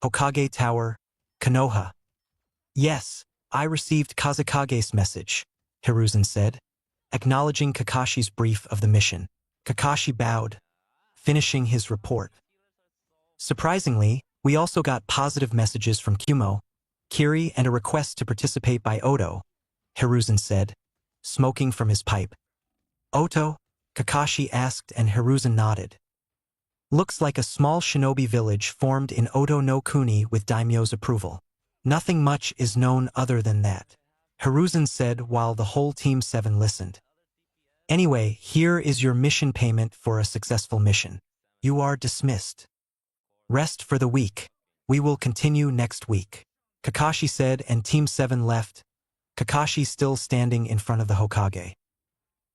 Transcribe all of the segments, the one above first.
Hokage Tower, Konoha. Yes, I received Kazakage's message, Hiruzen said, acknowledging Kakashi's brief of the mission. Kakashi bowed, finishing his report. Surprisingly, we also got positive messages from Kumo, Kiri, and a request to participate by Oto, Hiruzen said, smoking from his pipe. Oto? Kakashi asked, and Hiruzen nodded. Looks like a small shinobi village formed in Oto no Kuni with daimyo's approval. Nothing much is known other than that, Hiruzen said while the whole Team 7 listened. Anyway, here is your mission payment for a successful mission. You are dismissed. Rest for the week. We will continue next week, Kakashi said, and Team 7 left, Kakashi still standing in front of the Hokage.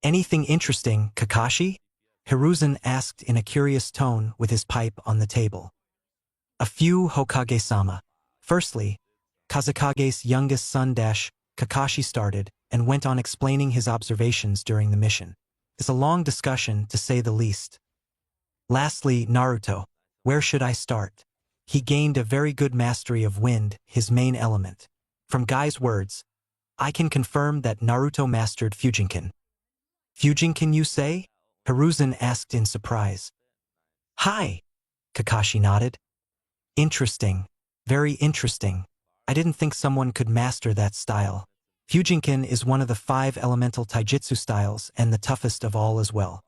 Anything interesting, Kakashi? Hiruzen asked in a curious tone with his pipe on the table. A few, Hokage-sama. Firstly, Kazakage's youngest son Kakashi started and went on explaining his observations during the mission. It's a long discussion, to say the least. Lastly, Naruto. Where should I start? He gained a very good mastery of wind, his main element. From Guy's words, I can confirm that Naruto mastered Fujinkan. Fujinkan, you say? Hiruzen asked in surprise. Hi, Kakashi nodded. Interesting. Very interesting. I didn't think someone could master that style. Fujinkan is one of the 5 elemental taijutsu styles and the toughest of all as well.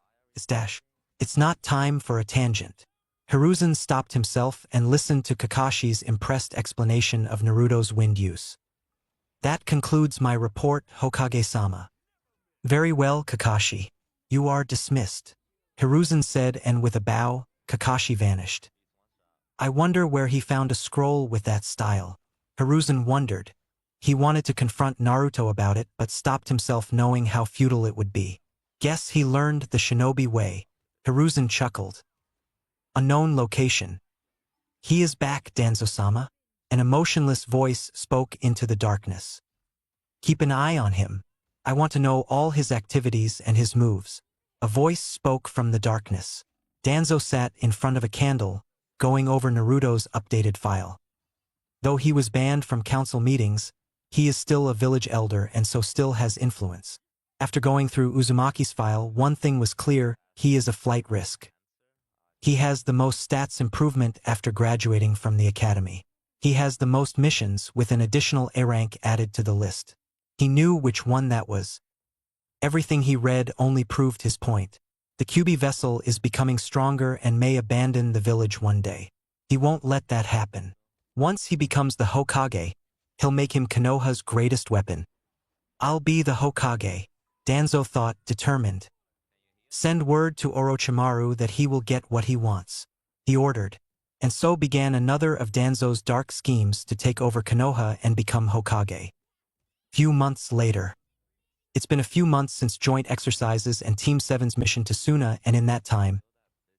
It's not time for a tangent. Hiruzen stopped himself and listened to Kakashi's impressed explanation of Naruto's wind use. That concludes my report, Hokage-sama. Very well, Kakashi. You are dismissed, Hiruzen said, and with a bow, Kakashi vanished. I wonder where he found a scroll with that style. Hiruzen wondered. He wanted to confront Naruto about it but stopped himself knowing how futile it would be. Guess he learned the shinobi way. Hiruzen chuckled. Unknown location. He is back, Danzo-sama. An emotionless voice spoke into the darkness. Keep an eye on him. I want to know all his activities and his moves. A voice spoke from the darkness. Danzo sat in front of a candle, going over Naruto's updated file. Though he was banned from council meetings, he is still a village elder and so still has influence. After going through Uzumaki's file, one thing was clear: he is a flight risk. He has the most stats improvement after graduating from the academy. He has the most missions with an additional A rank added to the list. He knew which one that was. Everything he read only proved his point. The QB vessel is becoming stronger and may abandon the village one day. He won't let that happen. Once he becomes the Hokage, he'll make him Konoha's greatest weapon. I'll be the Hokage, Danzo thought, determined. Send word to Orochimaru that he will get what he wants, he ordered. And so began another of Danzo's dark schemes to take over Konoha and become Hokage. Few months later. It's been a few months since joint exercises and Team 7's mission to Suna, and in that time,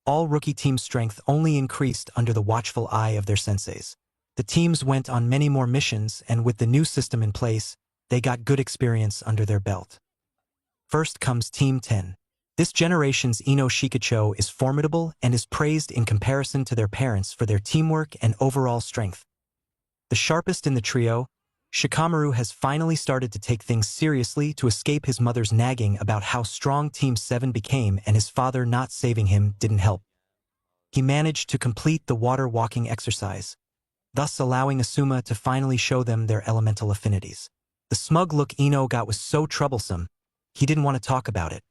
all rookie team strength only increased under the watchful eye of their senseis. The teams went on many more missions, and with the new system in place, they got good experience under their belt. First comes Team 10. This generation's Ino Shikacho is formidable and is praised in comparison to their parents for their teamwork and overall strength. The sharpest in the trio, Shikamaru has finally started to take things seriously to escape his mother's nagging about how strong Team 7 became, and his father not saving him didn't help. He managed to complete the water walking exercise, thus allowing Asuma to finally show them their elemental affinities. The smug look Ino got was so troublesome, he didn't want to talk about it.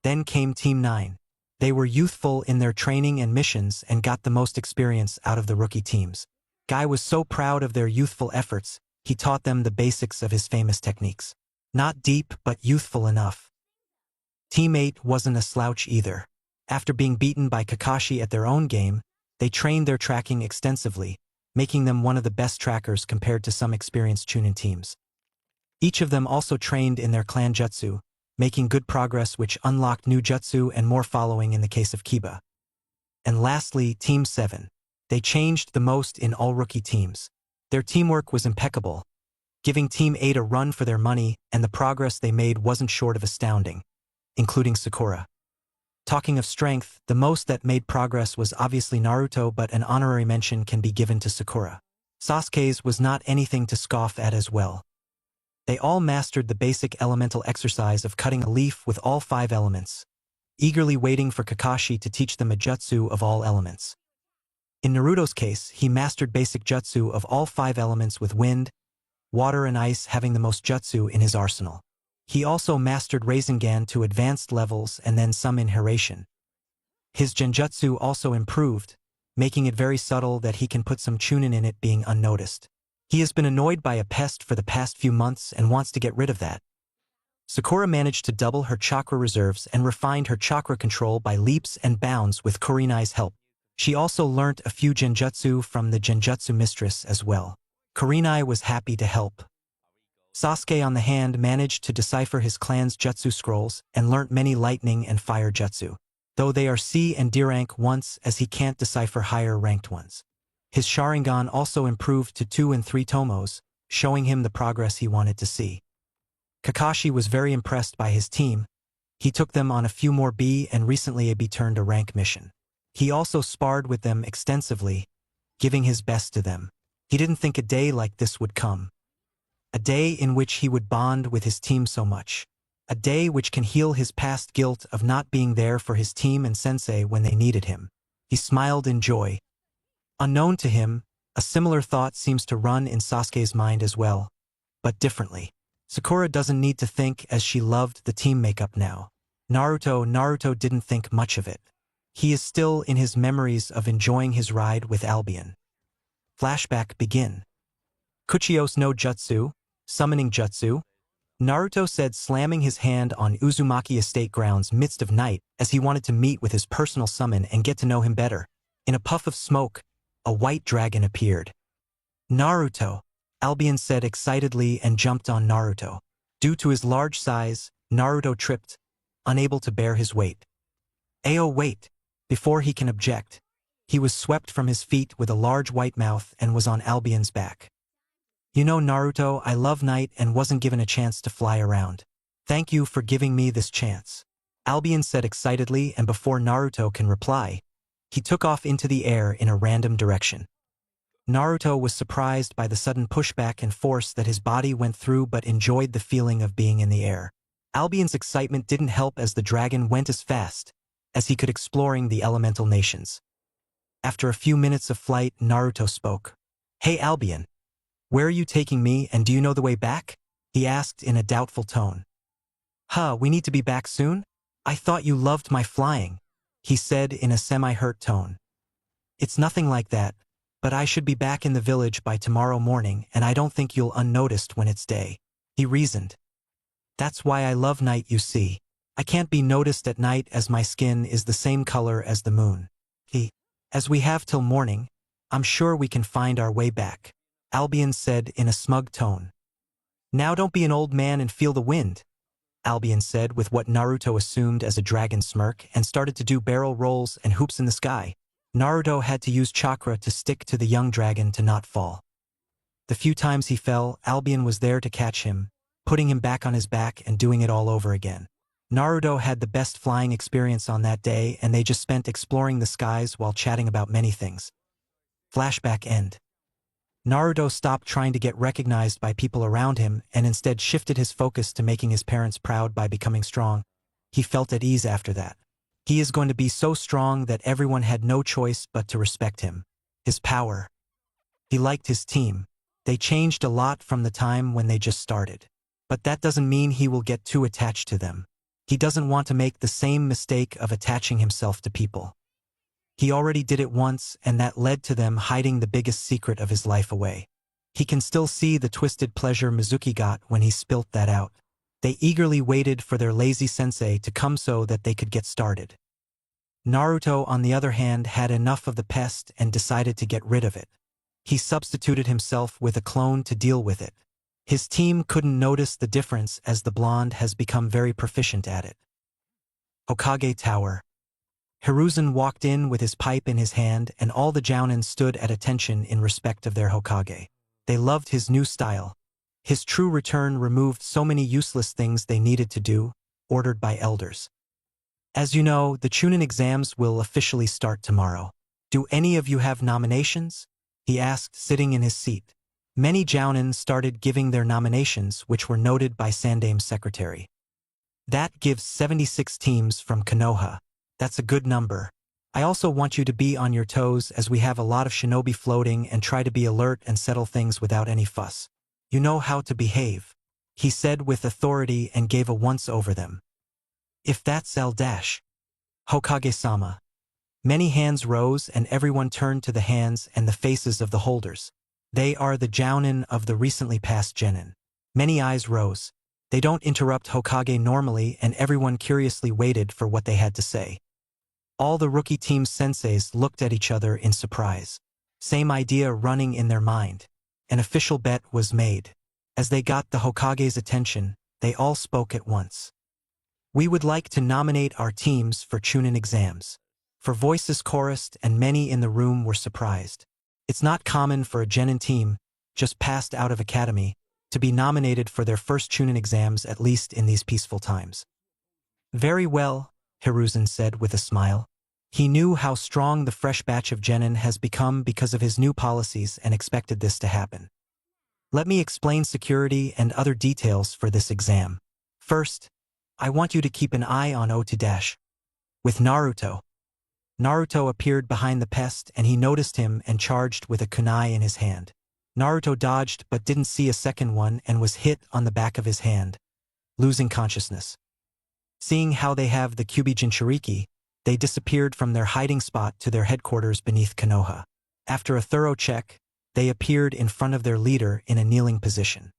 Then came Team 9. They were youthful in their training and missions and got the most experience out of the rookie teams. Guy was so proud of their youthful efforts, he taught them the basics of his famous techniques. Not deep, but youthful enough. Team 8 wasn't a slouch either. After being beaten by Kakashi at their own game, they trained their tracking extensively, making them one of the best trackers compared to some experienced Chunin teams. Each of them also trained in their clan jutsu, making good progress, which unlocked new jutsu and more following in the case of Kiba. And lastly, Team 7. They changed the most in all rookie teams. Their teamwork was impeccable, giving Team 8 a run for their money, and the progress they made wasn't short of astounding, including Sakura. Talking of strength, the most that made progress was obviously Naruto, but an honorary mention can be given to Sakura. Sasuke's was not anything to scoff at as well. They all mastered the basic elemental exercise of cutting a leaf with all 5 elements, eagerly waiting for Kakashi to teach them a jutsu of all elements. In Naruto's case, he mastered basic jutsu of all 5 elements, with wind, water and ice having the most jutsu in his arsenal. He also mastered Rasengan to advanced levels and then some in Hiraishin. His genjutsu also improved, making it very subtle that he can put some chunin in it being unnoticed. He has been annoyed by a pest for the past few months and wants to get rid of that. Sakura managed to double her chakra reserves and refined her chakra control by leaps and bounds with Kurenai's help. She also learnt a few genjutsu from the genjutsu mistress as well. Kurenai was happy to help. Sasuke, on the hand, managed to decipher his clan's jutsu scrolls and learnt many lightning and fire jutsu, though they are C and D rank once, as he can't decipher higher ranked ones. His Sharingan also improved to 2 and 3 tomos, showing him the progress he wanted to see. Kakashi was very impressed by his team. He took them on a few more B and recently a B turned a rank mission. He also sparred with them extensively, giving his best to them. He didn't think a day like this would come. A day in which he would bond with his team so much. A day which can heal his past guilt of not being there for his team and sensei when they needed him. He smiled in joy. Unknown to him, a similar thought seems to run in Sasuke's mind as well, but differently. Sakura doesn't need to think, as she loved the team makeup now. Naruto didn't think much of it. He is still in his memories of enjoying his ride with Albion. Flashback begin. Kuchiyos no Jutsu, summoning jutsu, Naruto said, slamming his hand on Uzumaki estate grounds midst of night, as he wanted to meet with his personal summon and get to know him better. In a puff of smoke, a white dragon appeared. Naruto, Albion said excitedly and jumped on Naruto. Due to his large size, Naruto tripped, unable to bear his weight. Ayo, wait! Before he can object, he was swept from his feet with a large white mouth and was on Albion's back. You know, Naruto, I love night and wasn't given a chance to fly around. Thank you for giving me this chance, Albion said excitedly, and before Naruto can reply, he took off into the air in a random direction. Naruto was surprised by the sudden pushback and force that his body went through, but enjoyed the feeling of being in the air. Albion's excitement didn't help as the dragon went as fast as he could, exploring the elemental nations. After a few minutes of flight, Naruto spoke. Hey Albion, where are you taking me, and do you know the way back? He asked in a doubtful tone. We need to be back soon? I thought you loved my flying, he said in a semi-hurt tone. It's nothing like that, but I should be back in the village by tomorrow morning, and I don't think you'll unnoticed when it's day, he reasoned. That's why I love night, you see. I can't be noticed at night as my skin is the same color as the moon. As we have till morning, I'm sure we can find our way back, Albion said in a smug tone. Now don't be an old man and feel the wind, Albion said with what Naruto assumed as a dragon smirk, and started to do barrel rolls and hoops in the sky. Naruto had to use chakra to stick to the young dragon to not fall. The few times he fell, Albion was there to catch him, putting him back on his back and doing it all over again. Naruto had the best flying experience on that day, and they just spent exploring the skies while chatting about many things. Flashback end. Naruto stopped trying to get recognized by people around him and instead shifted his focus to making his parents proud by becoming strong. He felt at ease after that. He is going to be so strong that everyone had no choice but to respect him. His power. He liked his team. They changed a lot from the time when they just started. But that doesn't mean he will get too attached to them. He doesn't want to make the same mistake of attaching himself to people. He already did it once, and that led to them hiding the biggest secret of his life away. He can still see the twisted pleasure Mizuki got when he spilt that out. They eagerly waited for their lazy sensei to come so that they could get started. Naruto, on the other hand, had enough of the pest and decided to get rid of it. He substituted himself with a clone to deal with it. His team couldn't notice the difference as the blonde has become very proficient at it. Hokage Tower. Hiruzen walked in with his pipe in his hand, and all the Jounin stood at attention in respect of their Hokage. They loved his new style. His true return removed so many useless things they needed to do, ordered by elders. As you know, the Chunin exams will officially start tomorrow. Do any of you have nominations? He asked, sitting in his seat. Many Jounin started giving their nominations, which were noted by Sandame's secretary. That gives 76 teams from Konoha. That's a good number. I also want you to be on your toes as we have a lot of shinobi floating and try to be alert and settle things without any fuss. You know how to behave, he said with authority and gave a once over them. If that's Hokage-sama. Many hands rose and everyone turned to the hands and the faces of the holders. They are the Jounin of the recently passed genin. Many eyes rose. They don't interrupt Hokage normally and everyone curiously waited for what they had to say. All the rookie team's senseis looked at each other in surprise. Same idea running in their mind. An official bet was made. As they got the Hokage's attention, they all spoke at once. We would like to nominate our teams for Chunin exams. For voices chorused and many in the room were surprised. It's not common for a genin team, just passed out of academy, to be nominated for their first Chunin exams, at least in these peaceful times. Very well, Hiruzen said with a smile. He knew how strong the fresh batch of genin has become because of his new policies and expected this to happen. Let me explain security and other details for this exam. First, I want you to keep an eye on Otodash. With Naruto. Naruto appeared behind the pest and he noticed him and charged with a kunai in his hand. Naruto dodged but didn't see a second one and was hit on the back of his hand, losing consciousness. Seeing how they have the Kyubi Jinchuriki, they disappeared from their hiding spot to their headquarters beneath Konoha. After a thorough check, they appeared in front of their leader in a kneeling position.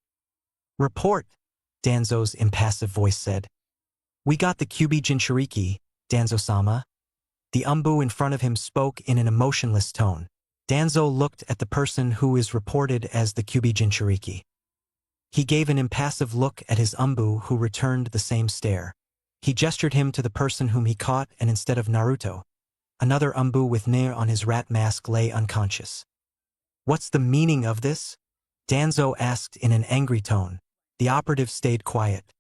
Report, Danzo's impassive voice said. We got the Kyubi Jinchuriki, Danzo-sama. The Umbu in front of him spoke in an emotionless tone. Danzo looked at the person who is reported as the Kyubi Jinchuriki. He gave an impassive look at his Umbu who returned the same stare. He gestured him to the person whom he caught and instead of Naruto, another Umbu with Nair on his rat mask lay unconscious. What's the meaning of this? Danzo asked in an angry tone. The operative stayed quiet.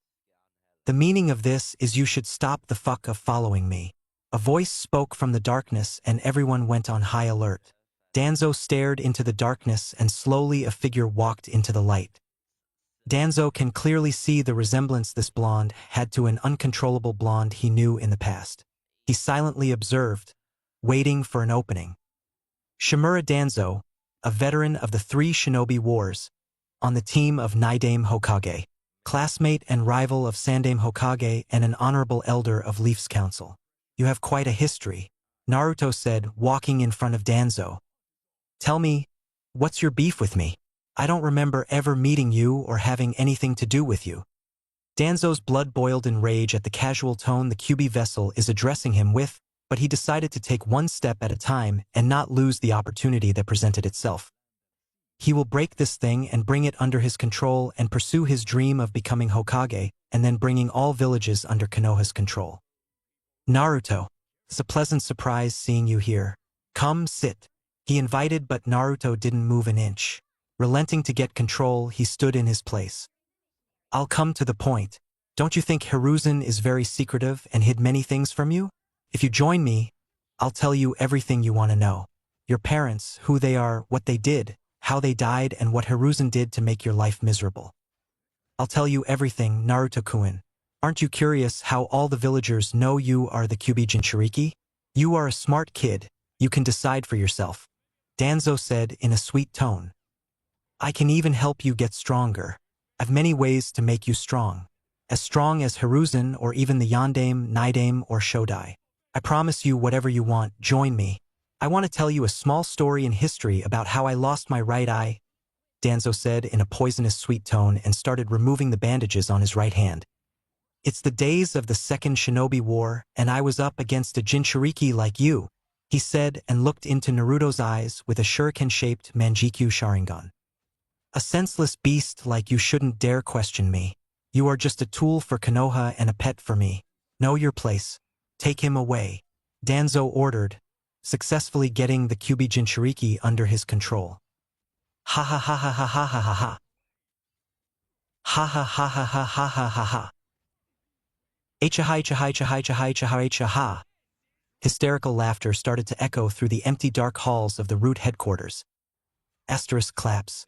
The meaning of this is you should stop the fuck of following me. A voice spoke from the darkness and everyone went on high alert. Danzo stared into the darkness and slowly a figure walked into the light. Danzo can clearly see the resemblance this blonde had to an uncontrollable blonde he knew in the past. He silently observed, waiting for an opening. Shimura Danzo, a veteran of the 3 Shinobi Wars, on the team of Naidame Hokage, classmate and rival of Sandame Hokage and an honorable elder of Leaf's Council. You have quite a history, Naruto said, walking in front of Danzo. Tell me, what's your beef with me? I don't remember ever meeting you or having anything to do with you. Danzo's blood boiled in rage at the casual tone the Kyubi vessel is addressing him with, but he decided to take one step at a time and not lose the opportunity that presented itself. He will break this thing and bring it under his control and pursue his dream of becoming Hokage and then bringing all villages under Konoha's control. Naruto, it's a pleasant surprise seeing you here. Come sit. He invited but Naruto didn't move an inch. Relenting to get control, he stood in his place. I'll come to the point. Don't you think Hiruzen is very secretive and hid many things from you? If you join me, I'll tell you everything you want to know. Your parents, who they are, what they did, how they died, and what Hiruzen did to make your life miserable. I'll tell you everything, Naruto-kun. Aren't you curious how all the villagers know you are the Kyubi Jinchuriki? You are a smart kid. You can decide for yourself. Danzo said in a sweet tone. I can even help you get stronger. I've many ways to make you strong. As strong as Hiruzen or even the Yandame, Naidame, or Shodai. I promise you whatever you want, join me. I want to tell you a small story in history about how I lost my right eye, Danzo said in a poisonous sweet tone and started removing the bandages on his right hand. It's the days of the Second Shinobi War, and I was up against a Jinchuriki like you, he said and looked into Naruto's eyes with a shuriken-shaped Manjikyu Sharingan. A senseless beast like you shouldn't dare question me. You are just a tool for Konoha and a pet for me. Know your place. Take him away, Danzo ordered, successfully getting the Kyubi Jinchuriki under his control. Ha ha ha ha ha ha ha ha ha. Ha ha ha ha ha ha ha ha ha. H-a-ha, H-a-ha, H-a-ha, H-a-ha, H-a-ha, H-a-ha. Hysterical laughter started to echo through the empty dark halls of the root headquarters. Asterisk claps.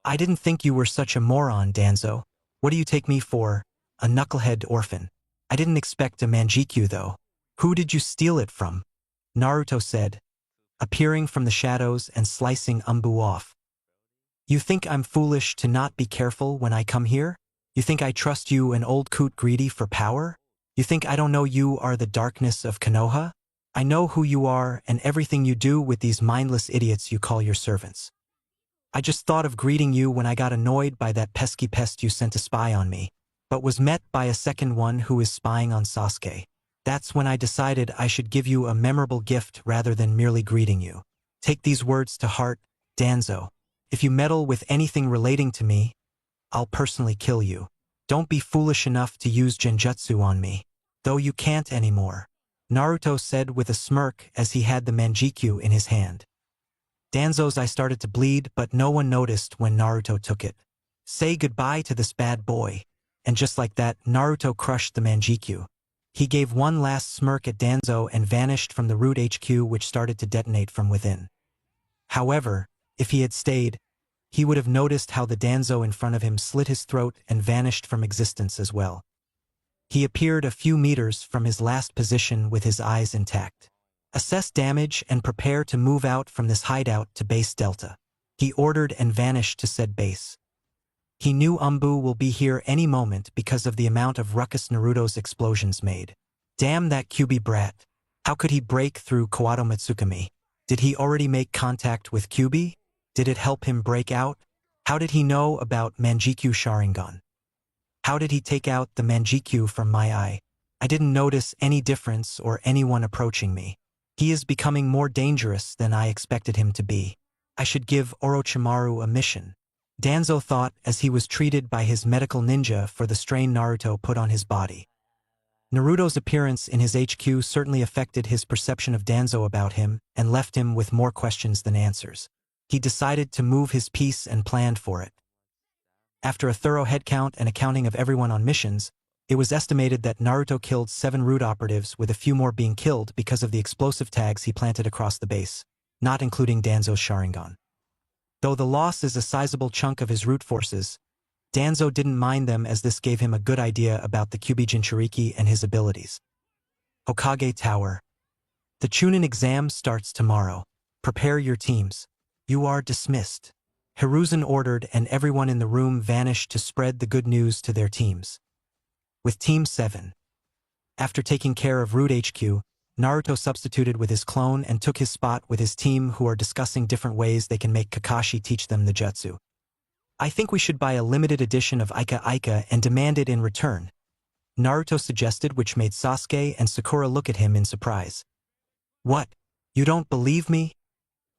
I didn't think you were such a moron, Danzo. What do you take me for? A knucklehead orphan. I didn't expect a Manjikyu, though. Who did you steal it from? Naruto said, appearing from the shadows and slicing Umbu off. You think I'm foolish to not be careful when I come here? You think I trust you, an old coot greedy for power? You think I don't know you are the darkness of Konoha? I know who you are and everything you do with these mindless idiots you call your servants. I just thought of greeting you when I got annoyed by that pesky pest you sent to spy on me, but was met by a second one who is spying on Sasuke. That's when I decided I should give you a memorable gift rather than merely greeting you. Take these words to heart, Danzo. If you meddle with anything relating to me, I'll personally kill you. Don't be foolish enough to use genjutsu on me. Though you can't anymore, Naruto said with a smirk as he had the Manjikyu in his hand. Danzo's eye started to bleed, but no one noticed when Naruto took it. Say goodbye to this bad boy. And just like that, Naruto crushed the Manjikyu. He gave one last smirk at Danzo and vanished from the root HQ, which started to detonate from within. However, if he had stayed, he would have noticed how the Danzo in front of him slit his throat and vanished from existence as well. He appeared a few meters from his last position with his eyes intact. Assess damage and prepare to move out from this hideout to base Delta. He ordered and vanished to said base. He knew Umbu will be here any moment because of the amount of ruckus Naruto's explosions made. Damn that Kyuubi brat. How could he break through Kawato Mitsukami? Did he already make contact with Kyuubi? Did it help him break out? How did he know about Manjikyu Sharingan? How did he take out the Manjikyu from my eye? I didn't notice any difference or anyone approaching me. He is becoming more dangerous than I expected him to be. I should give Orochimaru a mission. Danzo thought as he was treated by his medical ninja for the strain Naruto put on his body. Naruto's appearance in his HQ certainly affected his perception of Danzo about him and left him with more questions than answers. He decided to move his piece and planned for it. After a thorough headcount and accounting of everyone on missions, it was estimated that Naruto killed 7 root operatives, with a few more being killed because of the explosive tags he planted across the base, not including Danzo's Sharingan. Though the loss is a sizable chunk of his root forces, Danzo didn't mind them as this gave him a good idea about the Kyuubi Jinchuriki and his abilities. Hokage Tower. The Chunin exam starts tomorrow. Prepare your teams. You are dismissed. Hiruzen ordered, and everyone in the room vanished to spread the good news to their teams. With Team 7. After taking care of Root HQ, Naruto substituted with his clone and took his spot with his team, who are discussing different ways they can make Kakashi teach them the jutsu. I think we should buy a limited edition of Ika Ika and demand it in return, Naruto suggested, which made Sasuke and Sakura look at him in surprise. What? You don't believe me?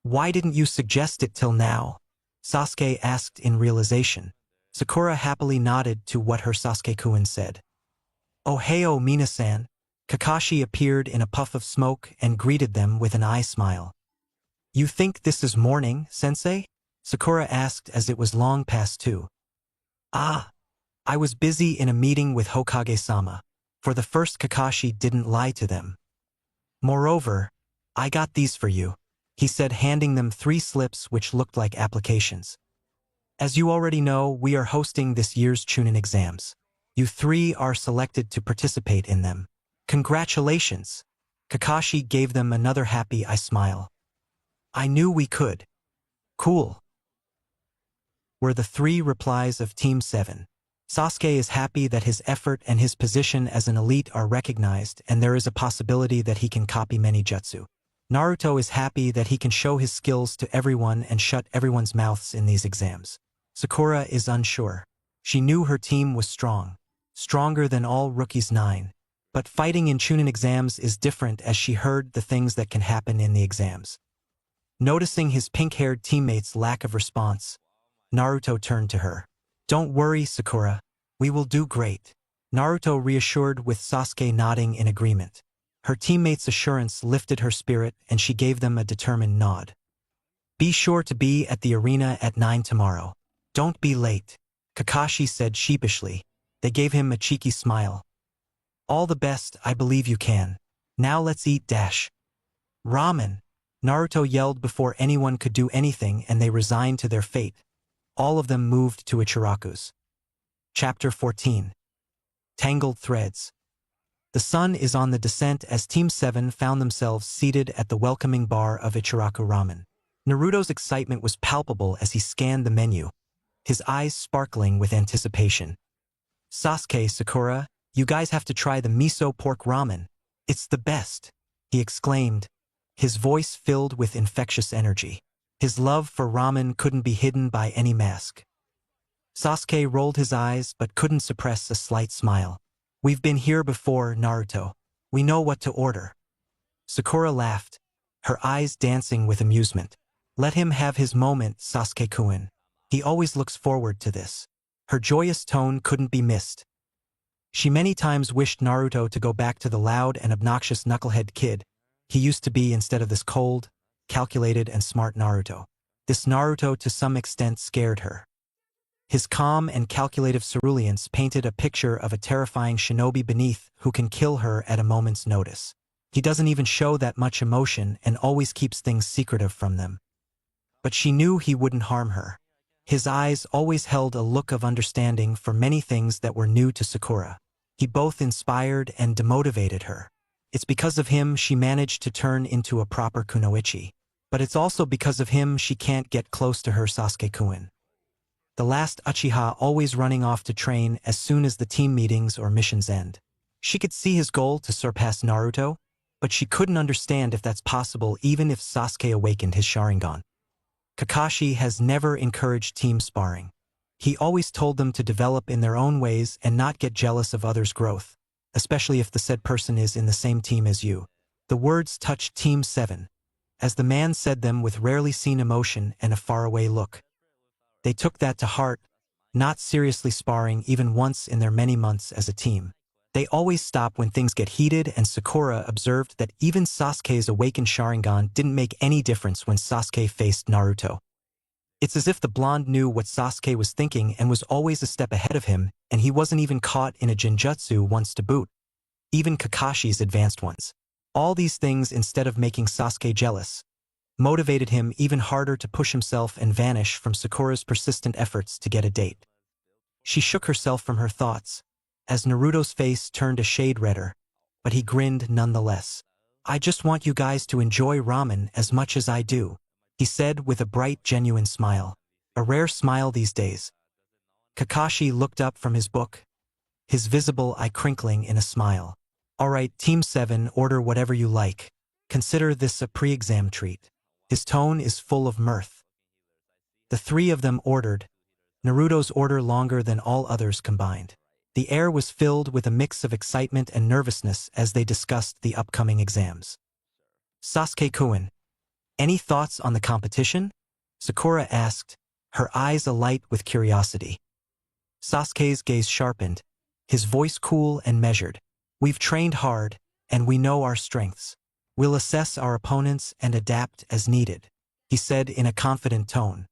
Why didn't you suggest it till now? Sasuke asked in realization. Sakura happily nodded to what her Sasuke-kun said. Ohio Minasan. Kakashi appeared in a puff of smoke and greeted them with an eye smile. You think this is morning, sensei? Sakura asked as it was long past 2. Ah. I was busy in a meeting with Hokage-sama. For the first, Kakashi didn't lie to them. Moreover, I got these for you, he said, handing them 3 slips which looked like applications. As you already know, we are hosting this year's Chunin exams. You 3 are selected to participate in them. Congratulations! Kakashi gave them another happy eye smile. I knew we could. Cool. Were the 3 replies of Team 7. Sasuke is happy that his effort and his position as an elite are recognized, and there is a possibility that he can copy many jutsu. Naruto is happy that he can show his skills to everyone and shut everyone's mouths in these exams. Sakura is unsure. She knew her team was strong. Stronger than all rookies 9. But fighting in Chunin exams is different, as she heard the things that can happen in the exams. Noticing his pink-haired teammate's lack of response, Naruto turned to her. Don't worry, Sakura. We will do great. Naruto reassured, with Sasuke nodding in agreement. Her teammate's assurance lifted her spirit, and she gave them a determined nod. Be sure to be at the arena at 9 tomorrow. Don't be late, Kakashi said sheepishly. They gave him a cheeky smile. All the best, I believe you can. Now let's eat dash. Ramen! Naruto yelled before anyone could do anything, and they resigned to their fate. All of them moved to Ichiraku's. Chapter 14. Tangled Threads. The sun is on the descent as Team 7 found themselves seated at the welcoming bar of Ichiraku Ramen. Naruto's excitement was palpable as he scanned the menu, his eyes sparkling with anticipation. Sasuke, Sakura, you guys have to try the miso pork ramen. It's the best, he exclaimed, his voice filled with infectious energy. His love for ramen couldn't be hidden by any mask. Sasuke rolled his eyes but couldn't suppress a slight smile. We've been here before, Naruto. We know what to order. Sakura laughed, her eyes dancing with amusement. Let him have his moment, Sasuke-kun. He always looks forward to this. Her joyous tone couldn't be missed. She many times wished Naruto to go back to the loud and obnoxious knucklehead kid he used to be instead of this cold, calculated and smart Naruto. This Naruto to some extent scared her. His calm and calculative ceruleance painted a picture of a terrifying shinobi beneath who can kill her at a moment's notice. He doesn't even show that much emotion and always keeps things secretive from them. But she knew he wouldn't harm her. His eyes always held a look of understanding for many things that were new to Sakura. He both inspired and demotivated her. It's because of him she managed to turn into a proper kunoichi. But it's also because of him she can't get close to her Sasuke-kun. The last Uchiha always running off to train as soon as the team meetings or missions end. She could see his goal to surpass Naruto, but she couldn't understand if that's possible even if Sasuke awakened his Sharingan. Kakashi has never encouraged team sparring. He always told them to develop in their own ways and not get jealous of others' growth, especially if the said person is in the same team as you. The words touched Team 7, as the man said them with rarely seen emotion and a faraway look. They took that to heart, not seriously sparring even once in their many months as a team. They always stop when things get heated, and Sakura observed that even Sasuke's awakened Sharingan didn't make any difference when Sasuke faced Naruto. It's as if the blonde knew what Sasuke was thinking and was always a step ahead of him, and he wasn't even caught in a genjutsu once to boot. Even Kakashi's advanced ones. All these things, instead of making Sasuke jealous, motivated him even harder to push himself and vanish from Sakura's persistent efforts to get a date. She shook herself from her thoughts, as Naruto's face turned a shade redder, but he grinned nonetheless. I just want you guys to enjoy ramen as much as I do, he said with a bright, genuine smile. A rare smile these days. Kakashi looked up from his book, his visible eye crinkling in a smile. All right, Team 7, order whatever you like. Consider this a pre-exam treat. His tone is full of mirth. The three of them ordered, Naruto's order longer than all others combined. The air was filled with a mix of excitement and nervousness as they discussed the upcoming exams. Sasuke-kun, any thoughts on the competition? Sakura asked, her eyes alight with curiosity. Sasuke's gaze sharpened, his voice cool and measured. We've trained hard, and we know our strengths. We'll assess our opponents and adapt as needed, he said in a confident tone.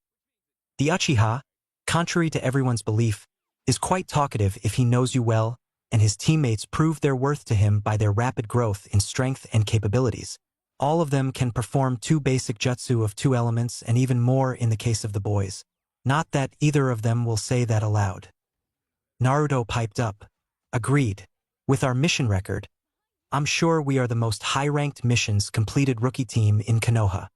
The Uchiha, contrary to everyone's belief, is quite talkative if he knows you well, and his teammates prove their worth to him by their rapid growth in strength and capabilities. All of them can perform 2 basic jutsu of 2 elements and even more in the case of the boys. Not that either of them will say that aloud. Naruto piped up. Agreed. With our mission record, I'm sure we are the most high-ranked missions completed rookie team in Konoha.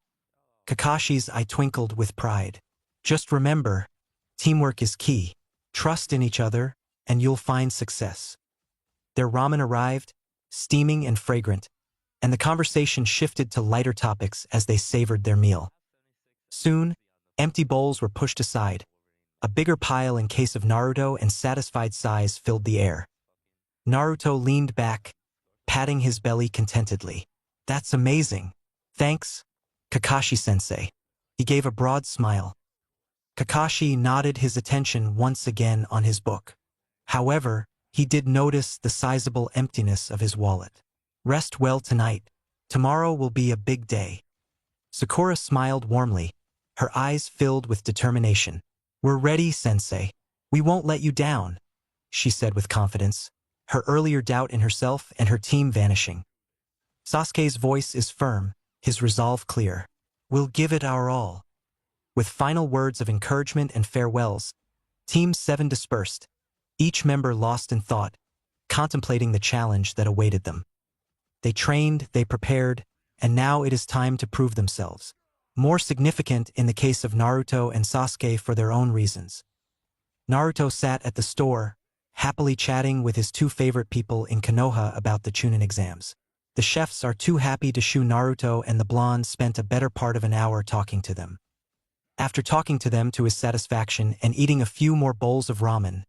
Kakashi's eye twinkled with pride. Just remember, teamwork is key. Trust in each other, and you'll find success. Their ramen arrived, steaming and fragrant, and the conversation shifted to lighter topics as they savored their meal. Soon, empty bowls were pushed aside. A bigger pile in case of Naruto and satisfied sighs filled the air. Naruto leaned back, patting his belly contentedly. That's amazing. Thanks, Kakashi-sensei. He gave a broad smile. Kakashi nodded his attention once again on his book. However, he did notice the sizable emptiness of his wallet. Rest well tonight. Tomorrow will be a big day. Sakura smiled warmly, her eyes filled with determination. We're ready, sensei. We won't let you down, she said with confidence. her earlier doubt in herself and her team vanishing. Sasuke's voice is firm, his resolve clear. We'll give it our all. With final words of encouragement and farewells, Team 7 dispersed, each member lost in thought, contemplating the challenge that awaited them. They trained, they prepared, and now it is time to prove themselves. More significant in the case of Naruto and Sasuke for their own reasons. Naruto sat at the store, happily chatting with his two favorite people in Konoha about the Chunin exams. The chefs are too happy to shoo Naruto, and the blonde spent a better part of an hour talking to them. After talking to them to his satisfaction and eating a few more bowls of ramen,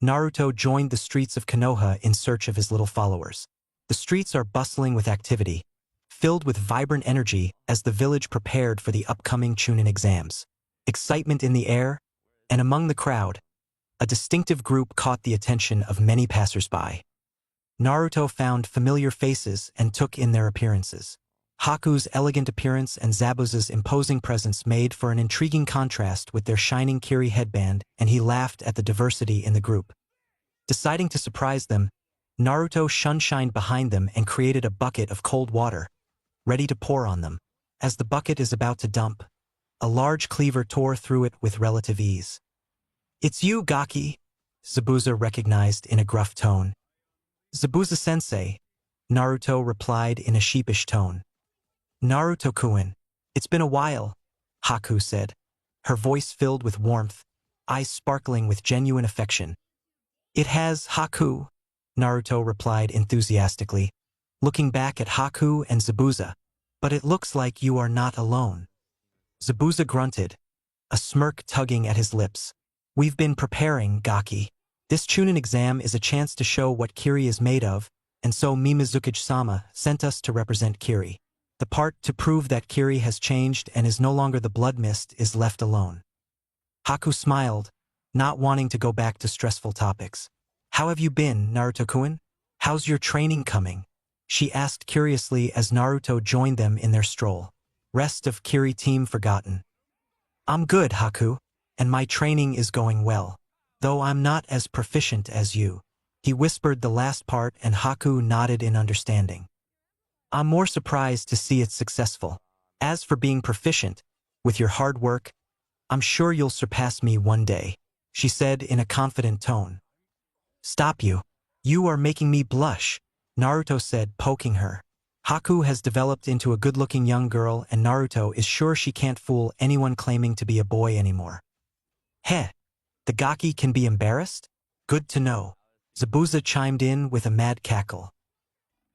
Naruto joined the streets of Konoha in search of his little followers. The streets are bustling with activity, filled with vibrant energy as the village prepared for the upcoming Chunin exams. Excitement in the air, and among the crowd, a distinctive group caught the attention of many passers-by. Naruto found familiar faces and took in their appearances. Haku's elegant appearance and Zabuza's imposing presence made for an intriguing contrast with their shining Kiri headband, and he laughed at the diversity in the group. Deciding to surprise them, Naruto shunshined behind them and created a bucket of cold water, ready to pour on them. As the bucket is about to dump, a large cleaver tore through it with relative ease. "It's you, Gaki," Zabuza recognized in a gruff tone. "Zabuza-sensei," Naruto replied in a sheepish tone. "Naruto-kun, it's been a while," Haku said, her voice filled with warmth, eyes sparkling with genuine affection. "It has, Haku," Naruto replied enthusiastically, looking back at Haku and Zabuza. "But it looks like you are not alone." Zabuza grunted, a smirk tugging at his lips. "We've been preparing, Gaki. This Chunin exam is a chance to show what Kiri is made of, and so Mimizuki-sama sent us to represent Kiri. The part to prove that Kiri has changed and is no longer the blood mist is left alone." Haku smiled, not wanting to go back to stressful topics. "How have you been, Naruto-kun? How's your training coming?" she asked curiously as Naruto joined them in their stroll. Rest of Kiri team forgotten. "I'm good, Haku, and my training is going well, though I'm not as proficient as you." He whispered the last part and Haku nodded in understanding. "I'm more surprised to see it's successful. As for being proficient, with your hard work, I'm sure you'll surpass me one day," she said in a confident tone. "Stop you. You are making me blush," Naruto said, poking her. Haku has developed into a good-looking young girl, and Naruto is sure she can't fool anyone claiming to be a boy anymore. "Heh, the Gaki can be embarrassed? Good to know." Zabuza chimed in with a mad cackle.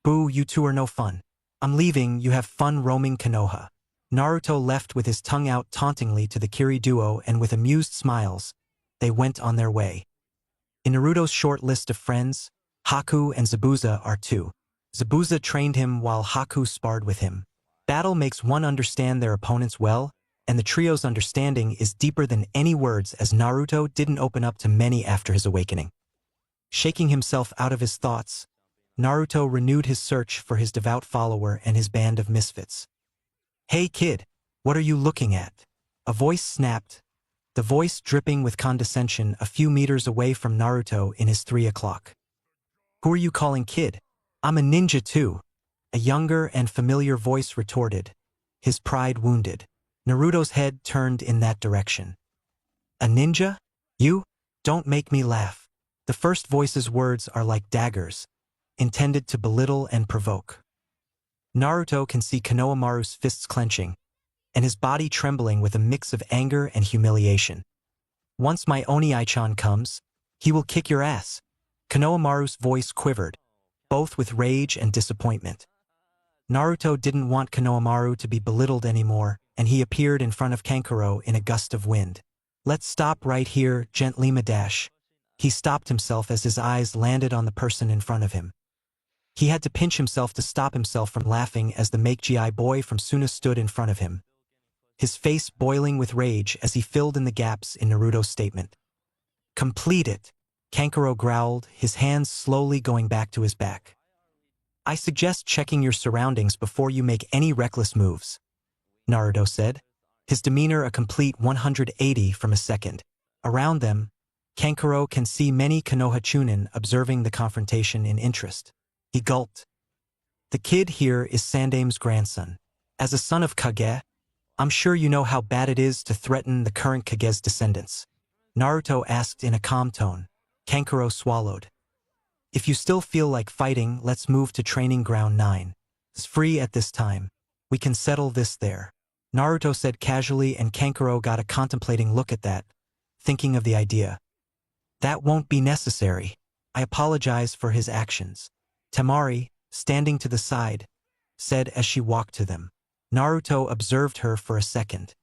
"Boo, you two are no fun. I'm leaving, you have fun roaming Konoha." Naruto left with his tongue out tauntingly to the Kiri duo, and with amused smiles, they went on their way. In Naruto's short list of friends, Haku and Zabuza are two. Zabuza trained him while Haku sparred with him. Battle makes one understand their opponents well, and the trio's understanding is deeper than any words, as Naruto didn't open up to many after his awakening. Shaking himself out of his thoughts, Naruto renewed his search for his devout follower and his band of misfits. "Hey kid, what are you looking at?" A voice snapped, the voice dripping with condescension a few meters away from Naruto in his 3 o'clock. "Who are you calling kid? I'm a ninja too," a younger and familiar voice retorted, his pride wounded. Naruto's head turned in that direction. "A ninja? You? Don't make me laugh." The first voice's words are like daggers, intended to belittle and provoke. Naruto can see Konohamaru's fists clenching, and his body trembling with a mix of anger and humiliation. "Once my Oni-chan comes, he will kick your ass." Konohamaru's voice quivered, both with rage and disappointment. Naruto didn't want Konohamaru to be belittled anymore, and he appeared in front of Kankuro in a gust of wind. "Let's stop right here, gently Madash." He stopped himself as his eyes landed on the person in front of him. He had to pinch himself to stop himself from laughing as the Makegi boy from Suna stood in front of him, his face boiling with rage as he filled in the gaps in Naruto's statement. "Complete it," Kankuro growled, his hands slowly going back to his back. "I suggest checking your surroundings before you make any reckless moves," Naruto said, his demeanor a complete 180 from a second. Around them, Kankuro can see many Konoha Chunin observing the confrontation in interest. He gulped. The kid here is Sandame's grandson. As a son of Kage, I'm sure you know how bad it is to threaten the current Kage's descendants. Naruto asked in a calm tone. Kankuro swallowed. If you still feel like fighting, let's move to training ground 9. It's free at this time. We can settle this there. Naruto said casually, and Kankuro got a contemplating look at that, thinking of the idea. That won't be necessary. I apologize for his actions. Temari, standing to the side, said as she walked to them. Naruto observed her for a second.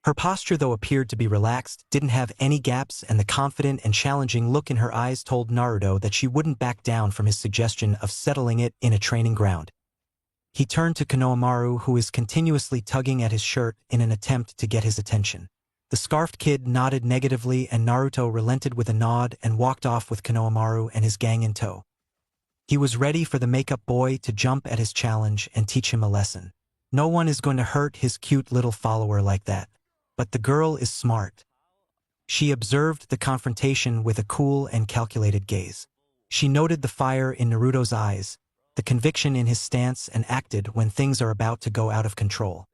Her posture, though appeared to be relaxed, didn't have any gaps, and the confident and challenging look in her eyes told Naruto that she wouldn't back down from his suggestion of settling it in a training ground. He turned to Konohamaru, who is continuously tugging at his shirt in an attempt to get his attention. The scarfed kid nodded negatively, and Naruto relented with a nod and walked off with Konohamaru and his gang in tow. He was ready for the makeup boy to jump at his challenge and teach him a lesson. No one is going to hurt his cute little follower like that. But the girl is smart. She observed the confrontation with a cool and calculated gaze. She noted the fire in Naruto's eyes, the conviction in his stance, and acted when things are about to go out of control.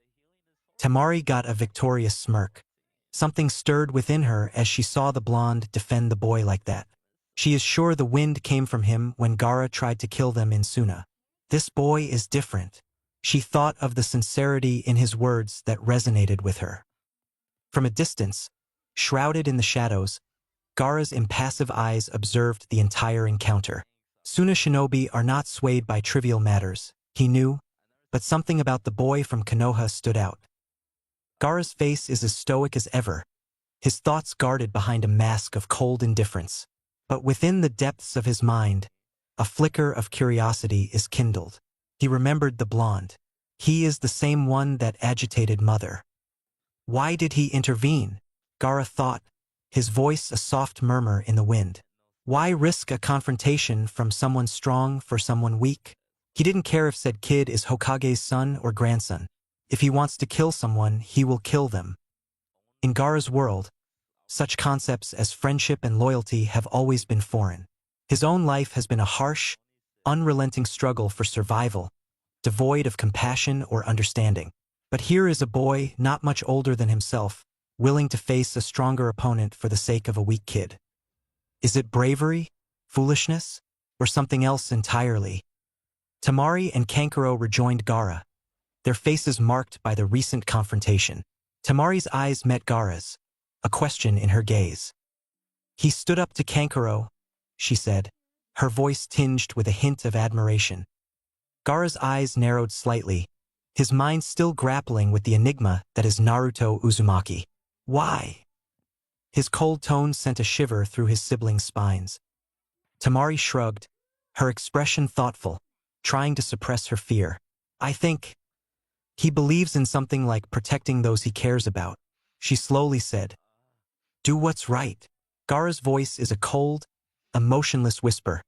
Temari got a victorious smirk. Something stirred within her as she saw the blonde defend the boy like that. She is sure the wind came from him when Gaara tried to kill them in Suna. This boy is different. She thought of the sincerity in his words that resonated with her. From a distance, shrouded in the shadows, Gaara's impassive eyes observed the entire encounter. Suna shinobi are not swayed by trivial matters, he knew, but something about the boy from Konoha stood out. Gaara's face is as stoic as ever, his thoughts guarded behind a mask of cold indifference. But within the depths of his mind, a flicker of curiosity is kindled. He remembered the blonde. He is the same one that agitated Mother. Why did he intervene? Gaara thought, his voice a soft murmur in the wind. Why risk a confrontation from someone strong for someone weak? He didn't care if said kid is Hokage's son or grandson. If he wants to kill someone, he will kill them. In Gaara's world, such concepts as friendship and loyalty have always been foreign. His own life has been a harsh, unrelenting struggle for survival, devoid of compassion or understanding. But here is a boy not much older than himself, willing to face a stronger opponent for the sake of a weak kid. Is it bravery, foolishness, or something else entirely? Temari and Kankuro rejoined Gaara, their faces marked by the recent confrontation. Temari's eyes met Gaara's, a question in her gaze. He stood up to Kankuro, she said, her voice tinged with a hint of admiration. Gaara's eyes narrowed slightly, his mind still grappling with the enigma that is Naruto Uzumaki. Why? His cold tone sent a shiver through his siblings' spines. Temari shrugged, her expression thoughtful, trying to suppress her fear. I think he believes in something like protecting those he cares about, she slowly said. Do what's right. Gaara's voice is a cold, emotionless whisper,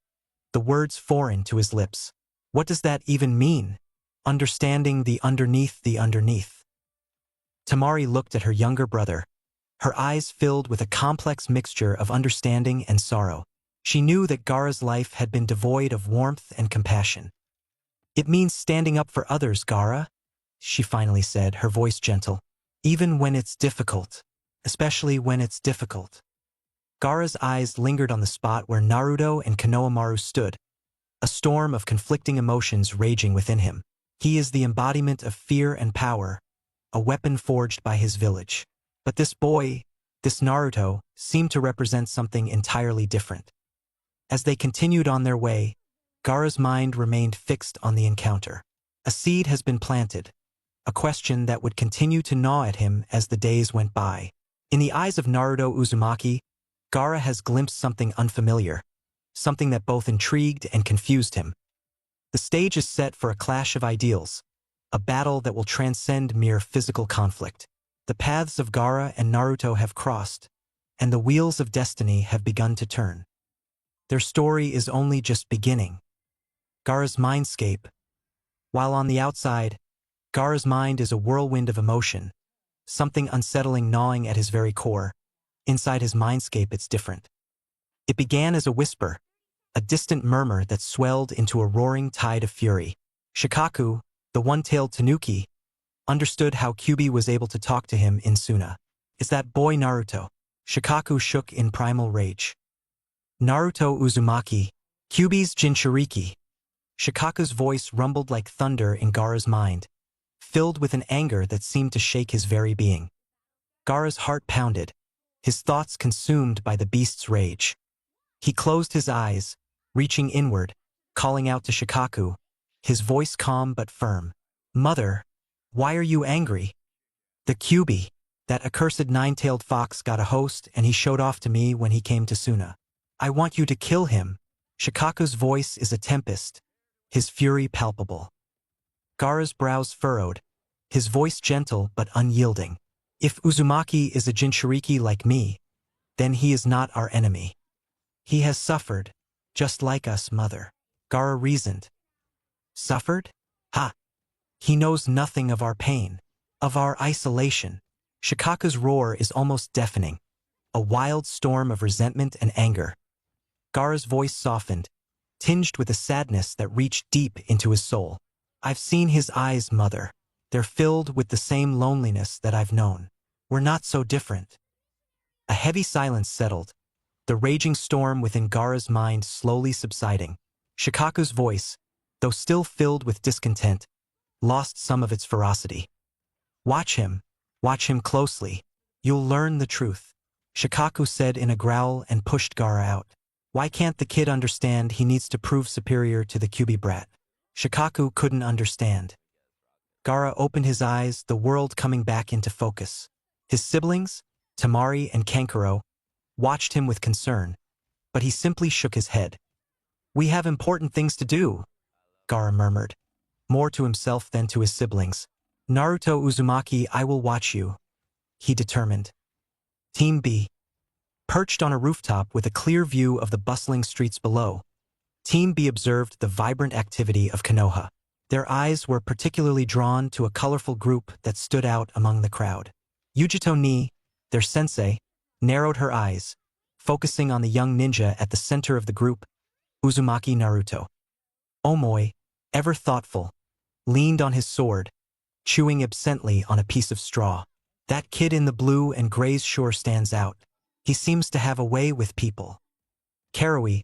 the words foreign to his lips. What does that even mean? Understanding the underneath the underneath. Temari looked at her younger brother, her eyes filled with a complex mixture of understanding and sorrow. She knew that Gaara's life had been devoid of warmth and compassion. It means standing up for others, Gaara, she finally said, her voice gentle. Even when it's difficult. Especially when it's difficult. Gaara's eyes lingered on the spot where Naruto and Konohamaru stood, a storm of conflicting emotions raging within him. He is the embodiment of fear and power, a weapon forged by his village. But this boy, this Naruto, seemed to represent something entirely different. As they continued on their way, Gaara's mind remained fixed on the encounter. A seed has been planted, a question that would continue to gnaw at him as the days went by. In the eyes of Naruto Uzumaki, Gaara has glimpsed something unfamiliar, something that both intrigued and confused him. The stage is set for a clash of ideals, a battle that will transcend mere physical conflict. The paths of Gaara and Naruto have crossed, and the wheels of destiny have begun to turn. Their story is only just beginning. Gaara's mindscape. While on the outside, Gaara's mind is a whirlwind of emotion, something unsettling gnawing at his very core. Inside his mindscape it's different. It began as a whisper, a distant murmur that swelled into a roaring tide of fury. Shikaku, the one-tailed tanuki, understood how Kyuubi was able to talk to him in Suna. Is that boy Naruto? Shikaku shook in primal rage. Naruto Uzumaki, Kyuubi's Jinchuriki. Shikaku's voice rumbled like thunder in Gaara's mind, filled with an anger that seemed to shake his very being. Gaara's heart pounded, his thoughts consumed by the beast's rage. He closed his eyes, reaching inward, calling out to Shikaku, his voice calm but firm. Mother, why are you angry? The Kyuubi, that accursed nine-tailed fox, got a host and he showed off to me when he came to Suna. I want you to kill him. Shikaku's voice is a tempest, his fury palpable. Gaara's brows furrowed, his voice gentle but unyielding. If Uzumaki is a Jinchuriki like me, then he is not our enemy. He has suffered, just like us, mother. Gaara reasoned. Suffered? Ha! He knows nothing of our pain, of our isolation. Shikaku's roar is almost deafening, a wild storm of resentment and anger. Gaara's voice softened, tinged with a sadness that reached deep into his soul. I've seen his eyes, mother. They're filled with the same loneliness that I've known. We're not so different. A heavy silence settled, the raging storm within Gaara's mind slowly subsiding. Shikaku's voice, though still filled with discontent, lost some of its ferocity. Watch him closely. You'll learn the truth, Shikaku said in a growl and pushed Gaara out. Why can't the kid understand he needs to prove superior to the Kyuubi brat? Shikaku couldn't understand. Gaara opened his eyes, the world coming back into focus. His siblings, Temari and Kankuro, watched him with concern, but he simply shook his head. We have important things to do, Gaara murmured, more to himself than to his siblings. Naruto Uzumaki, I will watch you, he determined. Team B. Perched on a rooftop with a clear view of the bustling streets below, Team B observed the vibrant activity of Konoha. Their eyes were particularly drawn to a colorful group that stood out among the crowd. Yujito Ni, their sensei, narrowed her eyes, focusing on the young ninja at the center of the group, Uzumaki Naruto. Omoi, ever thoughtful, leaned on his sword, chewing absently on a piece of straw. That kid in the blue and grays sure stands out. He seems to have a way with people. Karui,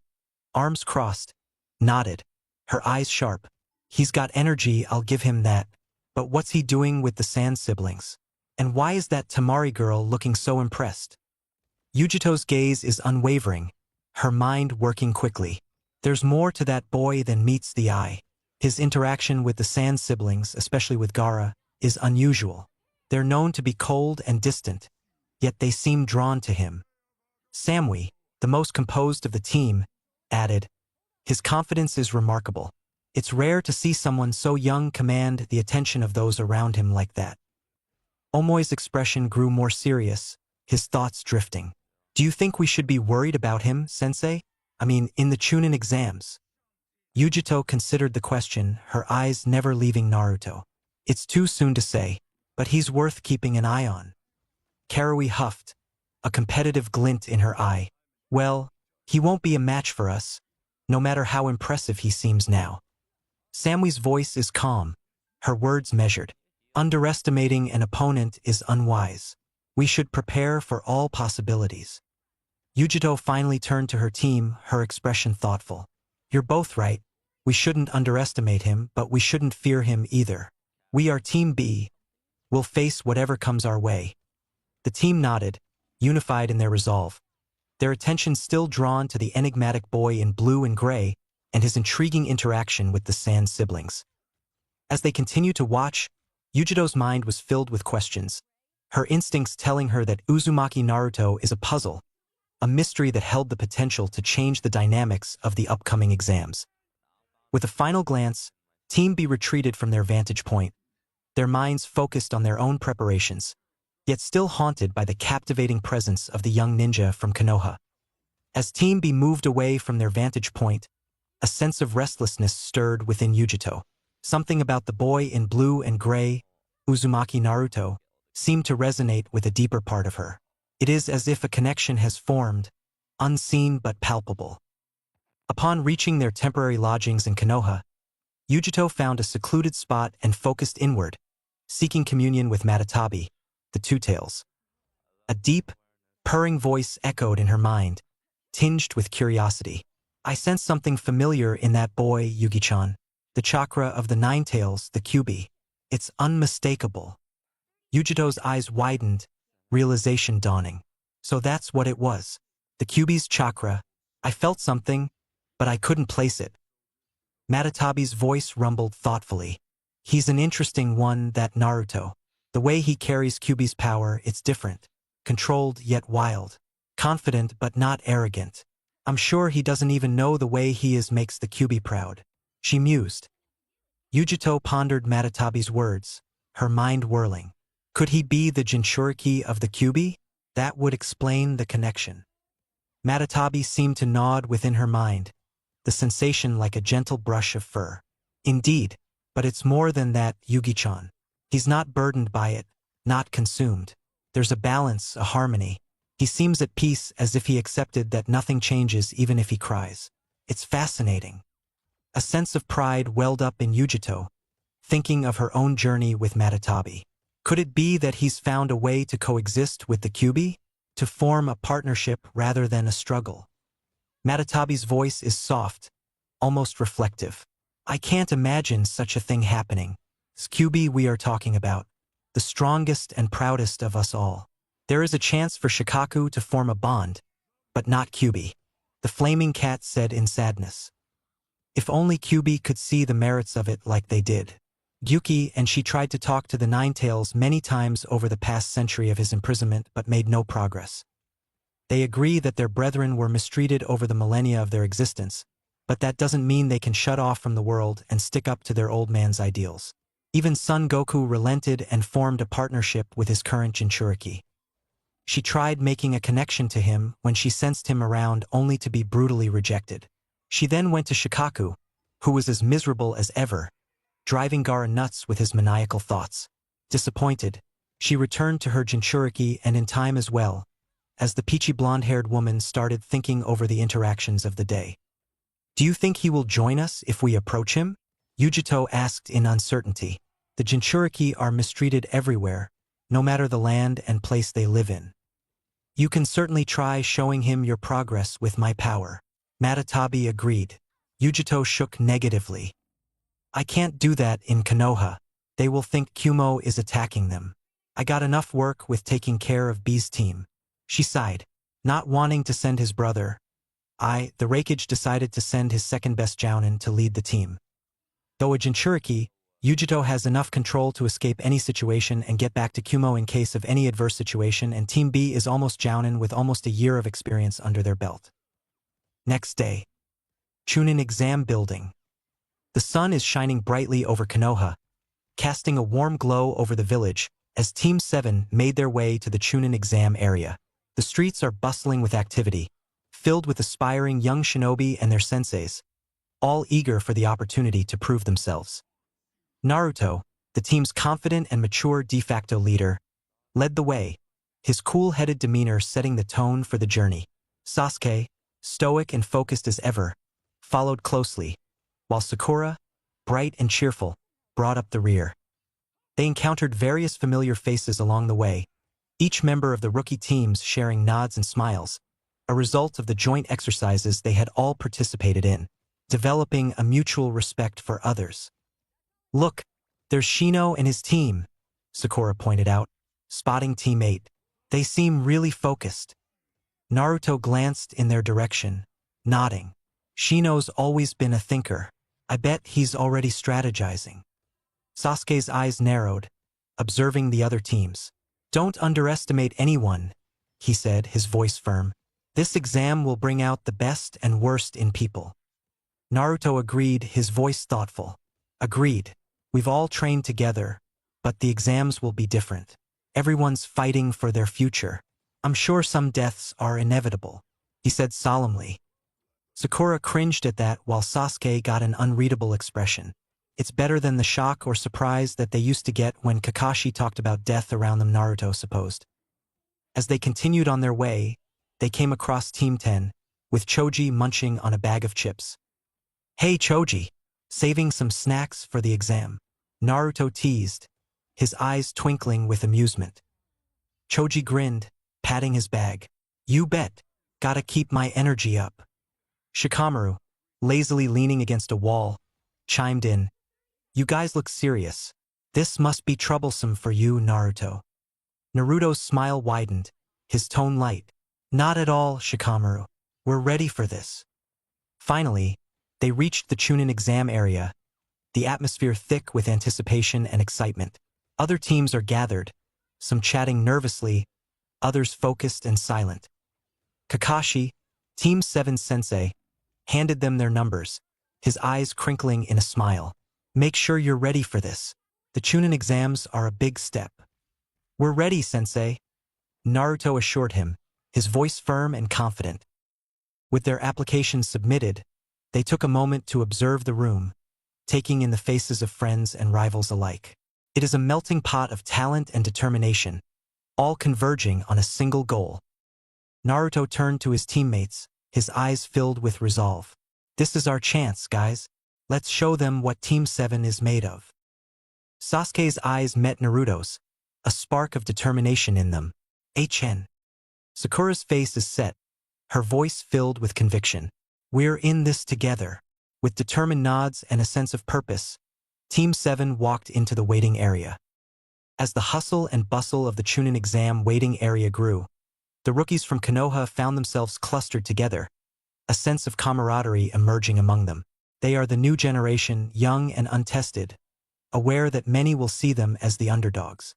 arms crossed, nodded, her eyes sharp. He's got energy, I'll give him that. But what's he doing with the Sand siblings? And why is that Temari girl looking so impressed? Yujito's gaze is unwavering, her mind working quickly. There's more to that boy than meets the eye. His interaction with the Sand siblings, especially with Gaara, is unusual. They're known to be cold and distant, yet they seem drawn to him. Samui, the most composed of the team, added, his confidence is remarkable. It's rare to see someone so young command the attention of those around him like that. Omoi's expression grew more serious, his thoughts drifting. Do you think we should be worried about him, sensei? In the Chunin exams. Yujito considered the question, her eyes never leaving Naruto. It's too soon to say, but he's worth keeping an eye on. Karui huffed, a competitive glint in her eye. Well, he won't be a match for us, no matter how impressive he seems now. Samui's voice is calm, her words measured. Underestimating an opponent is unwise. We should prepare for all possibilities. Yujito finally turned to her team, her expression thoughtful. You're both right. We shouldn't underestimate him, but we shouldn't fear him either. We are Team B. We'll face whatever comes our way. The team nodded, unified in their resolve, their attention still drawn to the enigmatic boy in blue and gray and his intriguing interaction with the Sand siblings. As they continued to watch, Yujito's mind was filled with questions, her instincts telling her that Uzumaki Naruto is a puzzle, a mystery that held the potential to change the dynamics of the upcoming exams. With a final glance, Team B retreated from their vantage point, their minds focused on their own preparations, yet still haunted by the captivating presence of the young ninja from Konoha. As Team B moved away from their vantage point, a sense of restlessness stirred within Yujito. Something about the boy in blue and gray, Uzumaki Naruto, seemed to resonate with a deeper part of her. It is as if a connection has formed, unseen but palpable. Upon reaching their temporary lodgings in Konoha, Yujito found a secluded spot and focused inward, seeking communion with Matatabi, the Two-Tails. A deep, purring voice echoed in her mind, tinged with curiosity. I sense something familiar in that boy, Yugi-chan. The chakra of the Nine-Tails, the Kyuubi. It's unmistakable. Yujito's eyes widened, realization dawning. So that's what it was. The Kyuubi's chakra. I felt something, but I couldn't place it. Matatabi's voice rumbled thoughtfully. He's an interesting one, that Naruto. The way he carries Kyuubi's power, it's different. Controlled yet wild. Confident but not arrogant. I'm sure he doesn't even know the way he is makes the Kyuubi proud. She mused. Yujito pondered Matatabi's words, her mind whirling. Could he be the Jinchuriki of the Kyuubi? That would explain the connection. Matatabi seemed to nod within her mind, the sensation like a gentle brush of fur. Indeed, but it's more than that, Yugi-chan. He's not burdened by it, not consumed. There's a balance, a harmony. He seems at peace, as if he accepted that nothing changes even if he cries. It's fascinating. A sense of pride welled up in Yujito, thinking of her own journey with Matatabi. Could it be that he's found a way to coexist with the Kyuubi? To form a partnership rather than a struggle? Matatabi's voice is soft, almost reflective. I can't imagine such a thing happening. It's Kyuubi we are talking about, the strongest and proudest of us all. There is a chance for Shikaku to form a bond, but not Kyuubi, the flaming cat said in sadness. If only Kyuubi could see the merits of it like they did. Gyuki and she tried to talk to the Nine-Tails many times over the past century of his imprisonment but made no progress. They agree that their brethren were mistreated over the millennia of their existence, but that doesn't mean they can shut off from the world and stick up to their old man's ideals. Even Son Goku relented and formed a partnership with his current Jinchuriki. She tried making a connection to him when she sensed him around only to be brutally rejected. She then went to Shikaku, who was as miserable as ever, driving Gaara nuts with his maniacal thoughts. Disappointed, she returned to her Jinchuriki and in time as well, as the peachy blonde-haired woman started thinking over the interactions of the day. Do you think he will join us if we approach him? Yujito asked in uncertainty. The Jinchuriki are mistreated everywhere, no matter the land and place they live in. You can certainly try showing him your progress with my power. Matatabi agreed. Yujito shook negatively. I can't do that in Konoha. They will think Kumo is attacking them. I got enough work with taking care of B's team. She sighed, not wanting to send his brother. The Raikage decided to send his second-best jounin to lead the team. Though a Jinchuriki, Yujito has enough control to escape any situation and get back to Kumo in case of any adverse situation, and Team B is almost jounin with almost a year of experience under their belt. Next day. Chunin Exam Building. The sun is shining brightly over Konoha, casting a warm glow over the village as Team 7 made their way to the Chunin exam area. The streets are bustling with activity, filled with aspiring young shinobi and their senseis, all eager for the opportunity to prove themselves. Naruto, the team's confident and mature de facto leader, led the way, his cool-headed demeanor setting the tone for the journey. Sasuke, stoic and focused as ever, followed closely, while Sakura, bright and cheerful, brought up the rear. They encountered various familiar faces along the way, each member of the rookie teams sharing nods and smiles, a result of the joint exercises they had all participated in, developing a mutual respect for others. Look, there's Shino and his team, Sakura pointed out, spotting Team 8. They seem really focused. Naruto glanced in their direction, nodding. Shino's always been a thinker. I bet he's already strategizing. Sasuke's eyes narrowed, observing the other teams. Don't underestimate anyone, he said, his voice firm. This exam will bring out the best and worst in people. Naruto agreed, his voice thoughtful. Agreed. We've all trained together, but the exams will be different. Everyone's fighting for their future. I'm sure some deaths are inevitable, he said solemnly. Sakura cringed at that while Sasuke got an unreadable expression. It's better than the shock or surprise that they used to get when Kakashi talked about death around them, Naruto supposed. As they continued on their way, they came across Team 10, with Choji munching on a bag of chips. "Hey Choji, saving some snacks for the exam?" Naruto teased, his eyes twinkling with amusement. Choji grinned, patting his bag. "You bet, gotta keep my energy up." Shikamaru, lazily leaning against a wall, chimed in. "You guys look serious. This must be troublesome for you, Naruto." Naruto's smile widened, his tone light. "Not at all, Shikamaru. We're ready for this." Finally, they reached the Chunin exam area, the atmosphere thick with anticipation and excitement. Other teams are gathered, some chatting nervously, others focused and silent. Kakashi, Team 7 sensei, handed them their numbers, his eyes crinkling in a smile. "Make sure you're ready for this. The Chunin exams are a big step." "We're ready, sensei," Naruto assured him, his voice firm and confident. With their applications submitted, they took a moment to observe the room, taking in the faces of friends and rivals alike. It is a melting pot of talent and determination, all converging on a single goal. Naruto turned to his teammates, his eyes filled with resolve. "This is our chance, guys. Let's show them what Team 7 is made of." Sasuke's eyes met Naruto's, a spark of determination in them. "HN." Sakura's face is set, her voice filled with conviction. "We're in this together." With determined nods and a sense of purpose, Team 7 walked into the waiting area. As the hustle and bustle of the Chunin exam waiting area grew, the rookies from Konoha found themselves clustered together, a sense of camaraderie emerging among them. They are the new generation, young and untested, aware that many will see them as the underdogs.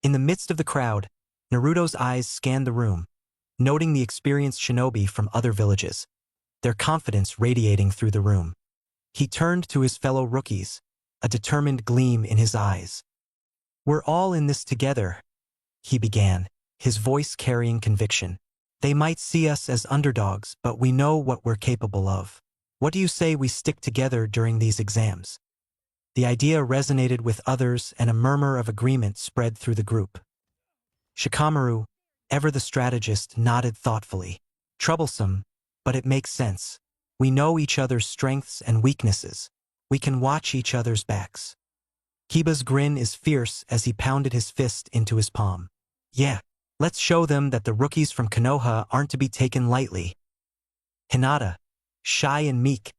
In the midst of the crowd, Naruto's eyes scanned the room, noting the experienced shinobi from other villages, their confidence radiating through the room. He turned to his fellow rookies, a determined gleam in his eyes. "We're all in this together," he began, his voice carrying conviction. "They might see us as underdogs, but we know what we're capable of. What do you say we stick together during these exams?" The idea resonated with others and a murmur of agreement spread through the group. Shikamaru, ever the strategist, nodded thoughtfully. "Troublesome, but it makes sense. We know each other's strengths and weaknesses. We can watch each other's backs." Kiba's grin is fierce as he pounded his fist into his palm. "Yeah, let's show them that the rookies from Konoha aren't to be taken lightly." Hinata, shy and meek,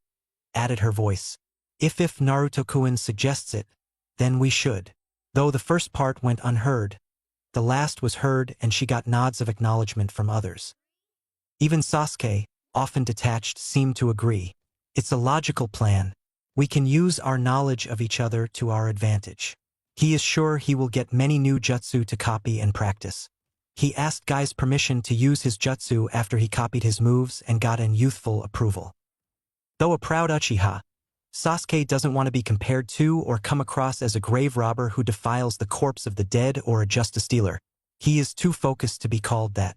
added her voice. If Naruto-kun suggests it, then we should." Though the first part went unheard, the last was heard and she got nods of acknowledgement from others. Even Sasuke, often detached, seemed to agree. "It's a logical plan. We can use our knowledge of each other to our advantage." He is sure he will get many new jutsu to copy and practice. He asked Guy's permission to use his jutsu after he copied his moves and got an youthful approval. Though a proud Uchiha, Sasuke doesn't want to be compared to or come across as a grave robber who defiles the corpse of the dead or a justice dealer. He is too focused to be called that.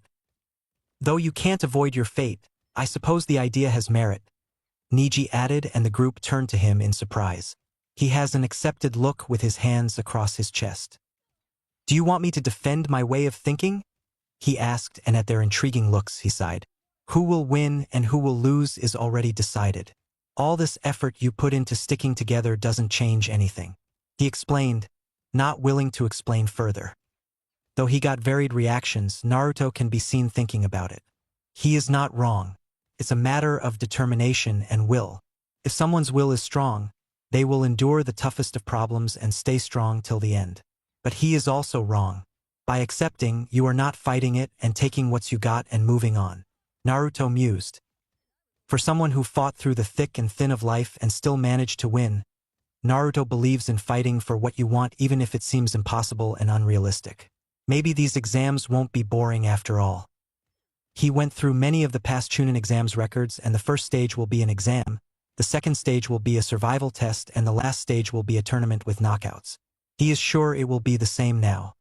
"Though you can't avoid your fate, I suppose the idea has merit," Niji added, and the group turned to him in surprise. He has an accepted look with his hands across his chest. "Do you want me to defend my way of thinking?" he asked, and at their intriguing looks he sighed. "Who will win and who will lose is already decided. All this effort you put into sticking together doesn't change anything," he explained, not willing to explain further. Though he got varied reactions, Naruto can be seen thinking about it. He is not wrong. It's a matter of determination and will. If someone's will is strong, they will endure the toughest of problems and stay strong till the end. But he is also wrong. By accepting, you are not fighting it and taking what you got and moving on. Naruto mused. For someone who fought through the thick and thin of life and still managed to win, Naruto believes in fighting for what you want even if it seems impossible and unrealistic. Maybe these exams won't be boring after all. He went through many of the past Chunin exams records, and the first stage will be an exam, the second stage will be a survival test, and the last stage will be a tournament with knockouts. He is sure it will be the same now.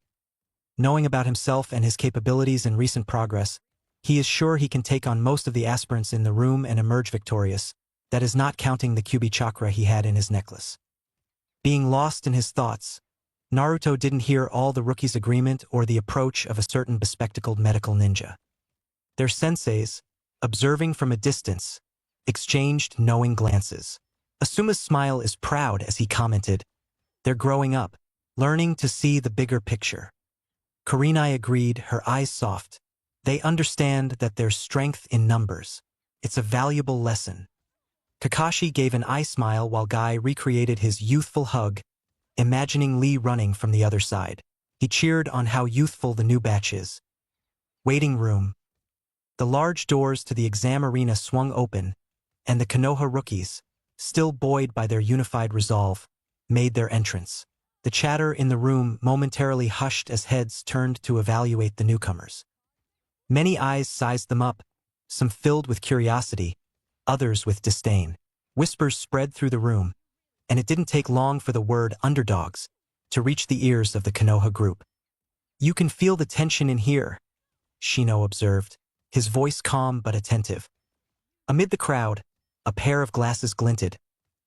Knowing about himself and his capabilities and recent progress, he is sure he can take on most of the aspirants in the room and emerge victorious, that is not counting the Kyuubi chakra he had in his necklace. Being lost in his thoughts, Naruto didn't hear all the rookies' agreement or the approach of a certain bespectacled medical ninja. Their senseis, observing from a distance, exchanged knowing glances. Asuma's smile is proud as he commented, "They're growing up, learning to see the bigger picture." Kurenai agreed, her eyes soft. They understand that there's strength in numbers. It's a valuable lesson. Kakashi gave an eye smile while Guy recreated his youthful hug, imagining Lee running from the other side. He cheered on how youthful the new batch is. Waiting room. The large doors to the exam arena swung open, and the Konoha rookies, still buoyed by their unified resolve, made their entrance. The chatter in the room momentarily hushed as heads turned to evaluate the newcomers. Many eyes sized them up, some filled with curiosity, others with disdain. Whispers spread through the room, and it didn't take long for the word underdogs to reach the ears of the Konoha group. "You can feel the tension in here," Shino observed, his voice calm but attentive. Amid the crowd, a pair of glasses glinted,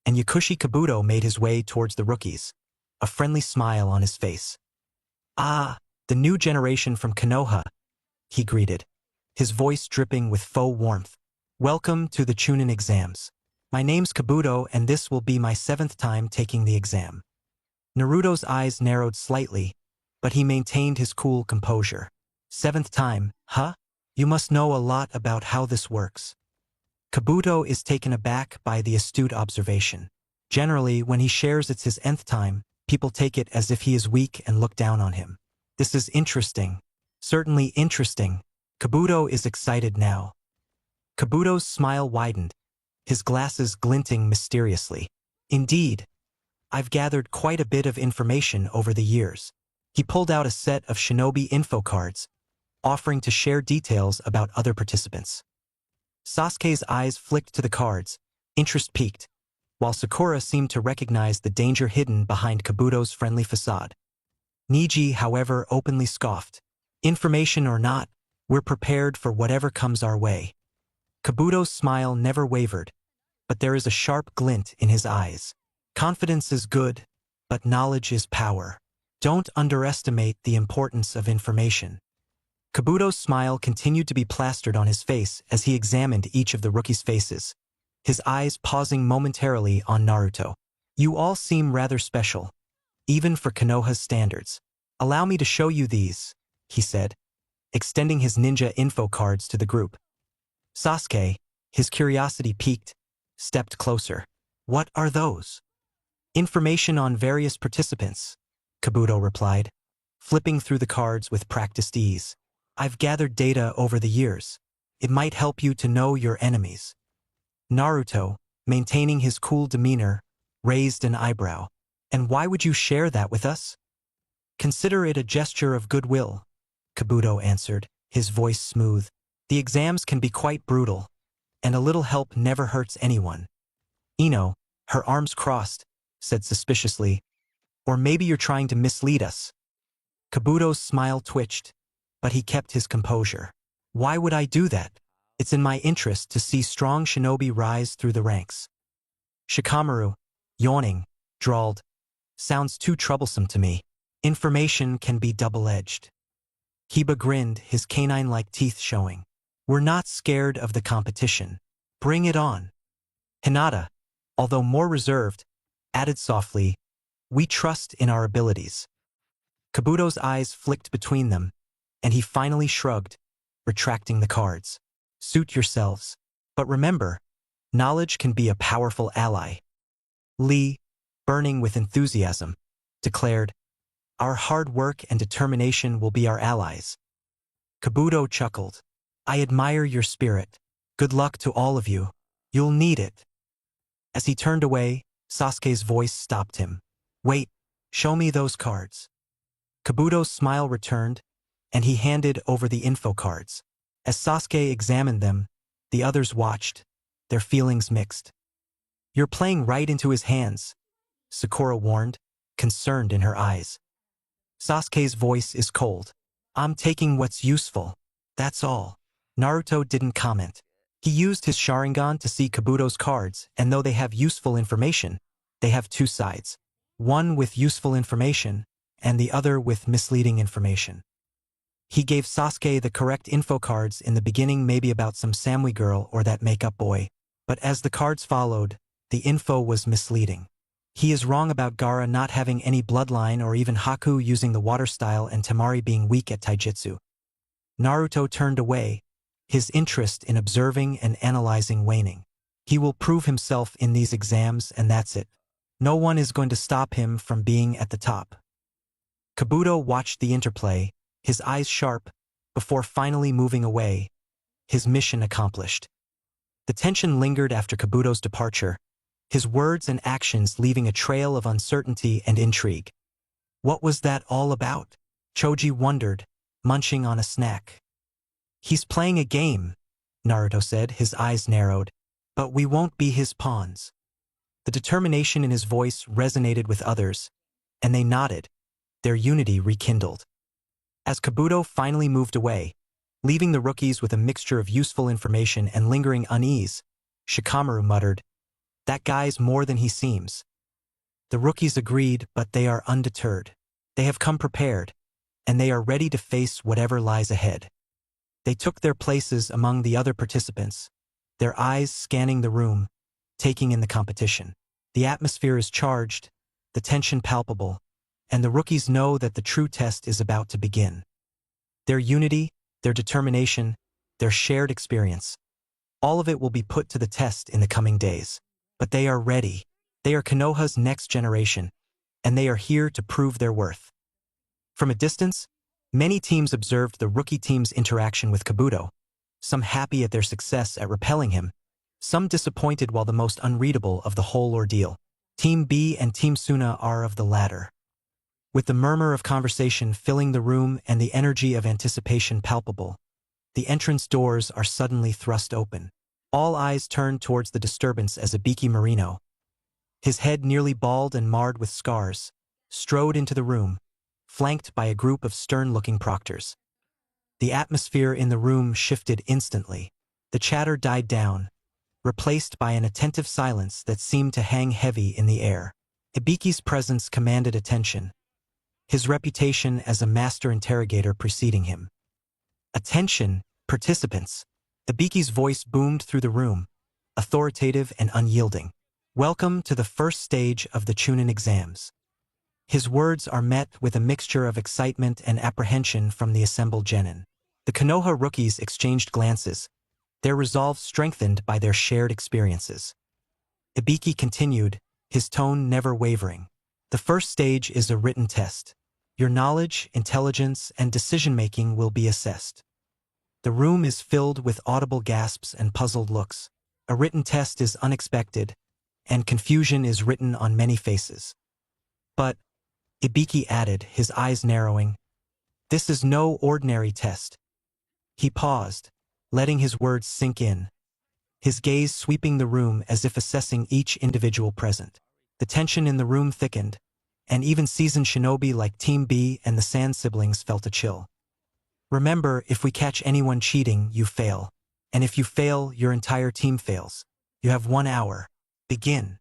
and Yakushi Kabuto made his way towards the rookies, a friendly smile on his face. "Ah, the new generation from Konoha," he greeted, his voice dripping with faux warmth. "Welcome to the Chunin exams. My name's Kabuto, and this will be my 7th time taking the exam." Naruto's eyes narrowed slightly, but he maintained his cool composure. "7th time, huh? You must know a lot about how this works." Kabuto is taken aback by the astute observation. Generally, when he shares it's his nth time, people take it as if he is weak and look down on him. "This is interesting. Certainly interesting." Kabuto is excited now. Kabuto's smile widened, his glasses glinting mysteriously. "Indeed. I've gathered quite a bit of information over the years." He pulled out a set of shinobi info cards, offering to share details about other participants. Sasuke's eyes flicked to the cards, interest piqued, while Sakura seemed to recognize the danger hidden behind Kabuto's friendly facade. Niji, however, openly scoffed. "Information or not, we're prepared for whatever comes our way." Kabuto's smile never wavered, but there is a sharp glint in his eyes. "Confidence is good, but knowledge is power. Don't underestimate the importance of information." Kabuto's smile continued to be plastered on his face as he examined each of the rookies' faces, his eyes pausing momentarily on Naruto. "You all seem rather special, even for Konoha's standards. Allow me to show you these," he said, extending his ninja info cards to the group. Sasuke, his curiosity piqued, stepped closer. "What are those?" "Information on various participants," Kabuto replied, flipping through the cards with practiced ease. "I've gathered data over the years. It might help you to know your enemies." Naruto, maintaining his cool demeanor, raised an eyebrow. "And why would you share that with us?" "Consider it a gesture of goodwill," Kabuto answered, his voice smooth. "The exams can be quite brutal, and a little help never hurts anyone." Ino, her arms crossed, said suspiciously, "Or maybe you're trying to mislead us." Kabuto's smile twitched, but he kept his composure. "Why would I do that? It's in my interest to see strong shinobi rise through the ranks." Shikamaru, yawning, drawled, "Sounds too troublesome to me. Information can be double-edged." Kiba grinned, his canine-like teeth showing. "We're not scared of the competition. Bring it on." Hinata, although more reserved, added softly, "We trust in our abilities." Kabuto's eyes flicked between them, and he finally shrugged, retracting the cards. "Suit yourselves. But remember, knowledge can be a powerful ally." Lee, burning with enthusiasm, declared, "Our hard work and determination will be our allies." Kabuto chuckled. "I admire your spirit. Good luck to all of you. You'll need it." As he turned away, Sasuke's voice stopped him. "Wait, show me those cards." Kabuto's smile returned, and he handed over the info cards. As Sasuke examined them, the others watched, their feelings mixed. "You're playing right into his hands," Sakura warned, concerned in her eyes. Sasuke's voice is cold. "I'm taking what's useful, that's all." Naruto didn't comment. He used his Sharingan to see Kabuto's cards, and though they have useful information, they have two sides. One with useful information, and the other with misleading information. He gave Sasuke the correct info cards in the beginning, maybe about some Samui girl or that makeup boy, but as the cards followed, the info was misleading. He is wrong about Gaara not having any bloodline or even Haku using the water style and Temari being weak at taijutsu. Naruto turned away, his interest in observing and analyzing waning. He will prove himself in these exams and that's it. No one is going to stop him from being at the top. Kabuto watched the interplay, his eyes sharp, before finally moving away, his mission accomplished. The tension lingered after Kabuto's departure, his words and actions leaving a trail of uncertainty and intrigue. What was that all about? Choji wondered, munching on a snack. He's playing a game, Naruto said, his eyes narrowed, but we won't be his pawns. The determination in his voice resonated with others, and they nodded, their unity rekindled. As Kabuto finally moved away, leaving the rookies with a mixture of useful information and lingering unease, Shikamaru muttered, "That guy's more than he seems." The rookies agreed, but they are undeterred. They have come prepared, and they are ready to face whatever lies ahead. They took their places among the other participants, their eyes scanning the room, taking in the competition. The atmosphere is charged, the tension palpable, and the rookies know that the true test is about to begin. Their unity, their determination, their shared experience, all of it will be put to the test in the coming days. But they are ready. They are Konoha's next generation, and they are here to prove their worth. From a distance, many teams observed the rookie team's interaction with Kabuto, some happy at their success at repelling him, some disappointed, while the most unreadable of the whole ordeal. Team B and Team Suna are of the latter. With the murmur of conversation filling the room and the energy of anticipation palpable, the entrance doors are suddenly thrust open. All eyes turned towards the disturbance as Ibiki Marino, his head nearly bald and marred with scars, strode into the room, flanked by a group of stern-looking proctors. The atmosphere in the room shifted instantly. The chatter died down, replaced by an attentive silence that seemed to hang heavy in the air. Ibiki's presence commanded attention, his reputation as a master interrogator preceding him. "Attention, participants!" Ibiki's voice boomed through the room, authoritative and unyielding. "Welcome to the first stage of the Chunin exams." His words are met with a mixture of excitement and apprehension from the assembled genin. The Konoha rookies exchanged glances, their resolve strengthened by their shared experiences. Ibiki continued, his tone never wavering. "The first stage is a written test. Your knowledge, intelligence, and decision-making will be assessed." The room is filled with audible gasps and puzzled looks. A written test is unexpected, and confusion is written on many faces. "But," Ibiki added, his eyes narrowing, "this is no ordinary test." He paused, letting his words sink in, his gaze sweeping the room as if assessing each individual present. The tension in the room thickened, and even seasoned shinobi like Team B and the Sand siblings felt a chill. "Remember, if we catch anyone cheating, you fail. And if you fail, your entire team fails. You have 1 hour. Begin."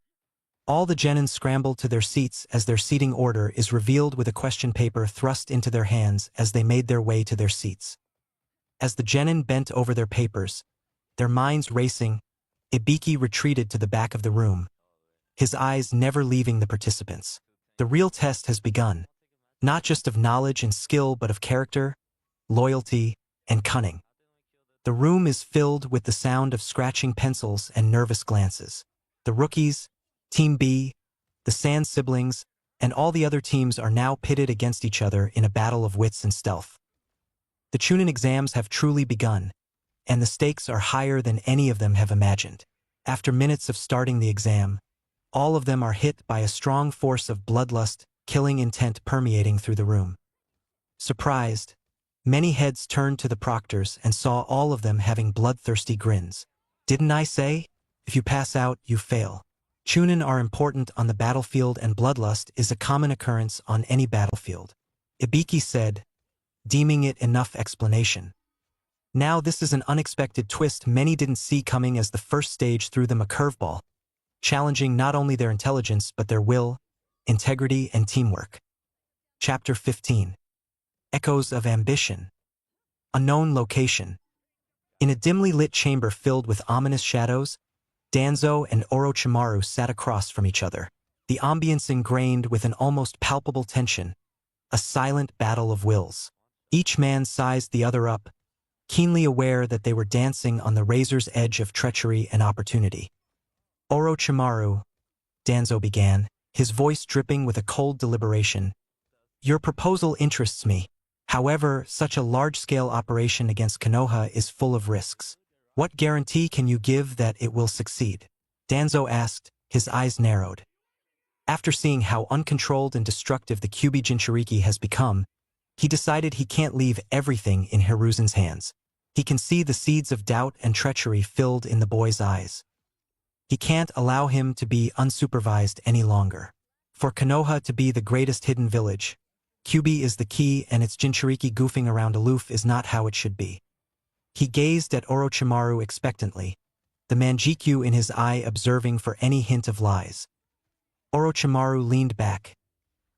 All the genin scrambled to their seats as their seating order is revealed with a question paper thrust into their hands as they made their way to their seats. As the genin bent over their papers, their minds racing, Ibiki retreated to the back of the room, his eyes never leaving the participants. The real test has begun, not just of knowledge and skill but of character, loyalty, and cunning. The room is filled with the sound of scratching pencils and nervous glances. The rookies, Team B, the Sand siblings, and all the other teams are now pitted against each other in a battle of wits and stealth. The Chunin exams have truly begun, and the stakes are higher than any of them have imagined. After minutes of starting the exam, all of them are hit by a strong force of bloodlust, killing intent permeating through the room. Surprised, many heads turned to the proctors and saw all of them having bloodthirsty grins. "Didn't I say? If you pass out, you fail." Chunin are important on the battlefield and bloodlust is a common occurrence on any battlefield, Ibiki said, deeming it enough explanation. Now this is an unexpected twist many didn't see coming as the first stage threw them a curveball, challenging not only their intelligence but their will, integrity, and teamwork. Chapter 15. Echoes of Ambition. Unknown location. In a dimly lit chamber filled with ominous shadows, Danzo and Orochimaru sat across from each other, the ambience ingrained with an almost palpable tension, a silent battle of wills. Each man sized the other up, keenly aware that they were dancing on the razor's edge of treachery and opportunity. Orochimaru, Danzo began, his voice dripping with a cold deliberation. Your proposal interests me. However, such a large-scale operation against Konoha is full of risks. What guarantee can you give that it will succeed? Danzo asked, his eyes narrowed. After seeing how uncontrolled and destructive the Kyuubi Jinchuriki has become, he decided he can't leave everything in Hiruzen's hands. He can see the seeds of doubt and treachery filled in the boy's eyes. He can't allow him to be unsupervised any longer. For Konoha to be the greatest hidden village, Kyuubi is the key, and its Jinchuriki goofing around aloof is not how it should be. He gazed at Orochimaru expectantly, the Manjikyu in his eye observing for any hint of lies. Orochimaru leaned back,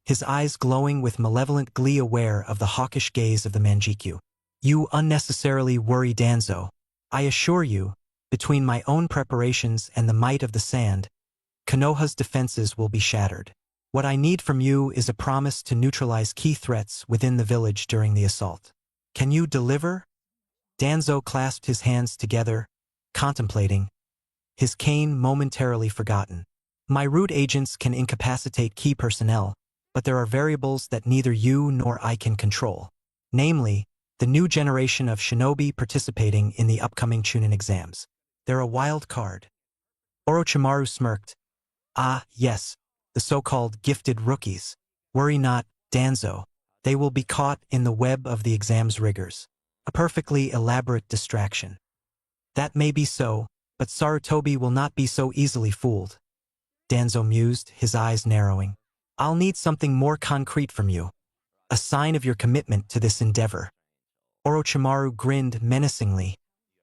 his eyes glowing with malevolent glee, aware of the hawkish gaze of the Manjikyu. You unnecessarily worry, Danzo. I assure you, between my own preparations and the might of the sand, Konoha's defenses will be shattered. What I need from you is a promise to neutralize key threats within the village during the assault. Can you deliver? Danzo clasped his hands together, contemplating, his cane momentarily forgotten. My root agents can incapacitate key personnel, but there are variables that neither you nor I can control. Namely, the new generation of shinobi participating in the upcoming Chunin exams. They're a wild card. Orochimaru smirked. Ah, yes, the so-called gifted rookies. Worry not, Danzo. They will be caught in the web of the exam's rigors. A perfectly elaborate distraction. That may be so, but Sarutobi will not be so easily fooled. Danzo mused, his eyes narrowing. I'll need something more concrete from you. A sign of your commitment to this endeavor. Orochimaru grinned menacingly,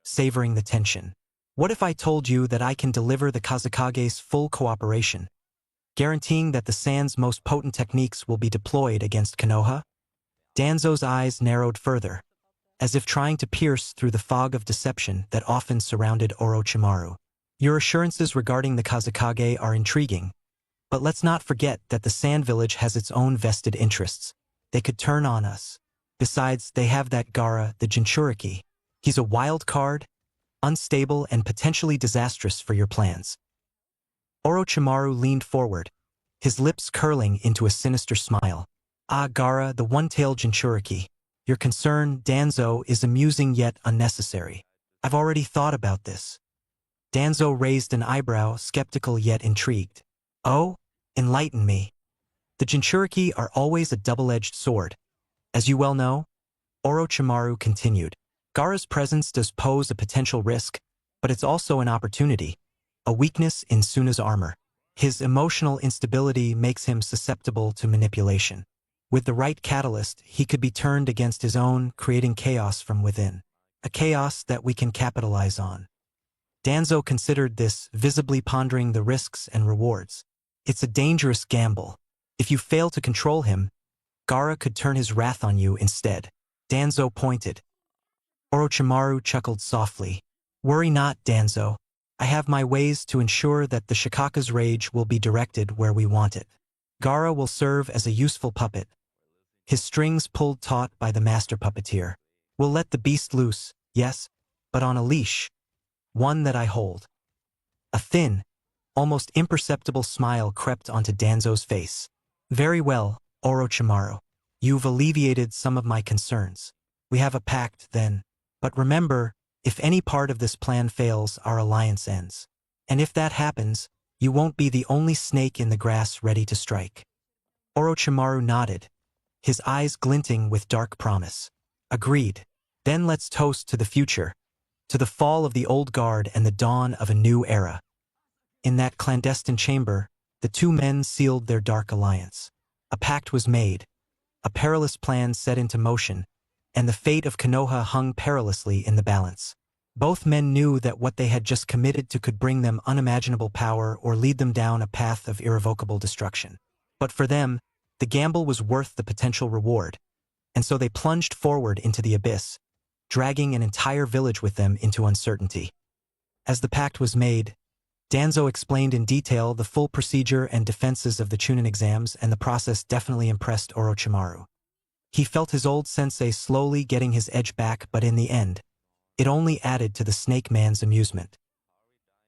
savoring the tension. What if I told you that I can deliver the Kazekage's full cooperation, guaranteeing that the Sand's most potent techniques will be deployed against Konoha? Danzo's eyes narrowed further, as if trying to pierce through the fog of deception that often surrounded Orochimaru. Your assurances regarding the Kazekage are intriguing, but let's not forget that the Sand Village has its own vested interests. They could turn on us. Besides, they have that Gaara, the Jinchuriki. He's a wild card, unstable and potentially disastrous for your plans. Orochimaru leaned forward, his lips curling into a sinister smile. Ah, Gaara, the one-tailed Jinchuriki. Your concern, Danzo, is amusing yet unnecessary. I've already thought about this. Danzo raised an eyebrow, skeptical yet intrigued. Oh, enlighten me. The Jinchuriki are always a double-edged sword. As you well know, Orochimaru continued. Gaara's presence does pose a potential risk, but it's also an opportunity, a weakness in Suna's armor. His emotional instability makes him susceptible to manipulation. With the right catalyst, he could be turned against his own, creating chaos from within. A chaos that we can capitalize on. Danzo considered this, visibly pondering the risks and rewards. It's a dangerous gamble. If you fail to control him, Gaara could turn his wrath on you instead. Danzo pointed. Orochimaru chuckled softly. Worry not, Danzo. I have my ways to ensure that the Shikaka's rage will be directed where we want it. Gaara will serve as a useful puppet, his strings pulled taut by the master puppeteer. We'll let the beast loose, yes, but on a leash. One that I hold. A thin, almost imperceptible smile crept onto Danzo's face. Very well, Orochimaru. You've alleviated some of my concerns. We have a pact, then. But remember, if any part of this plan fails, our alliance ends. And if that happens, you won't be the only snake in the grass ready to strike. Orochimaru nodded, his eyes glinting with dark promise. Agreed. Then let's toast to the future, to the fall of the old guard and the dawn of a new era. In that clandestine chamber, the two men sealed their dark alliance. A pact was made, a perilous plan set into motion, and the fate of Konoha hung perilously in the balance. Both men knew that what they had just committed to could bring them unimaginable power or lead them down a path of irrevocable destruction. But for them, the gamble was worth the potential reward, and so they plunged forward into the abyss, dragging an entire village with them into uncertainty. As the pact was made, Danzo explained in detail the full procedure and defenses of the Chunin exams, and the process definitely impressed Orochimaru. He felt his old sensei slowly getting his edge back, but in the end, it only added to the Snake Man's amusement.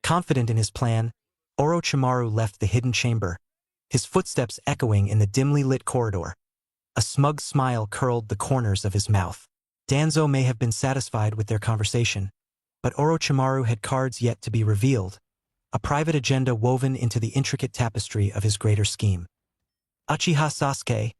Confident in his plan, Orochimaru left the hidden chamber, his footsteps echoing in the dimly lit corridor. A smug smile curled the corners of his mouth. Danzo may have been satisfied with their conversation, but Orochimaru had cards yet to be revealed, a private agenda woven into the intricate tapestry of his greater scheme. Uchiha Sasuke,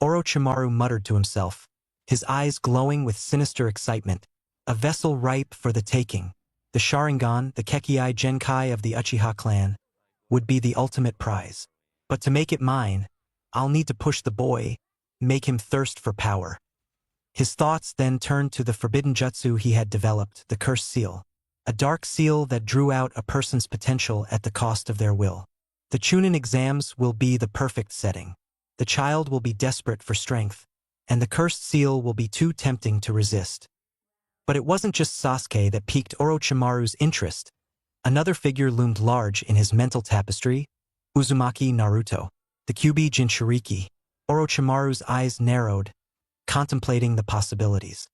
Orochimaru muttered to himself, his eyes glowing with sinister excitement. A vessel ripe for the taking. The Sharingan, the Kekkei Genkai of the Uchiha clan, would be the ultimate prize. But to make it mine, I'll need to push the boy, make him thirst for power. His thoughts then turned to the forbidden jutsu he had developed, the Cursed Seal. A dark seal that drew out a person's potential at the cost of their will. The Chunin exams will be the perfect setting. The child will be desperate for strength, and the Cursed Seal will be too tempting to resist. But it wasn't just Sasuke that piqued Orochimaru's interest. Another figure loomed large in his mental tapestry, Uzumaki Naruto, the Kyuubi Jinchuriki. Orochimaru's eyes narrowed, contemplating the possibilities.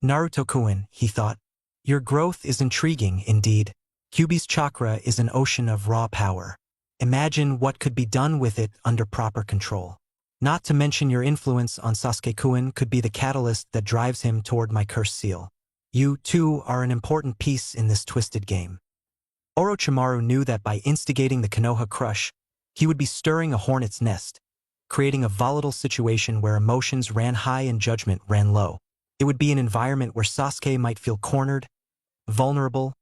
Naruto-kun, he thought. Your growth is intriguing, indeed. Kyuubi's chakra is an ocean of raw power. Imagine what could be done with it under proper control. Not to mention your influence on Sasuke-kun could be the catalyst that drives him toward my Cursed Seal. You, too, are an important piece in this twisted game. Orochimaru knew that by instigating the Konoha crush, he would be stirring a hornet's nest, creating a volatile situation where emotions ran high and judgment ran low. It would be an environment where Sasuke might feel cornered, vulnerable,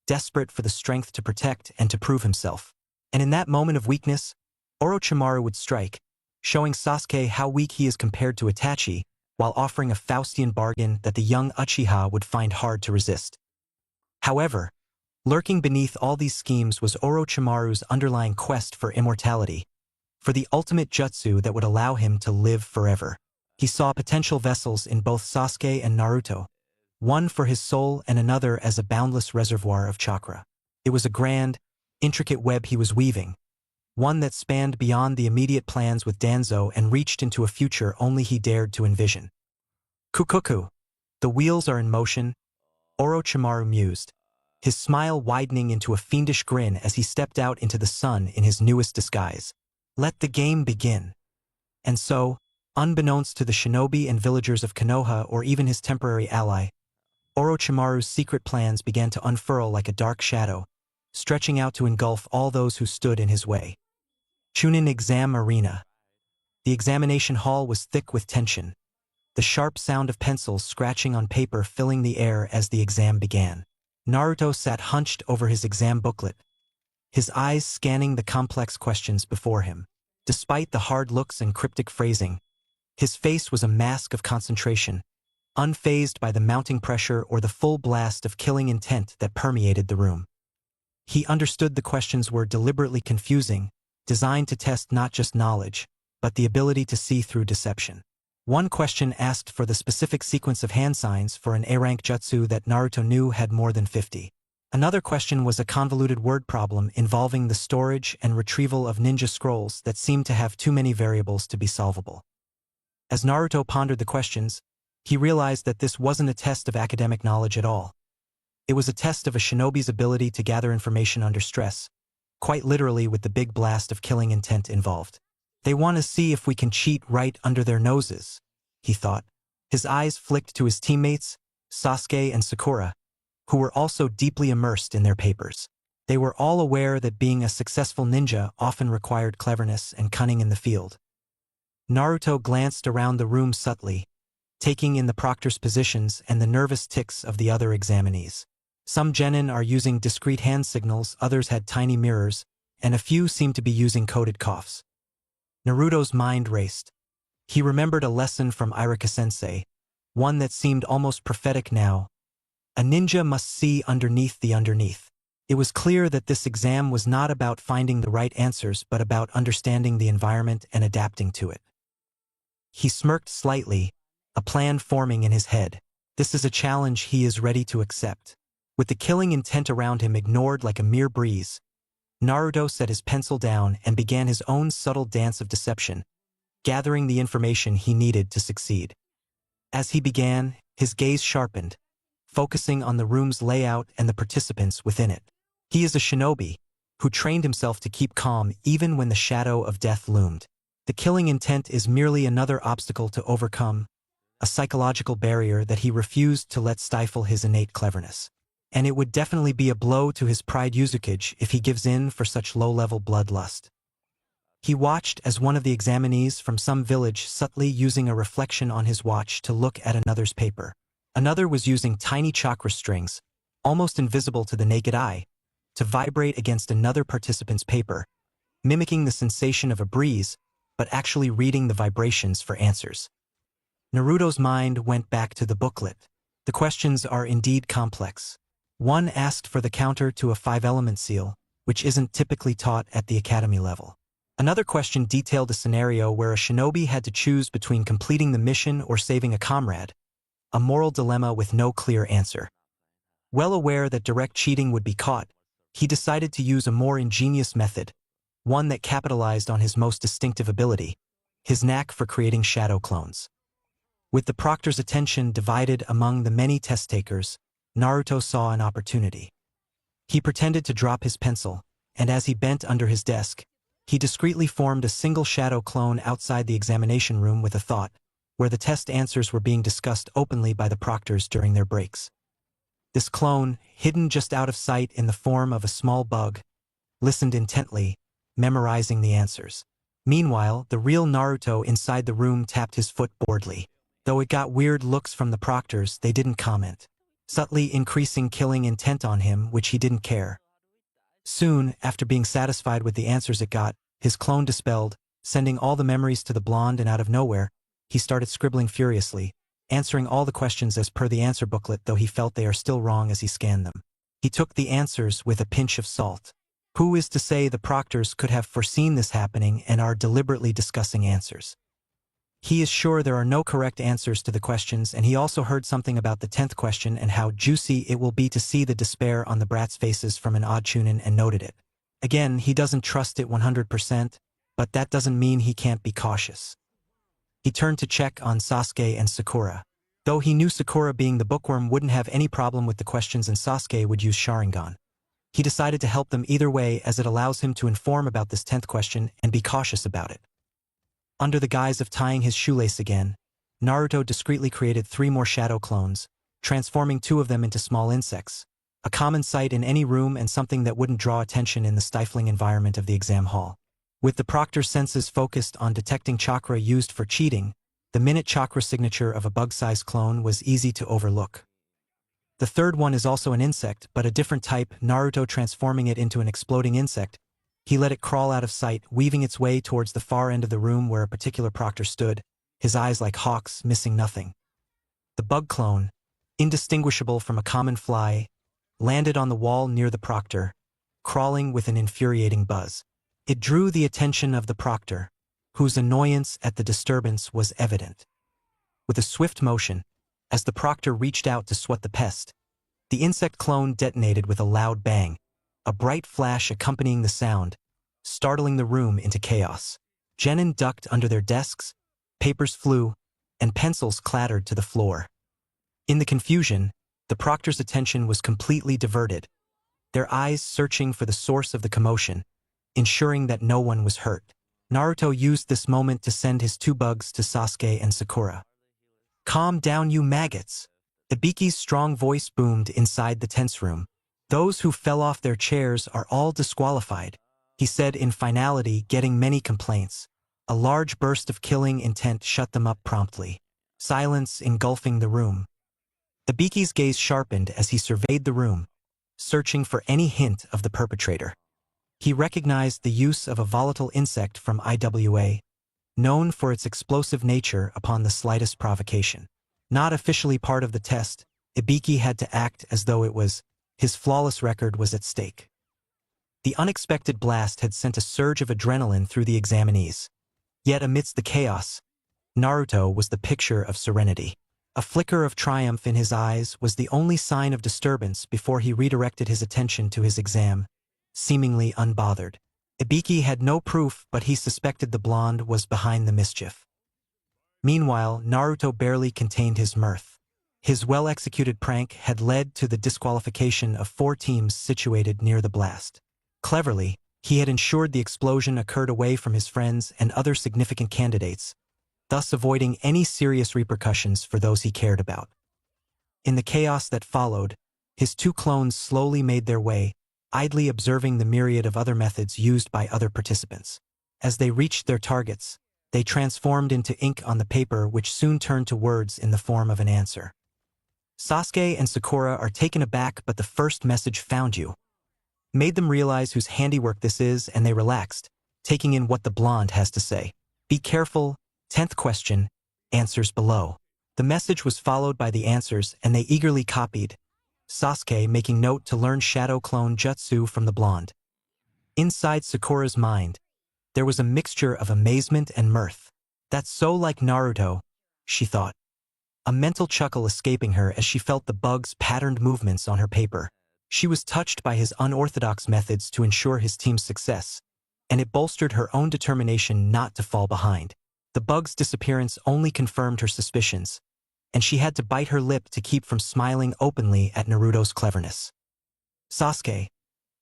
desperate for the strength to protect and to prove himself. And in that moment of weakness, Orochimaru would strike, showing Sasuke how weak he is compared to Itachi, while offering a Faustian bargain that the young Uchiha would find hard to resist. However, lurking beneath all these schemes was Orochimaru's underlying quest for immortality, for the ultimate jutsu that would allow him to live forever. He saw potential vessels in both Sasuke and Naruto, one for his soul and another as a boundless reservoir of chakra. It was a grand, intricate web he was weaving, one that spanned beyond the immediate plans with Danzo and reached into a future only he dared to envision. Kukuku. The wheels are in motion, Orochimaru mused, his smile widening into a fiendish grin as he stepped out into the sun in his newest disguise. Let the game begin. And so, unbeknownst to the shinobi and villagers of Konoha or even his temporary ally, Orochimaru's secret plans began to unfurl like a dark shadow, stretching out to engulf all those who stood in his way. Chunin Exam Arena. The examination hall was thick with tension, the sharp sound of pencils scratching on paper filling the air as the exam began. Naruto sat hunched over his exam booklet, his eyes scanning the complex questions before him. Despite the hard looks and cryptic phrasing, his face was a mask of concentration, unfazed by the mounting pressure or the full blast of killing intent that permeated the room. He understood the questions were deliberately confusing, designed to test not just knowledge, but the ability to see through deception. One question asked for the specific sequence of hand signs for an A-rank jutsu that Naruto knew had more than 50. Another question was a convoluted word problem involving the storage and retrieval of ninja scrolls that seemed to have too many variables to be solvable. As Naruto pondered the questions, he realized that this wasn't a test of academic knowledge at all. It was a test of a shinobi's ability to gather information under stress, quite literally with the big blast of killing intent involved. They want to see if we can cheat right under their noses, he thought. His eyes flicked to his teammates, Sasuke and Sakura, who were also deeply immersed in their papers. They were all aware that being a successful ninja often required cleverness and cunning in the field. Naruto glanced around the room subtly, taking in the proctor's positions and the nervous tics of the other examinees. Some genin are using discrete hand signals, others had tiny mirrors, and a few seemed to be using coded coughs. Naruto's mind raced. He remembered a lesson from Iruka-sensei, one that seemed almost prophetic now. A ninja must see underneath the underneath. It was clear that this exam was not about finding the right answers but about understanding the environment and adapting to it. He smirked slightly, a plan forming in his head. This is a challenge he is ready to accept. With the killing intent around him ignored like a mere breeze, Naruto set his pencil down and began his own subtle dance of deception, gathering the information he needed to succeed. As he began, his gaze sharpened, focusing on the room's layout and the participants within it. He is a shinobi, who trained himself to keep calm even when the shadow of death loomed. The killing intent is merely another obstacle to overcome, a psychological barrier that he refused to let stifle his innate cleverness. And it would definitely be a blow to his pride Yuzukage if he gives in for such low-level bloodlust. He watched as one of the examinees from some village subtly using a reflection on his watch to look at another's paper. Another was using tiny chakra strings, almost invisible to the naked eye, to vibrate against another participant's paper, mimicking the sensation of a breeze, but actually reading the vibrations for answers. Naruto's mind went back to the booklet. The questions are indeed complex. One asked for the counter to a 5-element seal, which isn't typically taught at the academy level. Another question detailed a scenario where a shinobi had to choose between completing the mission or saving a comrade, a moral dilemma with no clear answer. Well aware that direct cheating would be caught, he decided to use a more ingenious method, one that capitalized on his most distinctive ability, his knack for creating shadow clones. With the proctor's attention divided among the many test takers, Naruto saw an opportunity. He pretended to drop his pencil, and as he bent under his desk, he discreetly formed a single shadow clone outside the examination room with a thought, where the test answers were being discussed openly by the proctors during their breaks. This clone, hidden just out of sight in the form of a small bug, listened intently, memorizing the answers. Meanwhile, the real Naruto inside the room tapped his foot boredly. Though it got weird looks from the proctors, they didn't comment, subtly increasing killing intent on him, which he didn't care. Soon, after being satisfied with the answers it got, his clone dispelled, sending all the memories to the blonde, and out of nowhere, he started scribbling furiously, answering all the questions as per the answer booklet, though he felt they are still wrong as he scanned them. He took the answers with a pinch of salt. Who is to say the proctors could have foreseen this happening and are deliberately discussing answers? He is sure there are no correct answers to the questions, and he also heard something about the 10th question and how juicy it will be to see the despair on the brats' faces from an odd chunin, and noted it. Again, he doesn't trust it 100%, but that doesn't mean he can't be cautious. He turned to check on Sasuke and Sakura. Though he knew Sakura, being the bookworm, wouldn't have any problem with the questions and Sasuke would use Sharingan. He decided to help them either way, as it allows him to inform about this 10th question and be cautious about it. Under the guise of tying his shoelace again, Naruto discreetly created 3 more shadow clones, transforming 2 of them into small insects, a common sight in any room and something that wouldn't draw attention in the stifling environment of the exam hall. With the proctor's senses focused on detecting chakra used for cheating, the minute chakra signature of a bug-sized clone was easy to overlook. The third one is also an insect, but a different type. Naruto transforming it into an exploding insect, he let it crawl out of sight, weaving its way towards the far end of the room where a particular proctor stood, his eyes like hawks, missing nothing. The bug clone, indistinguishable from a common fly, landed on the wall near the proctor, crawling with an infuriating buzz. It drew the attention of the proctor, whose annoyance at the disturbance was evident. With a swift motion, as the proctor reached out to swat the pest, the insect clone detonated with a loud bang, a bright flash accompanying the sound, startling the room into chaos. Genin ducked under their desks, papers flew, and pencils clattered to the floor. In the confusion, the proctor's attention was completely diverted, their eyes searching for the source of the commotion, ensuring that no one was hurt. Naruto used this moment to send his 2 bugs to Sasuke and Sakura. "Calm down, you maggots!" Ibiki's strong voice boomed inside the tense room. "Those who fell off their chairs are all disqualified," he said in finality, getting many complaints. A large burst of killing intent shut them up promptly. Silence engulfing the room. Ibiki's gaze sharpened as he surveyed the room, searching for any hint of the perpetrator. He recognized the use of a volatile insect from IWA, known for its explosive nature upon the slightest provocation. Not officially part of the test, Ibiki had to act as though it was his flawless record was at stake. The unexpected blast had sent a surge of adrenaline through the examinees. Yet amidst the chaos, Naruto was the picture of serenity. A flicker of triumph in his eyes was the only sign of disturbance before he redirected his attention to his exam, seemingly unbothered. Ibiki had no proof, but he suspected the blonde was behind the mischief. Meanwhile, Naruto barely contained his mirth. His well-executed prank had led to the disqualification of 4 teams situated near the blast. Cleverly, he had ensured the explosion occurred away from his friends and other significant candidates, thus avoiding any serious repercussions for those he cared about. In the chaos that followed, his 2 clones slowly made their way, idly observing the myriad of other methods used by other participants. As they reached their targets, they transformed into ink on the paper, which soon turned to words in the form of an answer. Sasuke and Sakura are taken aback, but the first message found you. Made them realize whose handiwork this is, and they relaxed, taking in what the blonde has to say. Be careful, 10th question, answers below. The message was followed by the answers, and they eagerly copied, Sasuke making note to learn Shadow Clone Jutsu from the blonde. Inside Sakura's mind, there was a mixture of amazement and mirth. That's so like Naruto, she thought, a mental chuckle escaping her as she felt the bug's patterned movements on her paper. She was touched by his unorthodox methods to ensure his team's success, and it bolstered her own determination not to fall behind. The bug's disappearance only confirmed her suspicions, and she had to bite her lip to keep from smiling openly at Naruto's cleverness. Sasuke,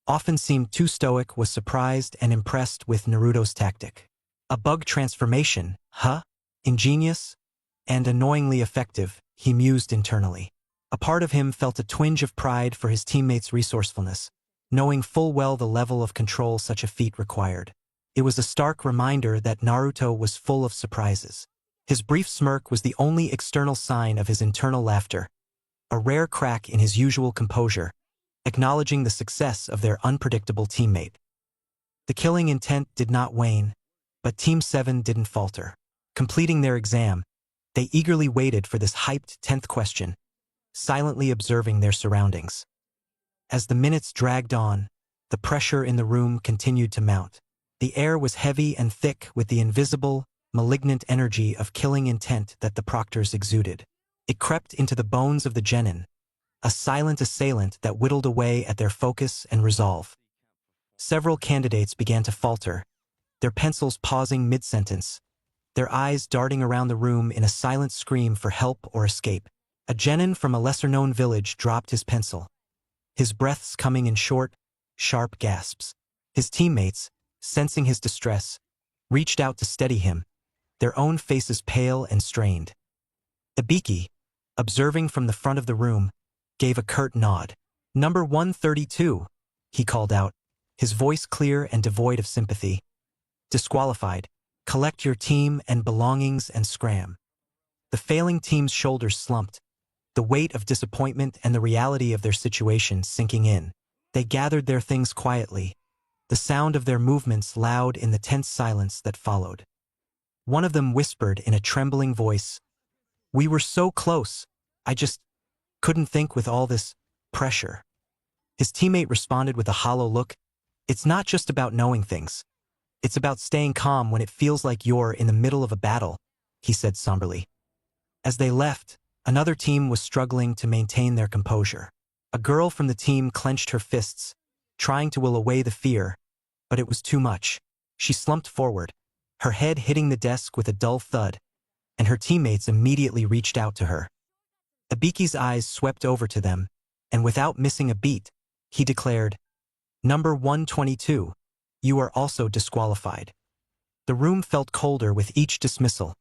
often seemed too stoic, was surprised and impressed with Naruto's tactic. A bug transformation, huh? Ingenious and annoyingly effective, he mused internally. A part of him felt a twinge of pride for his teammates' resourcefulness, knowing full well the level of control such a feat required. It was a stark reminder that Naruto was full of surprises. His brief smirk was the only external sign of his internal laughter, a rare crack in his usual composure, acknowledging the success of their unpredictable teammate. The killing intent did not wane, but Team 7 didn't falter. Completing their exam, they eagerly waited for this hyped 10th question, silently observing their surroundings. As the minutes dragged on, the pressure in the room continued to mount. The air was heavy and thick with the invisible, malignant energy of killing intent that the proctors exuded. It crept into the bones of the genin, a silent assailant that whittled away at their focus and resolve. Several candidates began to falter, their pencils pausing mid-sentence, their eyes darting around the room in a silent scream for help or escape. A genin from a lesser-known village dropped his pencil, his breaths coming in short, sharp gasps. His teammates, sensing his distress, reached out to steady him, their own faces pale and strained. Ibiki, observing from the front of the room, gave a curt nod. "Number 132, he called out, his voice clear and devoid of sympathy. "Disqualified. Collect your team and belongings and scram." The failing team's shoulders slumped, the weight of disappointment and the reality of their situation sinking in. They gathered their things quietly, the sound of their movements loud in the tense silence that followed. One of them whispered in a trembling voice, "We were so close. I just couldn't think with all this pressure." His teammate responded with a hollow look. "It's not just about knowing things. It's about staying calm when it feels like you're in the middle of a battle," he said somberly. As they left, another team was struggling to maintain their composure. A girl from the team clenched her fists, trying to will away the fear, but it was too much. She slumped forward, her head hitting the desk with a dull thud, and her teammates immediately reached out to her. Ibiki's eyes swept over to them, and without missing a beat, he declared, "Number 122, you are also disqualified." The room felt colder with each dismissal,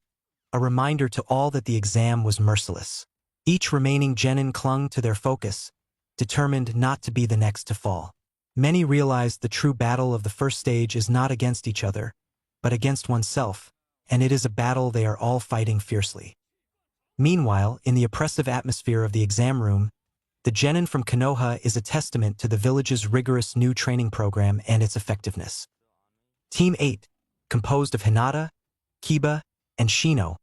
a reminder to all that the exam was merciless. Each remaining genin clung to their focus, determined not to be the next to fall. Many realized the true battle of the first stage is not against each other, but against oneself, and it is a battle they are all fighting fiercely. Meanwhile, in the oppressive atmosphere of the exam room, the genin from Konoha is a testament to the village's rigorous new training program and its effectiveness. Team 8, composed of Hinata, Kiba, and Shino,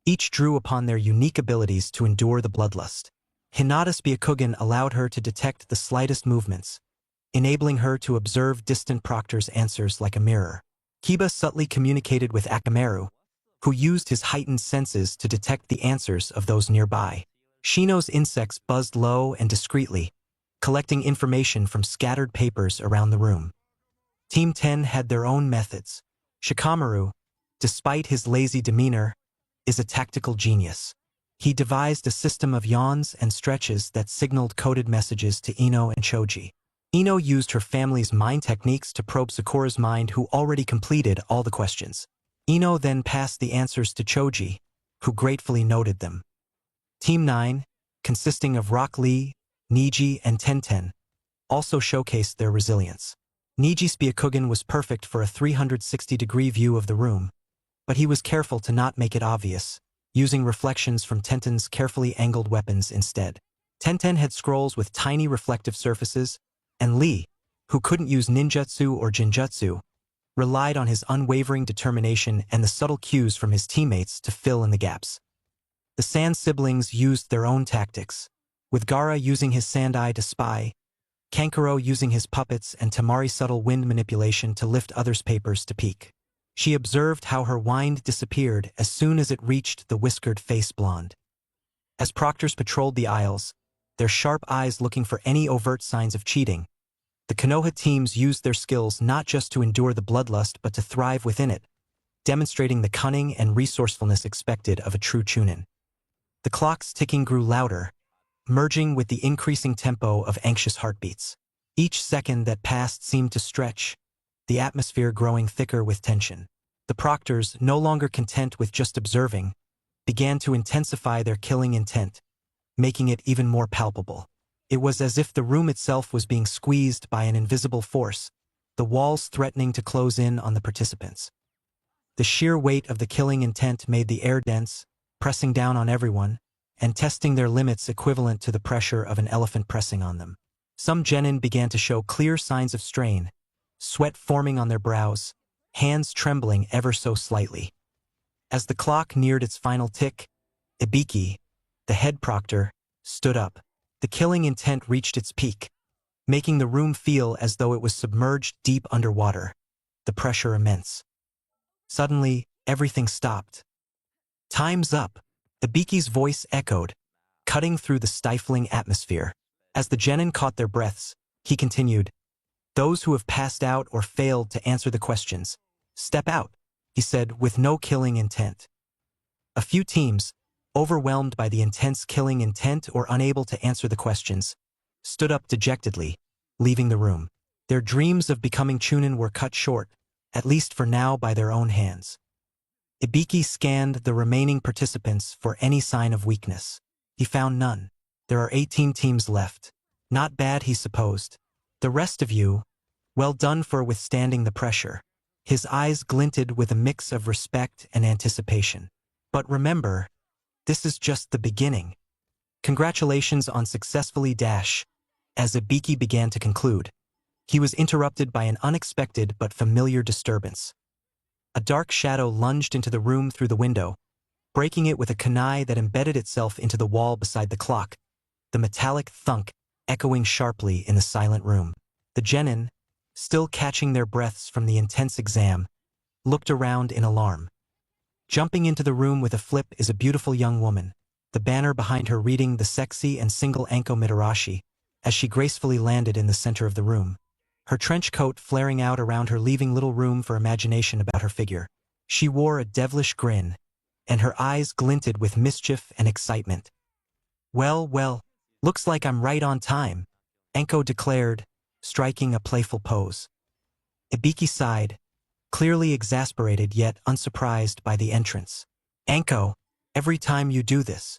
each drew upon their unique abilities to endure the bloodlust. Hinata's Byakugan allowed her to detect the slightest movements, enabling her to observe distant proctors' answers like a mirror. Kiba subtly communicated with Akamaru, who used his heightened senses to detect the answers of those nearby. Shino's insects buzzed low and discreetly, collecting information from scattered papers around the room. Team 10 had their own methods. Shikamaru, despite his lazy demeanor, is a tactical genius. He devised a system of yawns and stretches that signaled coded messages to Ino and Choji. Ino used her family's mind techniques to probe Sakura's mind, who already completed all the questions. Ino then passed the answers to Choji, who gratefully noted them. Team 9, consisting of Rock Lee, Niji, and Tenten, also showcased their resilience. Niji's Byakugan was perfect for a 360-degree view of the room, but he was careful to not make it obvious, using reflections from Tenten's carefully angled weapons instead. Tenten had scrolls with tiny reflective surfaces, and Lee, who couldn't use ninjutsu or jinjutsu, relied on his unwavering determination and the subtle cues from his teammates to fill in the gaps. The Sand siblings used their own tactics, with Gaara using his sand eye to spy, Kankuro using his puppets, and Tamari's subtle wind manipulation to lift others' papers to peek. She observed how her wind disappeared as soon as it reached the whiskered face blonde. As proctors patrolled the aisles, their sharp eyes looking for any overt signs of cheating, the Konoha teams used their skills not just to endure the bloodlust but to thrive within it, demonstrating the cunning and resourcefulness expected of a true Chunin. The clock's ticking grew louder, merging with the increasing tempo of anxious heartbeats. Each second that passed seemed to stretch, the atmosphere growing thicker with tension. The proctors, no longer content with just observing, began to intensify their killing intent, making it even more palpable. It was as if the room itself was being squeezed by an invisible force, the walls threatening to close in on the participants. The sheer weight of the killing intent made the air dense, pressing down on everyone, and testing their limits equivalent to the pressure of an elephant pressing on them. Some genin began to show clear signs of strain, sweat forming on their brows, hands trembling ever so slightly. As the clock neared its final tick, Ibiki, the head proctor, stood up. The killing intent reached its peak, making the room feel as though it was submerged deep underwater, the pressure immense. Suddenly, everything stopped. "Time's up," Ibiki's voice echoed, cutting through the stifling atmosphere. As the genin caught their breaths, he continued, "Those who have passed out or failed to answer the questions, step out," he said, with no killing intent. A few teams, overwhelmed by the intense killing intent or unable to answer the questions, stood up dejectedly, leaving the room. Their dreams of becoming Chunin were cut short, at least for now, by their own hands. Ibiki scanned the remaining participants for any sign of weakness. He found none. There are 18 teams left. Not bad, he supposed. The rest of you, well done for withstanding the pressure. His eyes glinted with a mix of respect and anticipation. But remember, this is just the beginning. Congratulations on successfully dash. As Ibiki began to conclude, he was interrupted by an unexpected but familiar disturbance. A dark shadow lunged into the room through the window, breaking it with a kunai that embedded itself into the wall beside the clock, the metallic thunk echoing sharply in the silent room. The genin, still catching their breaths from the intense exam, looked around in alarm. Jumping into the room with a flip is a beautiful young woman, the banner behind her reading the sexy and single Anko Mitarashi, as she gracefully landed in the center of the room. Her trench coat flaring out around her, leaving little room for imagination about her figure. She wore a devilish grin, and her eyes glinted with mischief and excitement. Well, looks like I'm right on time," Anko declared, striking a playful pose. Ibiki sighed, clearly exasperated yet unsurprised by the entrance. "Anko, every time you do this."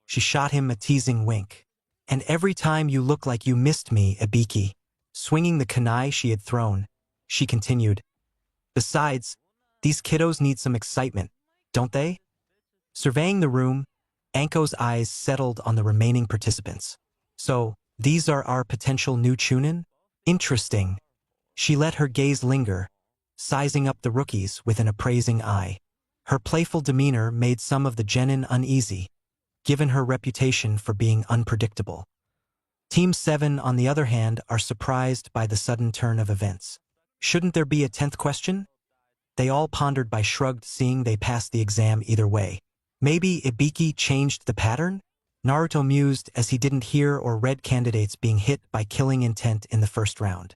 She shot him a teasing wink. "And every time you look like you missed me, Ibiki." Swinging the kunai she had thrown, she continued, "Besides, these kiddos need some excitement, don't they?" Surveying the room, Anko's eyes settled on the remaining participants. "So, these are our potential new Chunin? Interesting." She let her gaze linger, sizing up the rookies with an appraising eye. Her playful demeanor made some of the genin uneasy, given her reputation for being unpredictable. Team 7, on the other hand, are surprised by the sudden turn of events. Shouldn't there be a 10th question? They all pondered by shrugged, seeing they passed the exam either way. Maybe Ibiki changed the pattern? Naruto mused as he didn't hear or read candidates being hit by killing intent in the first round.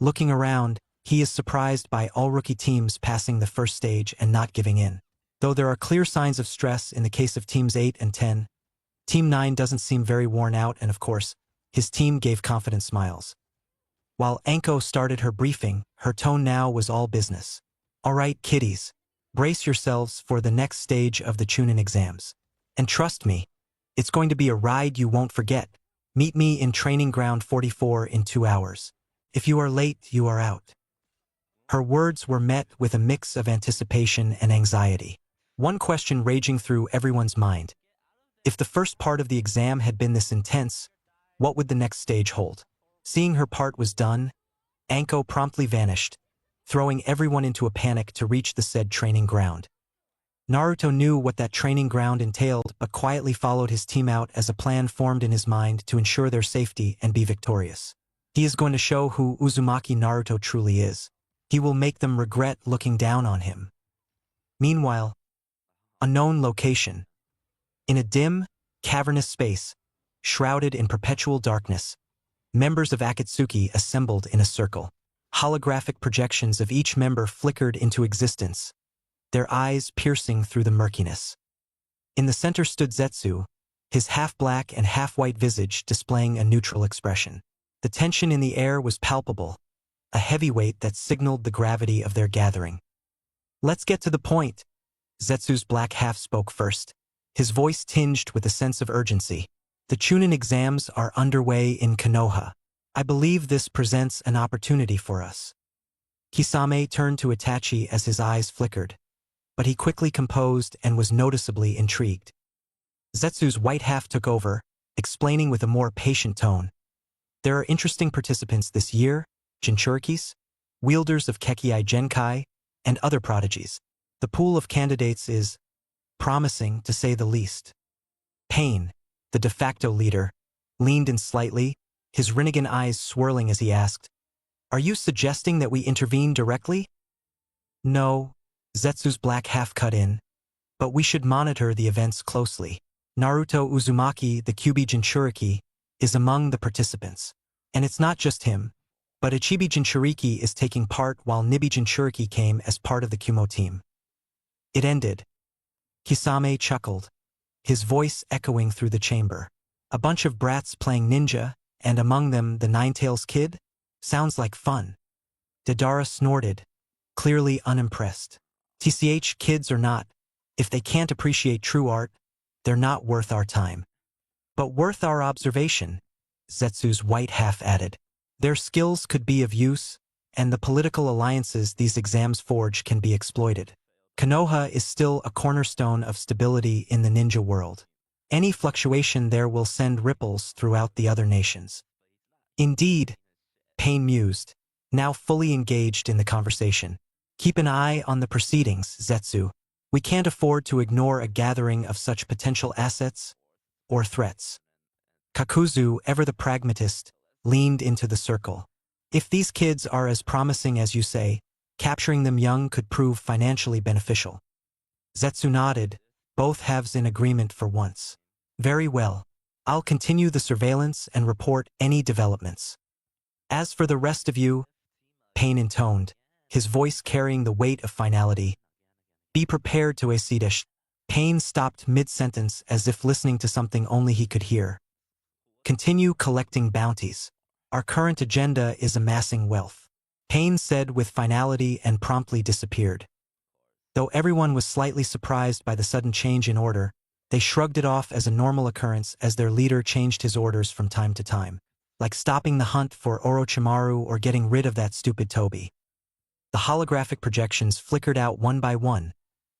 Looking around, he is surprised by all rookie teams passing the first stage and not giving in. Though there are clear signs of stress in the case of Teams 8 and 10, Team 9 doesn't seem very worn out, and of course, his team gave confident smiles. While Anko started her briefing, her tone now was all business. All right, kiddies, brace yourselves for the next stage of the Chunin exams. And trust me, it's going to be a ride you won't forget. Meet me in Training Ground 44 in 2 hours. If you are late, you are out. Her words were met with a mix of anticipation and anxiety. One question raging through everyone's mind. If the first part of the exam had been this intense, what would the next stage hold? Seeing her part was done, Anko promptly vanished, throwing everyone into a panic to reach the said training ground. Naruto knew what that training ground entailed, but quietly followed his team out as a plan formed in his mind to ensure their safety and be victorious. He is going to show who Uzumaki Naruto truly is. He will make them regret looking down on him. Meanwhile, a known location. In a dim, cavernous space, shrouded in perpetual darkness, members of Akatsuki assembled in a circle. Holographic projections of each member flickered into existence, their eyes piercing through the murkiness. In the center stood Zetsu, his half-black and half-white visage displaying a neutral expression. The tension in the air was palpable, a heavy weight that signaled the gravity of their gathering. Let's get to the point. Zetsu's black half spoke first, his voice tinged with a sense of urgency. The Chunin exams are underway in Konoha. I believe this presents an opportunity for us. Kisame turned to Itachi as his eyes flickered, but he quickly composed and was noticeably intrigued. Zetsu's white half took over, explaining with a more patient tone. There are interesting participants this year, Jinchurikis, wielders of Kekkei Genkai, and other prodigies. The pool of candidates is promising, to say the least. Pain, the de facto leader, leaned in slightly, his Rinnegan eyes swirling as he asked, "Are you suggesting that we intervene directly?" "No," Zetsu's black half cut in, "but we should monitor the events closely. Naruto Uzumaki, the Kyuubi Jinchuriki, is among the participants. And it's not just him, but Ichibi Jinchuriki is taking part while Nibi Jinchuriki came as part of the Kumo team." It ended. Kisame chuckled, his voice echoing through the chamber. A bunch of brats playing ninja, and among them the Ninetales kid? Sounds like fun. Deidara snorted, clearly unimpressed. TCH, kids or not, if they can't appreciate true art, they're not worth our time. But worth our observation, Zetsu's white half added. Their skills could be of use, and the political alliances these exams forge can be exploited. Konoha is still a cornerstone of stability in the ninja world. Any fluctuation there will send ripples throughout the other nations. Indeed, Pain mused, now fully engaged in the conversation. Keep an eye on the proceedings, Zetsu. We can't afford to ignore a gathering of such potential assets or threats. Kakuzu, ever the pragmatist, leaned into the circle. If these kids are as promising as you say, capturing them young could prove financially beneficial. Zetsu nodded, both halves in agreement for once. Very well. I'll continue the surveillance and report any developments. As for the rest of you, Pain intoned, his voice carrying the weight of finality. Be prepared to Asidish. Pain stopped mid-sentence as if listening to something only he could hear. Continue collecting bounties. Our current agenda is amassing wealth. Pain said with finality and promptly disappeared. Though everyone was slightly surprised by the sudden change in order, they shrugged it off as a normal occurrence as their leader changed his orders from time to time, like stopping the hunt for Orochimaru or getting rid of that stupid Toby. The holographic projections flickered out one by one,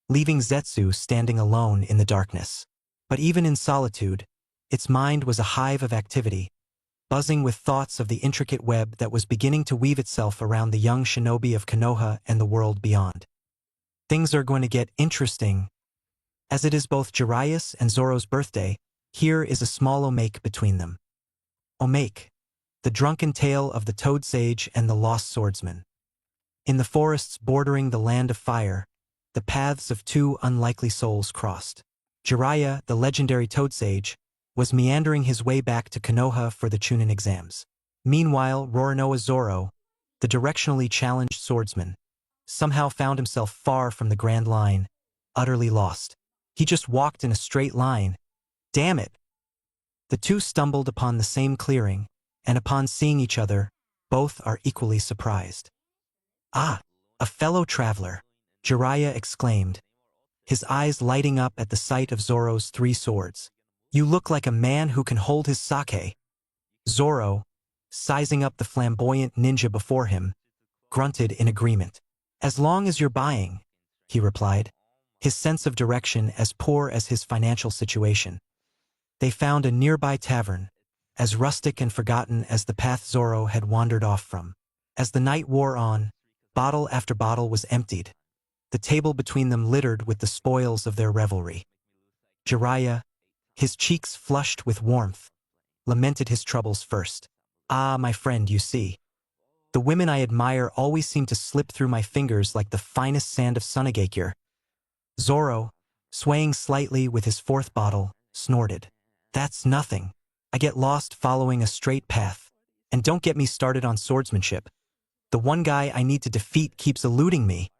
leaving Zetsu standing alone in the darkness. But even in solitude, its mind was a hive of activity, buzzing with thoughts of the intricate web that was beginning to weave itself around the young shinobi of Konoha and the world beyond. Things are going to get interesting. As it is both Jiraiya's and Zoro's birthday, here is a small omake between them. Omake, the drunken tale of the Toad Sage and the Lost Swordsman. In the forests bordering the land of fire, the paths of two unlikely souls crossed. Jiraiya, the legendary toad sage, was meandering his way back to Konoha for the Chunin exams. Meanwhile, Roronoa Zoro, the directionally challenged swordsman, somehow found himself far from the Grand Line, utterly lost. He just walked in a straight line. Damn it! The two stumbled upon the same clearing, and upon seeing each other, both are equally surprised. Ah, a fellow traveler, Jiraiya exclaimed, his eyes lighting up at the sight of Zoro's three swords. You look like a man who can hold his sake. Zoro, sizing up the flamboyant ninja before him, grunted in agreement. As long as you're buying, he replied, his sense of direction as poor as his financial situation. They found a nearby tavern, as rustic and forgotten as the path Zoro had wandered off from. As the night wore on, bottle after bottle was emptied, the table between them littered with the spoils of their revelry. Jiraiya, his cheeks flushed with warmth, lamented his troubles first. Ah, my friend, you see. The women I admire always seem to slip through my fingers like the finest sand of Sunagakure. Zoro, swaying slightly with his fourth bottle, snorted. That's nothing. I get lost following a straight path. And don't get me started on swordsmanship. The one guy I need to defeat keeps eluding me.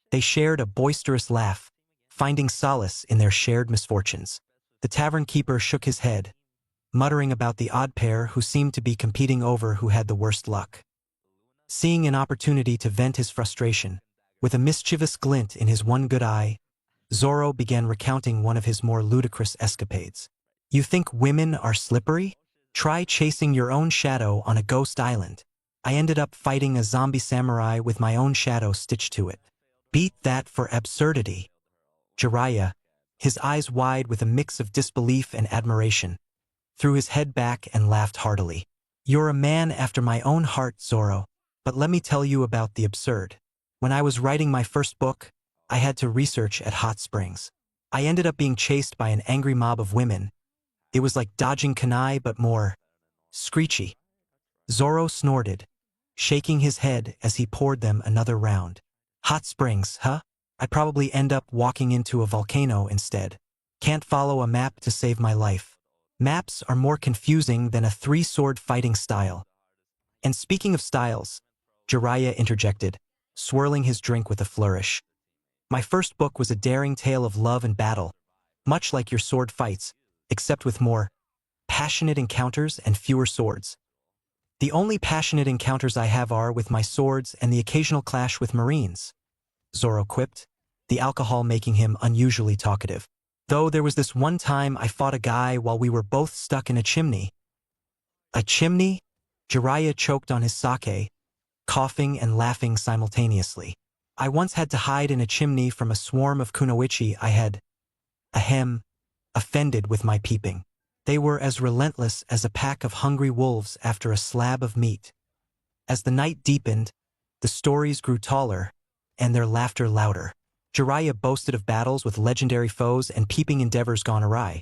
They shared a boisterous laugh, finding solace in their shared misfortunes. The tavern keeper shook his head, muttering about the odd pair who seemed to be competing over who had the worst luck. Seeing an opportunity to vent his frustration, with a mischievous glint in his one good eye, Zoro began recounting one of his more ludicrous escapades. You think women are slippery? Try chasing your own shadow on a ghost island. I ended up fighting a zombie samurai with my own shadow stitched to it. Beat that for absurdity. Jiraiya, his eyes wide with a mix of disbelief and admiration, threw his head back and laughed heartily. You're a man after my own heart, Zoro. But let me tell you about the absurd. When I was writing my first book, I had to research at hot springs. I ended up being chased by an angry mob of women. It was like dodging kunai but more screechy. Zoro snorted, shaking his head as he poured them another round. Hot springs, huh? I'd probably end up walking into a volcano instead. Can't follow a map to save my life. Maps are more confusing than a three-sword fighting style. And speaking of styles, Jiraiya interjected, swirling his drink with a flourish. My first book was a daring tale of love and battle, much like your sword fights, except with more passionate encounters and fewer swords. The only passionate encounters I have are with my swords and the occasional clash with Marines, Zoro quipped, the alcohol making him unusually talkative. Though there was this one time I fought a guy while we were both stuck in a chimney. A chimney? Jiraiya choked on his sake, coughing and laughing simultaneously. I once had to hide in a chimney from a swarm of kunoichi I had, offended with my peeping. They were as relentless as a pack of hungry wolves after a slab of meat. As the night deepened, the stories grew taller, and their laughter louder. Jiraiya boasted of battles with legendary foes and peeping endeavors gone awry,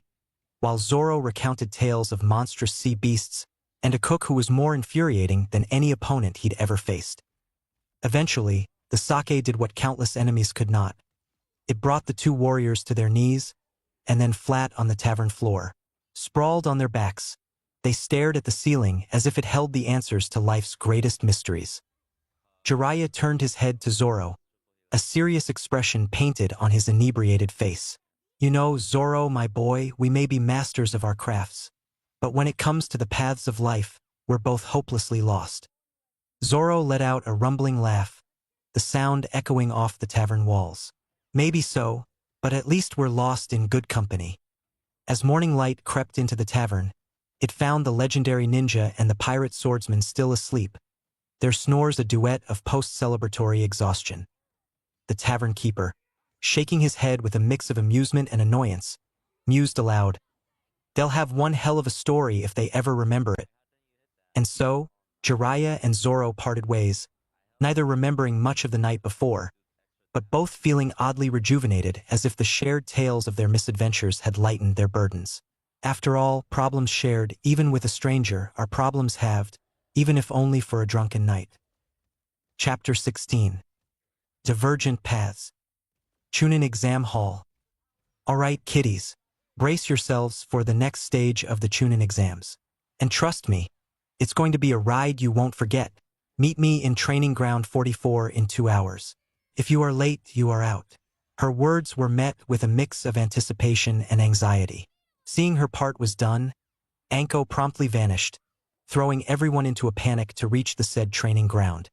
while Zoro recounted tales of monstrous sea beasts and a cook who was more infuriating than any opponent he'd ever faced. Eventually, the sake did what countless enemies could not. It brought the two warriors to their knees, and then flat on the tavern floor. Sprawled on their backs, they stared at the ceiling as if it held the answers to life's greatest mysteries. Jiraiya turned his head to Zoro, a serious expression painted on his inebriated face. You know, Zoro, my boy, we may be masters of our crafts, but when it comes to the paths of life, we're both hopelessly lost. Zoro let out a rumbling laugh, the sound echoing off the tavern walls. Maybe so, but at least we're lost in good company. As morning light crept into the tavern, it found the legendary ninja and the pirate swordsman still asleep, their snores a duet of post-celebratory exhaustion. The tavern keeper, shaking his head with a mix of amusement and annoyance, mused aloud, "They'll have one hell of a story if they ever remember it." And so, Jiraiya and Zoro parted ways, neither remembering much of the night before, but both feeling oddly rejuvenated as if the shared tales of their misadventures had lightened their burdens. After all, problems shared, even with a stranger, are problems halved, even if only for a drunken night. Chapter 16. Divergent Paths. Chunin Exam Hall. Alright, kiddies. Brace yourselves for the next stage of the Chunin exams. And trust me, it's going to be a ride you won't forget. Meet me in Training Ground 44 in 2 hours. If you are late, you are out. Her words were met with a mix of anticipation and anxiety. Seeing her part was done, Anko promptly vanished, throwing everyone into a panic to reach the said training ground.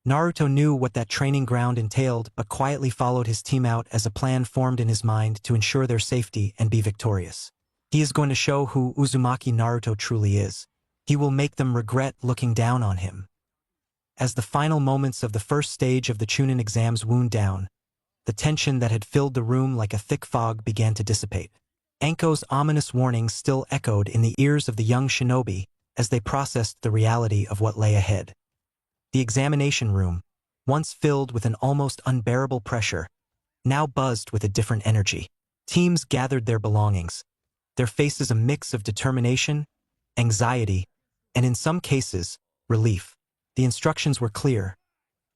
Naruto knew what that training ground entailed but quietly followed his team out as a plan formed in his mind to ensure their safety and be victorious. He is going to show who Uzumaki Naruto truly is. He will make them regret looking down on him. As the final moments of the first stage of the Chunin exams wound down, the tension that had filled the room like a thick fog began to dissipate. Anko's ominous warning still echoed in the ears of the young shinobi as they processed the reality of what lay ahead. The examination room, once filled with an almost unbearable pressure, now buzzed with a different energy. Teams gathered their belongings, their faces a mix of determination, anxiety, and in some cases, relief. The instructions were clear.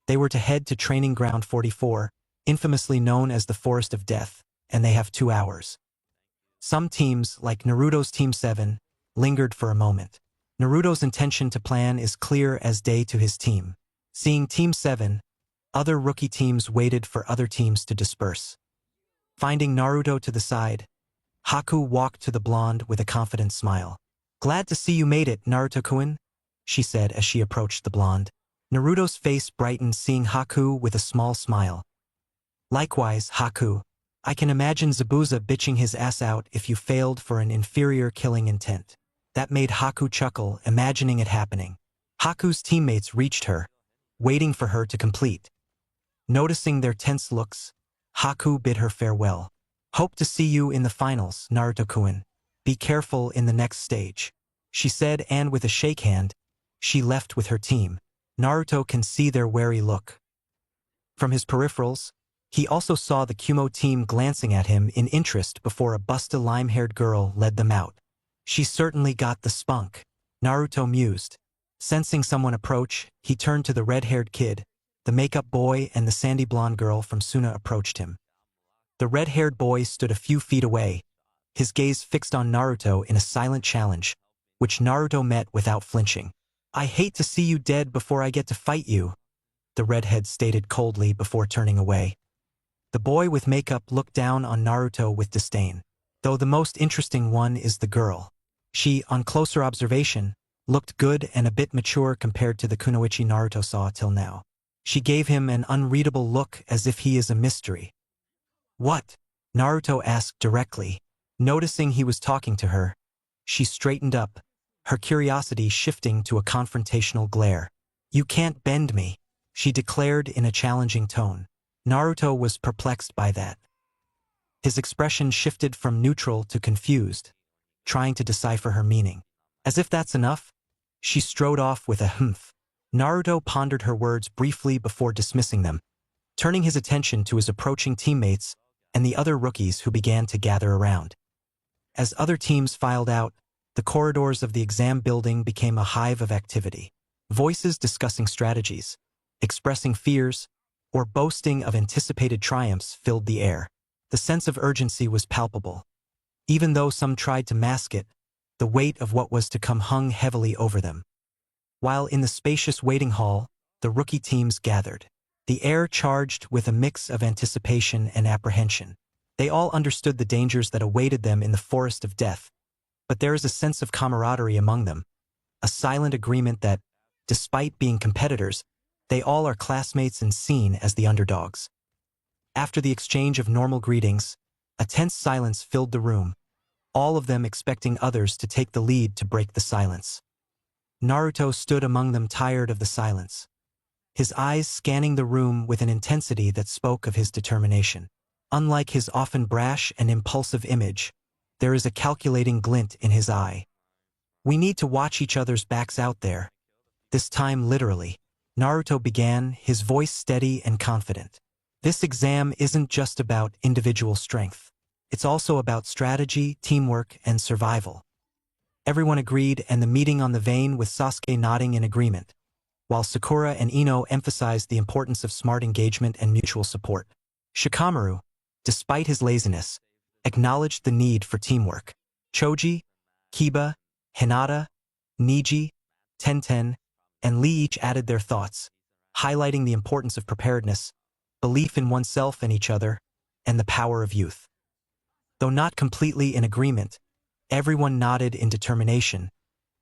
They were to head to Training Ground 44, infamously known as the Forest of Death, and they have 2 hours. Some teams, like Naruto's Team 7, lingered for a moment. Naruto's intention to plan is clear as day to his team. Seeing Team 7, other rookie teams waited for other teams to disperse. Finding Naruto to the side, Haku walked to the blonde with a confident smile. "Glad to see you made it, Naruto-kun," she said as she approached the blonde. Naruto's face brightened seeing Haku with a small smile. "Likewise, Haku. I can imagine Zabuza bitching his ass out if you failed for an inferior killing intent." That made Haku chuckle, imagining it happening. Haku's teammates reached her, waiting for her to complete. Noticing their tense looks, Haku bid her farewell. "Hope to see you in the finals, Naruto-kun. Be careful in the next stage," she said, and with a shake hand, she left with her team. Naruto can see their wary look. From his peripherals, he also saw the Kumo team glancing at him in interest before a busta lime-haired girl led them out. "She certainly got the spunk," Naruto mused. Sensing someone approach, he turned to the red-haired kid. The makeup boy and the sandy blonde girl from Suna approached him. The red-haired boy stood a few feet away, his gaze fixed on Naruto in a silent challenge, which Naruto met without flinching. "I hate to see you dead before I get to fight you," the redhead stated coldly before turning away. The boy with makeup looked down on Naruto with disdain. Though the most interesting one is the girl. She, on closer observation, looked good and a bit mature compared to the kunoichi Naruto saw till now. She gave him an unreadable look as if he is a mystery. "What?" Naruto asked directly. Noticing he was talking to her, she straightened up, her curiosity shifting to a confrontational glare. "You can't bend me," she declared in a challenging tone. Naruto was perplexed by that. His expression shifted from neutral to confused, trying to decipher her meaning. As if that's enough, she strode off with a humph. Naruto pondered her words briefly before dismissing them, turning his attention to his approaching teammates and the other rookies who began to gather around. As other teams filed out, the corridors of the exam building became a hive of activity. Voices discussing strategies, expressing fears, or boasting of anticipated triumphs filled the air. The sense of urgency was palpable. Even though some tried to mask it, the weight of what was to come hung heavily over them. While in the spacious waiting hall, the rookie teams gathered. The air charged with a mix of anticipation and apprehension. They all understood the dangers that awaited them in the forest of death, but there is a sense of camaraderie among them, a silent agreement that, despite being competitors, they all are classmates and seen as the underdogs. After the exchange of normal greetings, a tense silence filled the room, all of them expecting others to take the lead to break the silence. Naruto stood among them, tired of the silence, his eyes scanning the room with an intensity that spoke of his determination. Unlike his often brash and impulsive image, there is a calculating glint in his eye. "We need to watch each other's backs out there." This time literally, Naruto began, his voice steady and confident. "This exam isn't just about individual strength. It's also about strategy, teamwork, and survival." Everyone agreed, and the meeting on the vein with Sasuke nodding in agreement. while Sakura and Ino emphasized the importance of smart engagement and mutual support. Shikamaru, despite his laziness, acknowledged the need for teamwork. Choji, Kiba, Hinata, Niji, Tenten, and Lee each added their thoughts, highlighting the importance of preparedness, belief in oneself and each other, and the power of youth. Though not completely in agreement, everyone nodded in determination,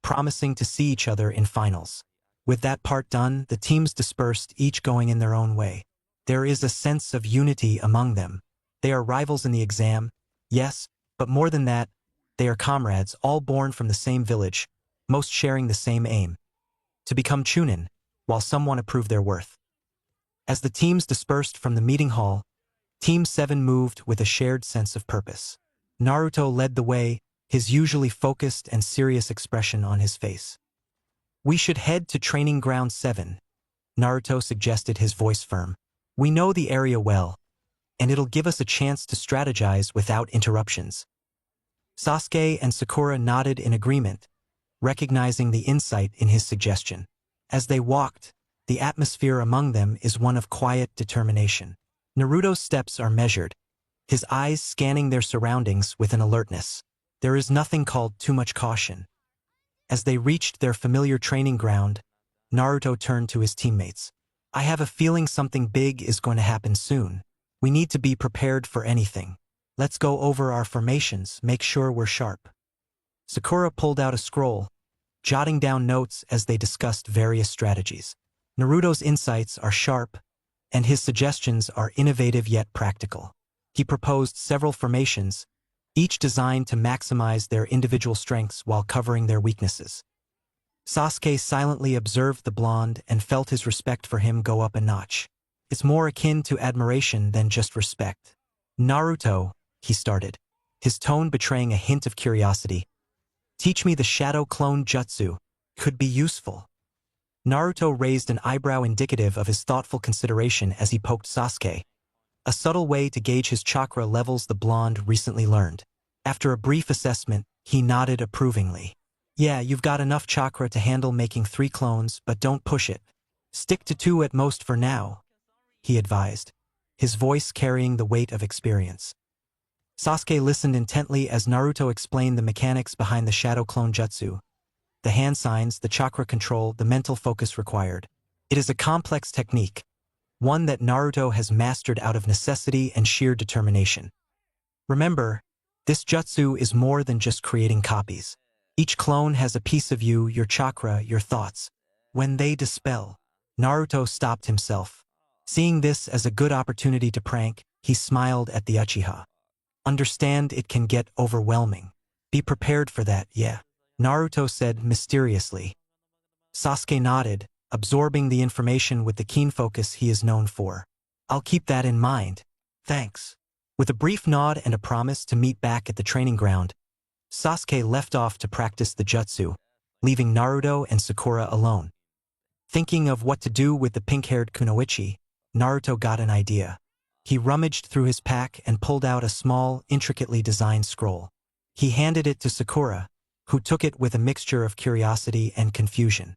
promising to see each other in finals. With that part done, the teams dispersed, each going in their own way. There is a sense of unity among them. They are rivals in the exam, yes, but more than that, they are comrades, all born from the same village, most sharing the same aim: to become Chunin, while some want to prove their worth. As the teams dispersed from the meeting hall, Team 7 moved with a shared sense of purpose. Naruto led the way, his usually focused and serious expression on his face. "We should head to Training Ground 7, Naruto suggested, his voice firm. "We know the area well, and it'll give us a chance to strategize without interruptions." Sasuke and Sakura nodded in agreement, recognizing the insight in his suggestion. As they walked, the atmosphere among them is one of quiet determination. Naruto's steps are measured, his eyes scanning their surroundings with an alertness. There is nothing called too much caution. As they reached their familiar training ground, Naruto turned to his teammates. "I have a feeling something big is going to happen soon. We need to be prepared for anything. Let's go over our formations, make sure we're sharp." Sakura pulled out a scroll, jotting down notes as they discussed various strategies. Naruto's insights are sharp, and his suggestions are innovative yet practical. He proposed several formations, each designed to maximize their individual strengths while covering their weaknesses. Sasuke silently observed the blonde and felt his respect for him go up a notch. It's more akin to admiration than just respect. "Naruto," he started, his tone betraying a hint of curiosity. "Teach me the shadow clone jutsu. Could be useful." Naruto raised an eyebrow indicative of his thoughtful consideration as he poked Sasuke, a subtle way to gauge his chakra levels the blonde recently learned. After a brief assessment, he nodded approvingly. "Yeah, you've got enough chakra to handle making 3 clones, but don't push it. Stick to 2 at most for now," he advised, his voice carrying the weight of experience. Sasuke listened intently as Naruto explained the mechanics behind the shadow clone jutsu: the hand signs, the chakra control, the mental focus required. It is a complex technique, one that Naruto has mastered out of necessity and sheer determination. "Remember, this jutsu is more than just creating copies. Each clone has a piece of you, your chakra, your thoughts. When they dispel..." Naruto stopped himself. Seeing this as a good opportunity to prank, he smiled at the Uchiha. "Understand it can get overwhelming. Be prepared for that, yeah," Naruto said mysteriously. Sasuke nodded, absorbing the information with the keen focus he is known for. "I'll keep that in mind. Thanks." With a brief nod and a promise to meet back at the training ground, Sasuke left off to practice the jutsu, leaving Naruto and Sakura alone. Thinking of what to do with the pink-haired kunoichi, Naruto got an idea. He rummaged through his pack and pulled out a small, intricately designed scroll. He handed it to Sakura, who took it with a mixture of curiosity and confusion.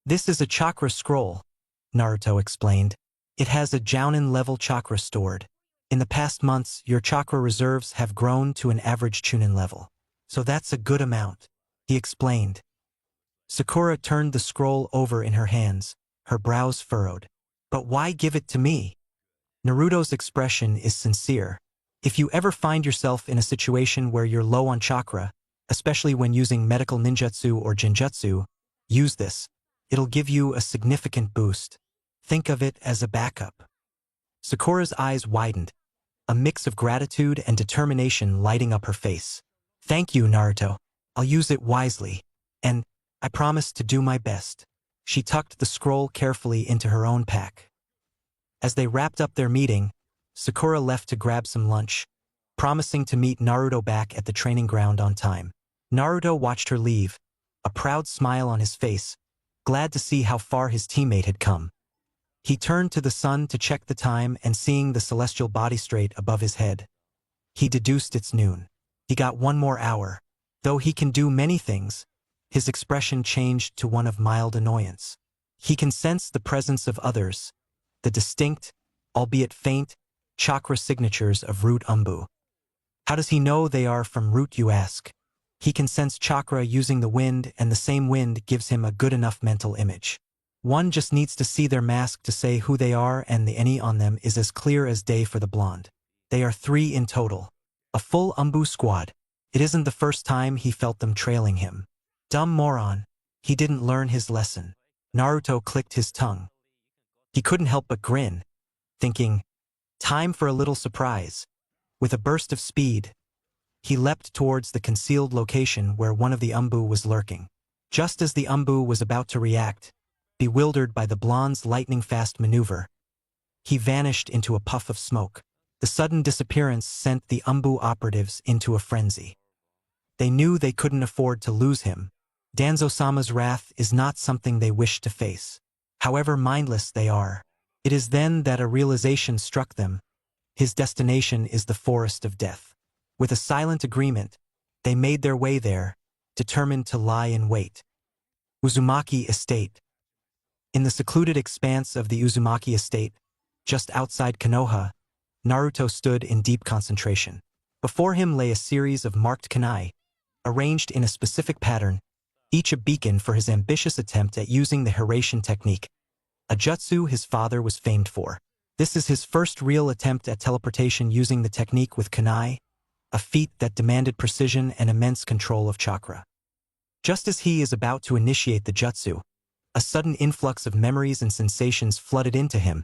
"This is a chakra scroll," Naruto explained. "It has a Jounin-level chakra stored. In the past months, your chakra reserves have grown to an average Chunin level. So that's a good amount," he explained. Sakura turned the scroll over in her hands, her brows furrowed. "But why give it to me?" Naruto's expression is sincere. If you ever find yourself in a situation where you're low on chakra, especially when using medical ninjutsu or genjutsu, use this. It'll give you a significant boost. Think of it as a backup. Sakura's eyes widened, a mix of gratitude and determination lighting up her face. "Thank you, Naruto. I'll use it wisely. And I promise to do my best." She tucked the scroll carefully into her own pack. As they wrapped up their meeting, Sakura left to grab some lunch, promising to meet Naruto back at the training ground on time. Naruto watched her leave, a proud smile on his face, glad to see how far his teammate had come. He turned to the sun to check the time, and seeing the celestial body straight above his head, he deduced it's noon. He got 1 more hour. Though he can do many things, his expression changed to one of mild annoyance. He can sense the presence of others, the distinct, albeit faint, chakra signatures of root Umbu. How does he know they are from root, you ask? He can sense chakra using the wind, and the same wind gives him a good enough mental image. One just needs to see their mask to say who they are, and the any on them is as clear as day for the blonde. They are 3 in total. A full Umbu squad. It isn't the first time he felt them trailing him. Dumb moron. He didn't learn his lesson. Naruto clicked his tongue. He couldn't help but grin, thinking, time for a little surprise. With a burst of speed, he leapt towards the concealed location where one of the Umbu was lurking. Just as the Umbu was about to react, bewildered by the blonde's lightning-fast maneuver, he vanished into a puff of smoke. The sudden disappearance sent the Umbu operatives into a frenzy. They knew they couldn't afford to lose him. Danzo-sama's wrath is not something they wish to face. However mindless they are, it is then that a realization struck them. His destination is the forest of death. With a silent agreement, they made their way there, determined to lie in wait. Uzumaki Estate. In the secluded expanse of the Uzumaki Estate, just outside Konoha, Naruto stood in deep concentration. Before him lay a series of marked kunai, arranged in a specific pattern, each a beacon for his ambitious attempt at using the Hiraishin technique, a jutsu his father was famed for. This is his first real attempt at teleportation using the technique with kunai, a feat that demanded precision and immense control of chakra. Just as he is about to initiate the jutsu, a sudden influx of memories and sensations flooded into him,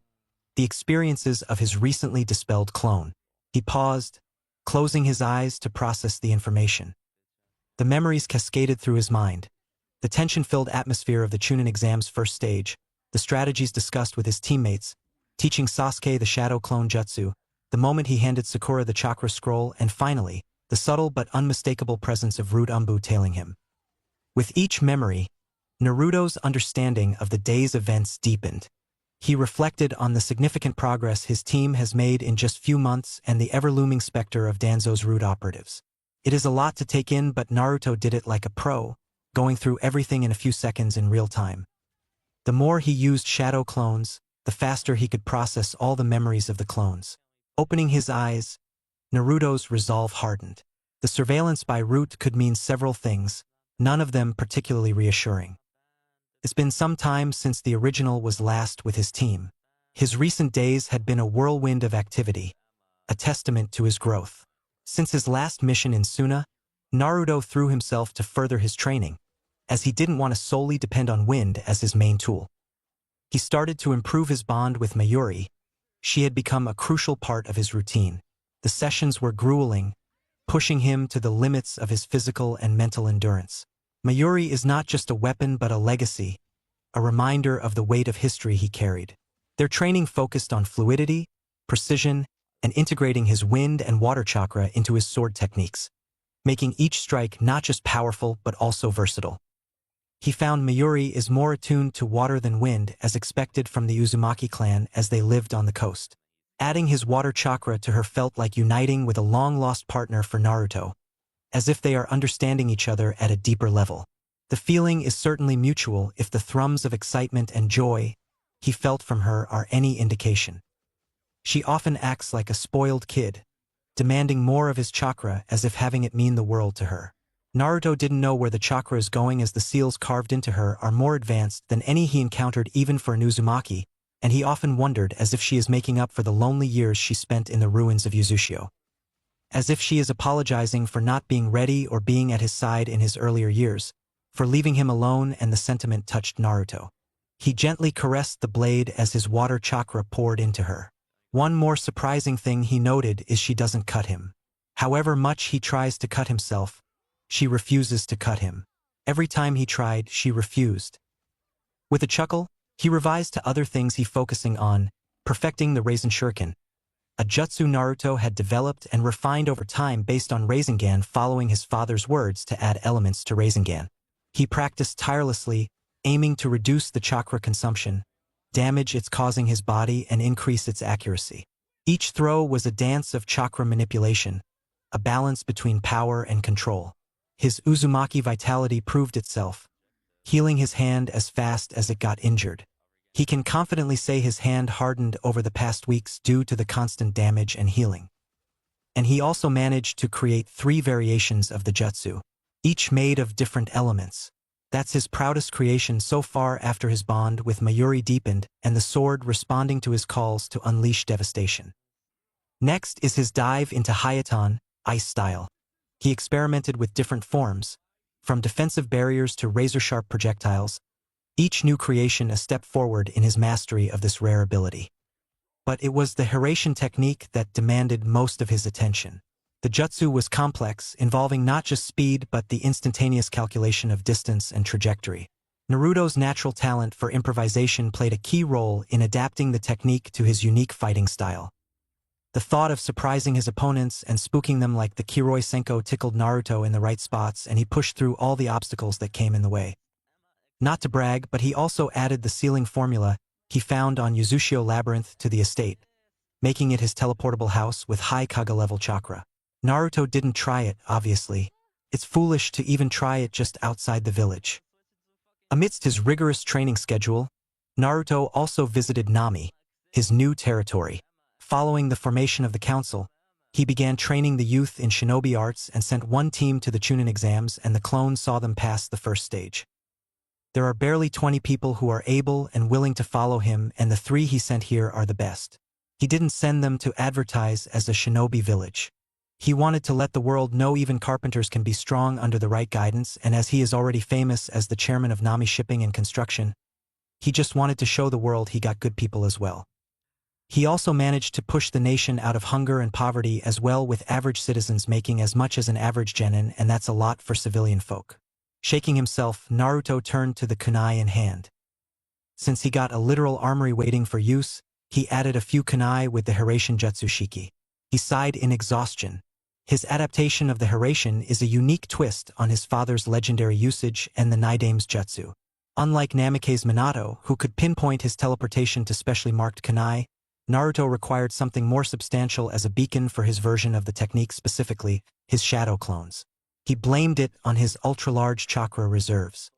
the experiences of his recently dispelled clone. He paused, closing his eyes to process the information. The memories cascaded through his mind. The tension-filled atmosphere of the Chunin exam's first stage, the strategies discussed with his teammates, teaching Sasuke the shadow clone jutsu, the moment he handed Sakura the chakra scroll, and finally, the subtle but unmistakable presence of root Umbu tailing him. With each memory, Naruto's understanding of the day's events deepened. He reflected on the significant progress his team has made in just few months and the ever-looming specter of Danzo's root operatives. It is a lot to take in, but Naruto did it like a pro, going through everything in a few seconds in real time. The more he used shadow clones, the faster he could process all the memories of the clones. Opening his eyes, Naruto's resolve hardened. The surveillance by root could mean several things, none of them particularly reassuring. It's been some time since the original was last with his team. His recent days had been a whirlwind of activity, a testament to his growth. Since his last mission in Suna, Naruto threw himself to further his training, as he didn't want to solely depend on wind as his main tool. He started to improve his bond with Mayuri. She had become a crucial part of his routine. The sessions were grueling, pushing him to the limits of his physical and mental endurance. Mayuri is not just a weapon but a legacy, a reminder of the weight of history he carried. Their training focused on fluidity, precision, and integrating his wind and water chakra into his sword techniques, making each strike not just powerful but also versatile. He found Mayuri is more attuned to water than wind, as expected from the Uzumaki clan as they lived on the coast. Adding his water chakra to her felt like uniting with a long-lost partner for Naruto, as if they are understanding each other at a deeper level. The feeling is certainly mutual if the thrums of excitement and joy he felt from her are any indication. She often acts like a spoiled kid, demanding more of his chakra as if having it mean the world to her. Naruto didn't know where the chakra is going, as the seals carved into her are more advanced than any he encountered even for an Uzumaki, and he often wondered as if she is making up for the lonely years she spent in the ruins of Uzushio. As if she is apologizing for not being ready or being at his side in his earlier years, for leaving him alone, and the sentiment touched Naruto. He gently caressed the blade as his water chakra poured into her. One more surprising thing he noted is she doesn't cut him. However much he tries to cut himself, she refuses to cut him. Every time he tried, she refused. With a chuckle, he revised to other things he focusing on, perfecting the Rasen Shuriken, a jutsu Naruto had developed and refined over time based on Rasengan, following his father's words to add elements to Rasengan. He practiced tirelessly, aiming to reduce the chakra consumption, damage it's causing his body, and increase its accuracy. Each throw was a dance of chakra manipulation, a balance between power and control. His Uzumaki vitality proved itself, healing his hand as fast as it got injured. He can confidently say his hand hardened over the past weeks due to the constant damage and healing. And he also managed to create 3 variations of the jutsu, each made of different elements. That's his proudest creation so far after his bond with Mayuri deepened and the sword responding to his calls to unleash devastation. Next is his dive into Hayaton, ice style. He experimented with different forms, from defensive barriers to razor-sharp projectiles, each new creation a step forward in his mastery of this rare ability. But it was the Hiration technique that demanded most of his attention. The jutsu was complex, involving not just speed but the instantaneous calculation of distance and trajectory. Naruto's natural talent for improvisation played a key role in adapting the technique to his unique fighting style. The thought of surprising his opponents and spooking them like the Kiroi Senko tickled Naruto in the right spots, and he pushed through all the obstacles that came in the way. Not to brag, but he also added the sealing formula he found on Yuzushio Labyrinth to the estate, making it his teleportable house with high Kaga-level chakra. Naruto didn't try it, obviously. It's foolish to even try it just outside the village. Amidst his rigorous training schedule, Naruto also visited Nami, his new territory. Following the formation of the council, he began training the youth in shinobi arts and sent 1 team to the Chunin exams, and the clones saw them pass the first stage. There are barely 20 people who are able and willing to follow him, and the 3 he sent here are the best. He didn't send them to advertise as a shinobi village. He wanted to let the world know even carpenters can be strong under the right guidance, and as he is already famous as the chairman of Nami Shipping and Construction, he just wanted to show the world he got good people as well. He also managed to push the nation out of hunger and poverty as well, with average citizens making as much as an average genin, and that's a lot for civilian folk. Shaking himself, Naruto turned to the kunai in hand. Since he got a literal armory waiting for use, he added a few kunai with the Hiration Jutsu Shiki. He sighed in exhaustion. His adaptation of the Hiration is a unique twist on his father's legendary usage and the Nidame's Jutsu. Unlike Namikaze's Minato, who could pinpoint his teleportation to specially marked kunai, Naruto required something more substantial as a beacon for his version of the technique, specifically his shadow clones. He blamed it on his ultra-large chakra reserves.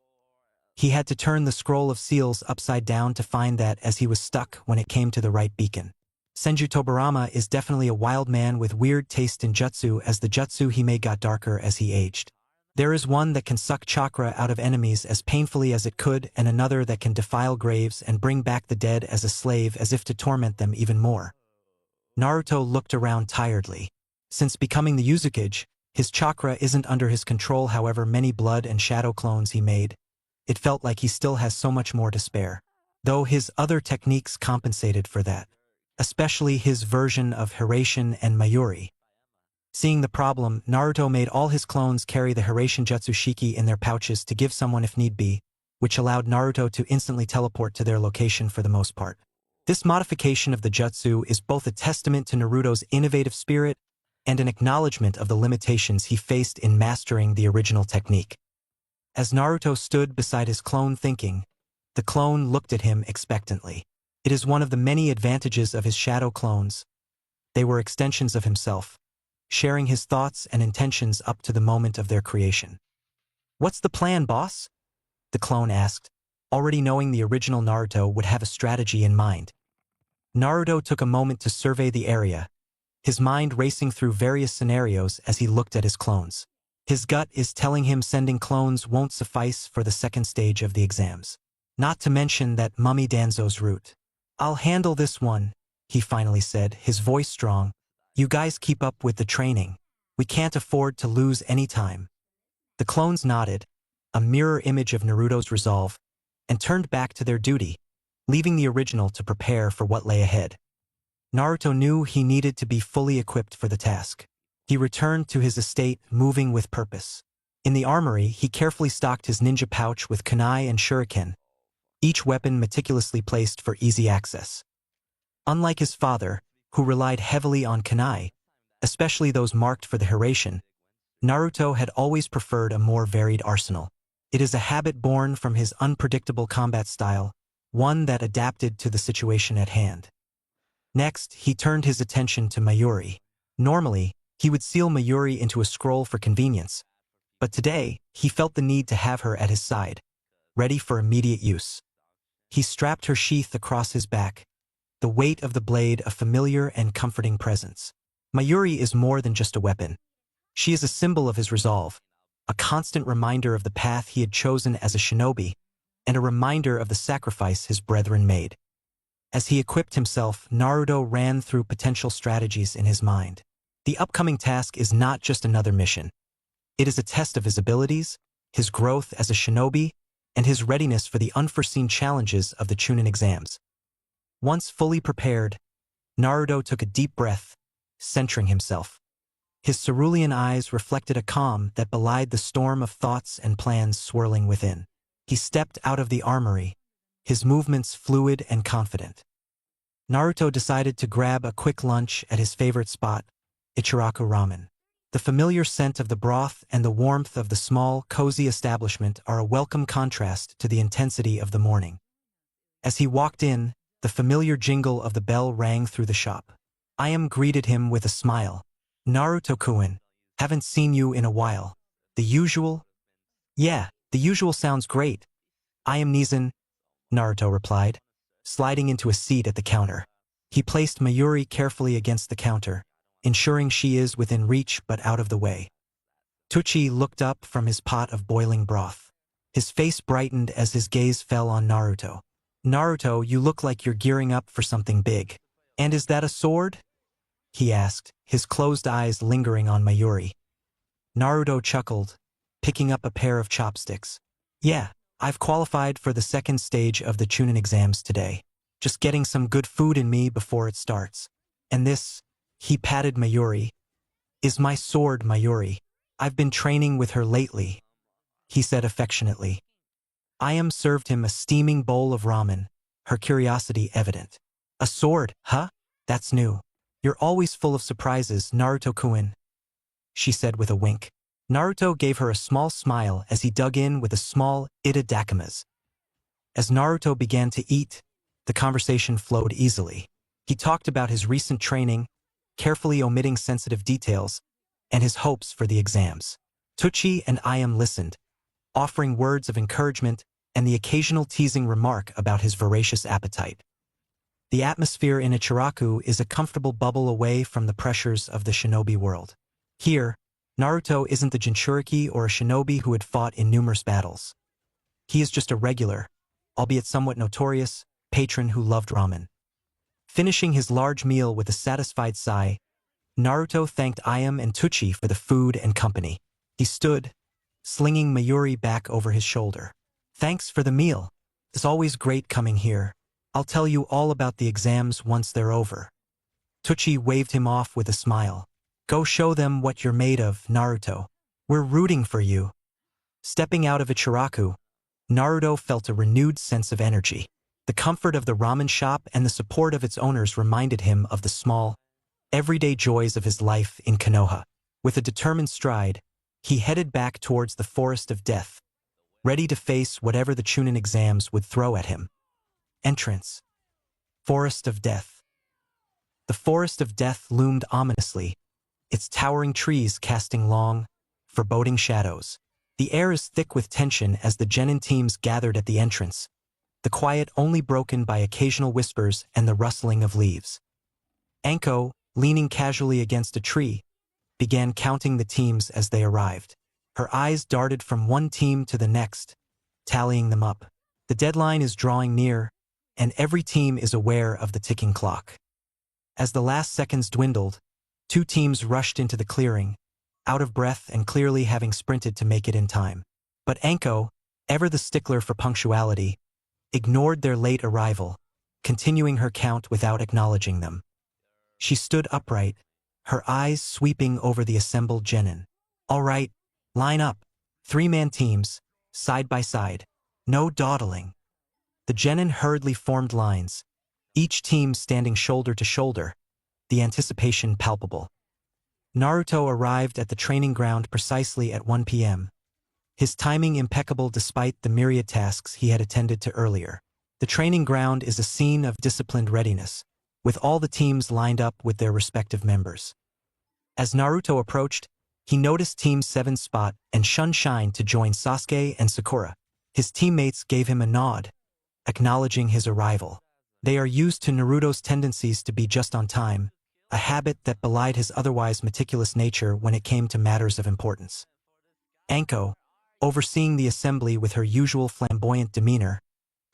He had to turn the scroll of seals upside down to find that, as he was stuck when it came to the right beacon. Senju Tobarama is definitely a wild man with weird taste in jutsu, as the jutsu he made got darker as he aged. There is one that can suck chakra out of enemies as painfully as it could, and another that can defile graves and bring back the dead as a slave, as if to torment them even more. Naruto looked around tiredly. Since becoming the Uzukage, his chakra isn't under his control. However many blood and shadow clones he made, it felt like he still has so much more to spare. Though his other techniques compensated for that, especially his version of Hiration and Mayuri. Seeing the problem, Naruto made all his clones carry the Hiration Jutsu Shiki in their pouches to give someone if need be, which allowed Naruto to instantly teleport to their location for the most part. This modification of the jutsu is both a testament to Naruto's innovative spirit and an acknowledgement of the limitations he faced in mastering the original technique. As Naruto stood beside his clone thinking, the clone looked at him expectantly. It is one of the many advantages of his shadow clones. They were extensions of himself, sharing his thoughts and intentions up to the moment of their creation. "What's the plan, boss?" the clone asked, already knowing the original Naruto would have a strategy in mind. Naruto took a moment to survey the area, his mind racing through various scenarios as he looked at his clones. His gut is telling him sending clones won't suffice for the second stage of the exams. Not to mention that Mummy Danzo's route. "I'll handle this one," he finally said, his voice strong. "You guys keep up with the training. We can't afford to lose any time." The clones nodded, a mirror image of Naruto's resolve, and turned back to their duty, leaving the original to prepare for what lay ahead. Naruto knew he needed to be fully equipped for the task. He returned to his estate, moving with purpose. In the armory, he carefully stocked his ninja pouch with kunai and shuriken, each weapon meticulously placed for easy access. Unlike his father, who relied heavily on kunai, especially those marked for the Hiration, Naruto had always preferred a more varied arsenal. It is a habit born from his unpredictable combat style, one that adapted to the situation at hand. Next, he turned his attention to Mayuri. Normally, he would seal Mayuri into a scroll for convenience, but today, he felt the need to have her at his side. ready for immediate use. He strapped her sheath across his back, the weight of the blade a familiar and comforting presence. Mayuri is more than just a weapon. She is a symbol of his resolve, a constant reminder of the path he had chosen as a shinobi, and a reminder of the sacrifice his brethren made. As he equipped himself, Naruto ran through potential strategies in his mind. The upcoming task is not just another mission. It is a test of his abilities, his growth as a shinobi, and his readiness for the unforeseen challenges of the Chunin exams. Once fully prepared, Naruto took a deep breath, centering himself. His cerulean eyes reflected a calm that belied the storm of thoughts and plans swirling within. He stepped out of the armory, his movements fluid and confident. Naruto decided to grab a quick lunch at his favorite spot, Ichiraku Ramen. The familiar scent of the broth and the warmth of the small, cozy establishment are a welcome contrast to the intensity of the morning. As he walked in, the familiar jingle of the bell rang through the shop. Ayam greeted him with a smile. "Naruto-kun, haven't seen you in a while. The usual?" "Yeah, the usual sounds great. Ayam Nizan," Naruto replied, sliding into a seat at the counter. He placed Mayuri carefully against the counter, ensuring she is within reach but out of the way. Tucci looked up from his pot of boiling broth. His face brightened as his gaze fell on Naruto. "Naruto, you look like you're gearing up for something big. And is that a sword?" he asked, his closed eyes lingering on Mayuri. Naruto chuckled, picking up a pair of chopsticks. "Yeah, I've qualified for the second stage of the Chunin exams today. Just getting some good food in me before it starts. And this," he patted Mayuri, "is my sword, Mayuri. I've been training with her lately," he said affectionately. Ayam served him a steaming bowl of ramen, her curiosity evident. "A sword, huh? That's new. You're always full of surprises, Naruto-kun," she said with a wink. Naruto gave her a small smile as he dug in with a small itadakimasu. As Naruto began to eat, the conversation flowed easily. He talked about his recent training, carefully omitting sensitive details, and his hopes for the exams. Tucci and Ayam listened, offering words of encouragement and the occasional teasing remark about his voracious appetite. The atmosphere in Ichiraku is a comfortable bubble away from the pressures of the shinobi world. Here, Naruto isn't the Jinchuriki or a shinobi who had fought in numerous battles. He is just a regular, albeit somewhat notorious, patron who loved ramen. Finishing his large meal with a satisfied sigh, Naruto thanked Ayam and Tucci for the food and company. He stood, slinging Mayuri back over his shoulder. "Thanks for the meal. It's always great coming here. I'll tell you all about the exams once they're over." Tucci waved him off with a smile. "Go show them what you're made of, Naruto. We're rooting for you." Stepping out of Ichiraku, Naruto felt a renewed sense of energy. The comfort of the ramen shop and the support of its owners reminded him of the small, everyday joys of his life in Konoha. With a determined stride, he headed back towards the Forest of Death, ready to face whatever the Chunin exams would throw at him. Entrance. Forest of Death. The Forest of Death loomed ominously, its towering trees casting long, foreboding shadows. The air is thick with tension as the genin teams gathered at the entrance, the quiet only broken by occasional whispers and the rustling of leaves. Anko, leaning casually against a tree, began counting the teams as they arrived. Her eyes darted from one team to the next, tallying them up. The deadline is drawing near, and every team is aware of the ticking clock. As the last seconds dwindled, two teams rushed into the clearing, out of breath and clearly having sprinted to make it in time. But Anko, ever the stickler for punctuality, ignored their late arrival, continuing her count without acknowledging them. She stood upright, her eyes sweeping over the assembled genin. "All right, line up. 3-man teams, side by side. No dawdling." The genin hurriedly formed lines, each team standing shoulder to shoulder, the anticipation palpable. Naruto arrived at the training ground precisely at 1 p.m., his timing impeccable despite the myriad tasks he had attended to earlier. The training ground is a scene of disciplined readiness, with all the teams lined up with their respective members. As Naruto approached, he noticed Team 7's Spot and Shun Shine to join Sasuke and Sakura, His teammates gave him a nod, acknowledging his arrival. They are used to Naruto's tendencies to be just on time, a habit that belied his otherwise meticulous nature when it came to matters of importance. Anko, overseeing the assembly with her usual flamboyant demeanor,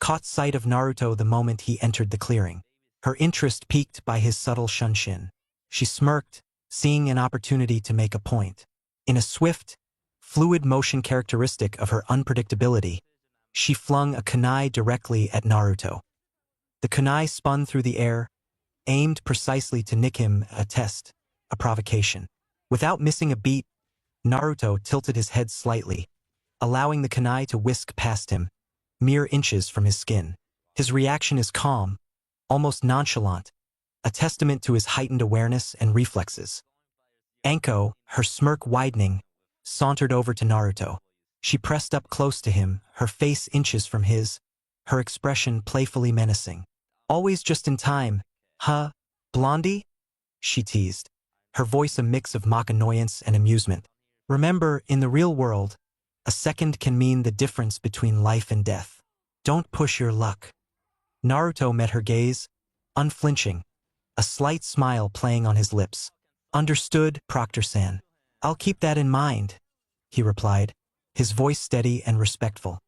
caught sight of Naruto the moment he entered the clearing. Her interest piqued by his subtle shunshin. She smirked, seeing an opportunity to make a point. In a swift, fluid motion characteristic of her unpredictability, she flung a kunai directly at Naruto. The kunai spun through the air, aimed precisely to nick him a test, a provocation. Without missing a beat, Naruto tilted his head slightly, allowing the kunai to whisk past him, mere inches from his skin. His reaction is calm, almost nonchalant, a testament to his heightened awareness and reflexes. Anko, her smirk widening, sauntered over to Naruto. She pressed up close to him, her face inches from his, her expression playfully menacing. Always just in time, huh, blondie? She teased, her voice a mix of mock annoyance and amusement. Remember, in the real world, a second can mean the difference between life and death. Don't push your luck. Naruto met her gaze, unflinching, a slight smile playing on his lips. Understood, Proctor-san. I'll keep that in mind, he replied, his voice steady and respectful.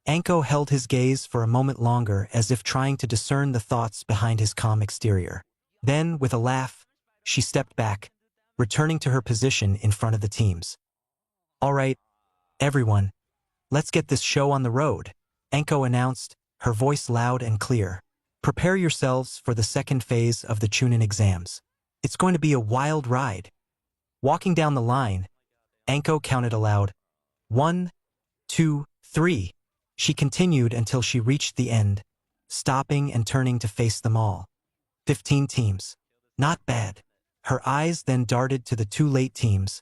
Anko held his gaze for a moment longer as if trying to discern the thoughts behind his calm exterior. Then, with a laugh, she stepped back, returning to her position in front of the teams. All right, everyone, let's get this show on the road, Anko announced, her voice loud and clear. Prepare yourselves for the second phase of the Chunin exams. It's going to be a wild ride. Walking down the line, Anko counted aloud. 1, 2, 3. She continued until she reached the end, stopping and turning to face them all. 15 teams. Not bad. Her eyes then darted to the 2 late teams,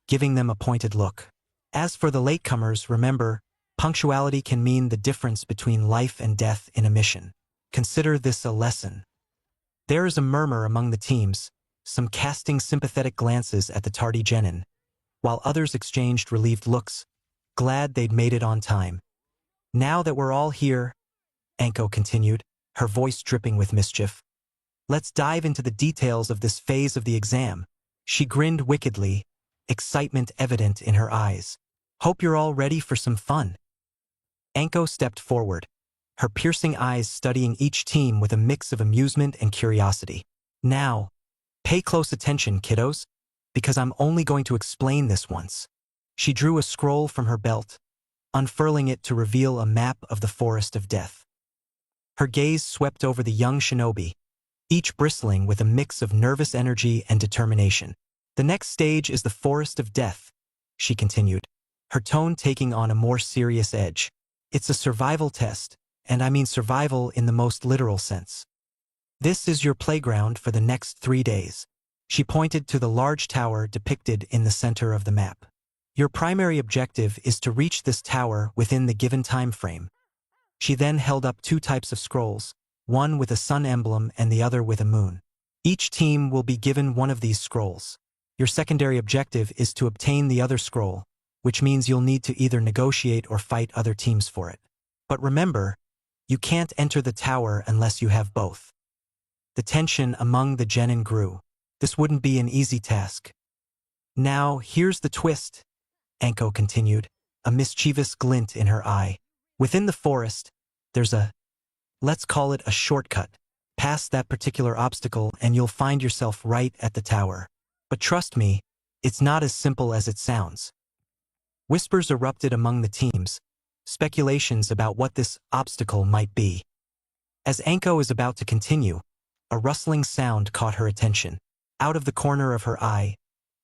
giving them a pointed look. As for the latecomers, remember, punctuality can mean the difference between life and death in a mission. Consider this a lesson. There is a murmur among the teams, some casting sympathetic glances at the tardy genin, while others exchanged relieved looks, glad they'd made it on time. Now that we're all here, Anko continued, her voice dripping with mischief, let's dive into the details of this phase of the exam. She grinned wickedly, excitement evident in her eyes. Hope you're all ready for some fun. Anko stepped forward, her piercing eyes studying each team with a mix of amusement and curiosity. Now, pay close attention, kiddos, because I'm only going to explain this once. She drew a scroll from her belt, unfurling it to reveal a map of the Forest of Death. Her gaze swept over the young shinobi, each bristling with a mix of nervous energy and determination. The next stage is the Forest of Death, she continued, her tone taking on a more serious edge. It's a survival test, and I mean survival in the most literal sense. This is your playground for the next 3 days. She pointed to the large tower depicted in the center of the map. Your primary objective is to reach this tower within the given time frame. She then held up 2 types of scrolls, one with a sun emblem and the other with a moon. Each team will be given one of these scrolls. Your secondary objective is to obtain the other scroll, which means you'll need to either negotiate or fight other teams for it. But remember, you can't enter the tower unless you have both. The tension among the genin grew. This wouldn't be an easy task. Now, here's the twist, Anko continued, a mischievous glint in her eye. Within the forest, there's let's call it a shortcut. Pass that particular obstacle and you'll find yourself right at the tower. But trust me, it's not as simple as it sounds. Whispers erupted among the teams, speculations about what this obstacle might be. As Anko is about to continue, a rustling sound caught her attention. Out of the corner of her eye,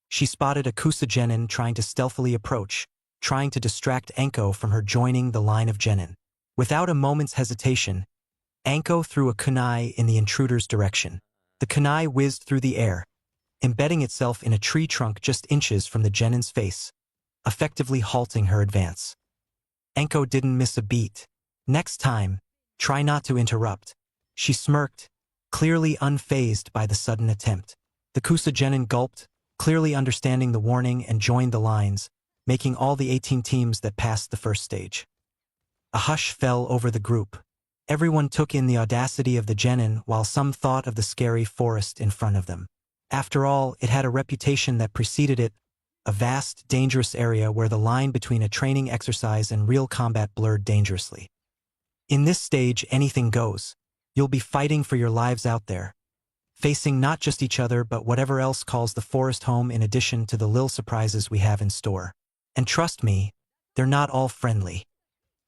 she spotted a Kusa genin trying to stealthily approach, trying to distract Anko from her joining the line of genin. Without a moment's hesitation, Anko threw a kunai in the intruder's direction. The kunai whizzed through the air, embedding itself in a tree trunk just inches from the genin's face, effectively halting her advance. Anko didn't miss a beat. Next time, try not to interrupt. She smirked, clearly unfazed by the sudden attempt. The Kusa genin gulped, clearly understanding the warning, and joined the lines, making all the 18 teams that passed the first stage. A hush fell over the group. Everyone took in the audacity of the genin while some thought of the scary forest in front of them. After all, it had a reputation that preceded it, a vast, dangerous area where the line between a training exercise and real combat blurred dangerously. In this stage, anything goes. You'll be fighting for your lives out there, facing not just each other but whatever else calls the forest home in addition to the little surprises we have in store. And trust me, they're not all friendly.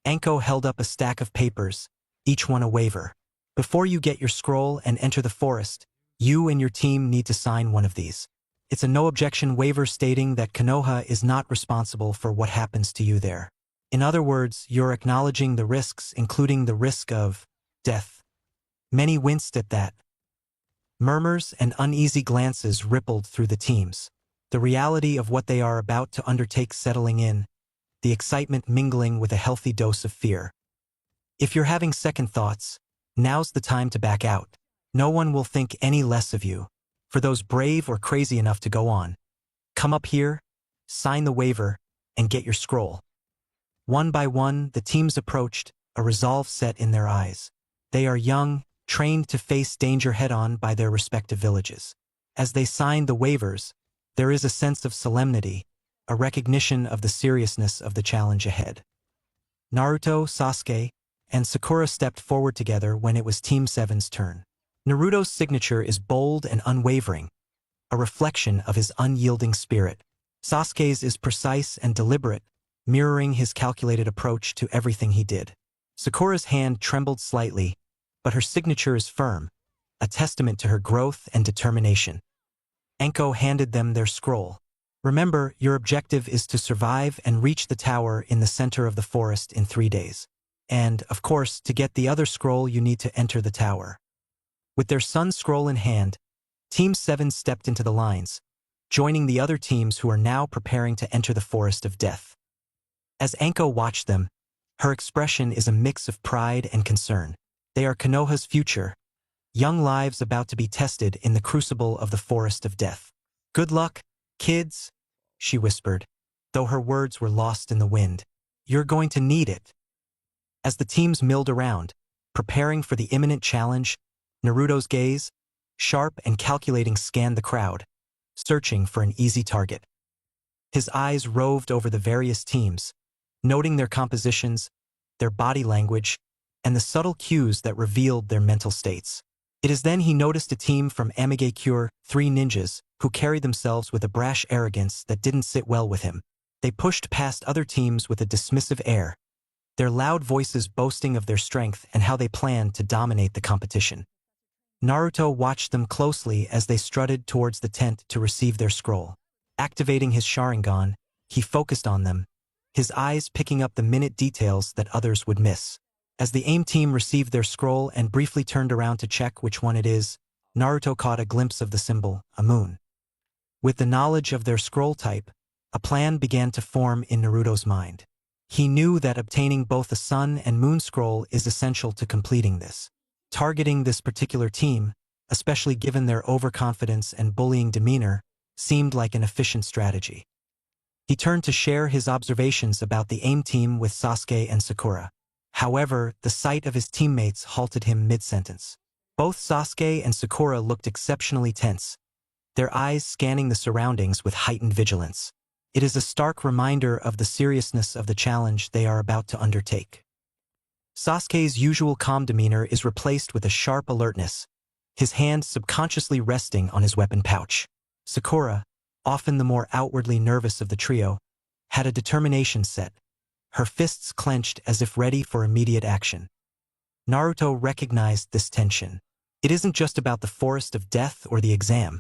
Anko held up a stack of papers, each one a waiver. Before you get your scroll and enter the forest, you and your team need to sign one of these. It's a no-objection waiver stating that Konoha is not responsible for what happens to you there. In other words, you're acknowledging the risks, including the risk of death. Many winced at that. Murmurs and uneasy glances rippled through the teams. The reality of what they are about to undertake settling in, the excitement mingling with a healthy dose of fear. If you're having second thoughts, now's the time to back out. No one will think any less of you. For those brave or crazy enough to go on, come up here, sign the waiver, and get your scroll. One by one, the teams approached, a resolve set in their eyes. They are young, trained to face danger head-on by their respective villages. As they signed the waivers, there is a sense of solemnity, a recognition of the seriousness of the challenge ahead. Naruto, Sasuke, and Sakura stepped forward together when it was Team 7's turn. Naruto's signature is bold and unwavering, a reflection of his unyielding spirit. Sasuke's is precise and deliberate, mirroring his calculated approach to everything he did. Sakura's hand trembled slightly, but her signature is firm, a testament to her growth and determination. Anko handed them their scroll. Remember, your objective is to survive and reach the tower in the center of the forest in 3 days. And, of course, to get the other scroll you need to enter the tower. With their son's scroll in hand, Team 7 stepped into the lines, joining the other teams who are now preparing to enter the forest of death. As Anko watched them, her expression is a mix of pride and concern. They are Konoha's future, young lives about to be tested in the crucible of the forest of death. "Good luck, kids," she whispered, though her words were lost in the wind. "You're going to need it." As the teams milled around, preparing for the imminent challenge, Naruto's gaze, sharp and calculating, scanned the crowd, searching for an easy target. His eyes roved over the various teams, noting their compositions, their body language, and the subtle cues that revealed their mental states. It is then he noticed a team from Amigakure, 3 ninjas, who carried themselves with a brash arrogance that didn't sit well with him. They pushed past other teams with a dismissive air, their loud voices boasting of their strength and how they planned to dominate the competition. Naruto watched them closely as they strutted towards the tent to receive their scroll. Activating his Sharingan, he focused on them, his eyes picking up the minute details that others would miss. As the AIM team received their scroll and briefly turned around to check which one it is, Naruto caught a glimpse of the symbol, a moon. With the knowledge of their scroll type, a plan began to form in Naruto's mind. He knew that obtaining both the Sun and Moon scroll is essential to completing this. Targeting this particular team, especially given their overconfidence and bullying demeanor, seemed like an efficient strategy. He turned to share his observations about the AIM team with Sasuke and Sakura. However, the sight of his teammates halted him mid-sentence. Both Sasuke and Sakura looked exceptionally tense, their eyes scanning the surroundings with heightened vigilance. It is a stark reminder of the seriousness of the challenge they are about to undertake. Sasuke's usual calm demeanor is replaced with a sharp alertness, his hand subconsciously resting on his weapon pouch. Sakura, often the more outwardly nervous of the trio, had a determination set, her fists clenched as if ready for immediate action. Naruto recognized this tension. It isn't just about the forest of death or the exam.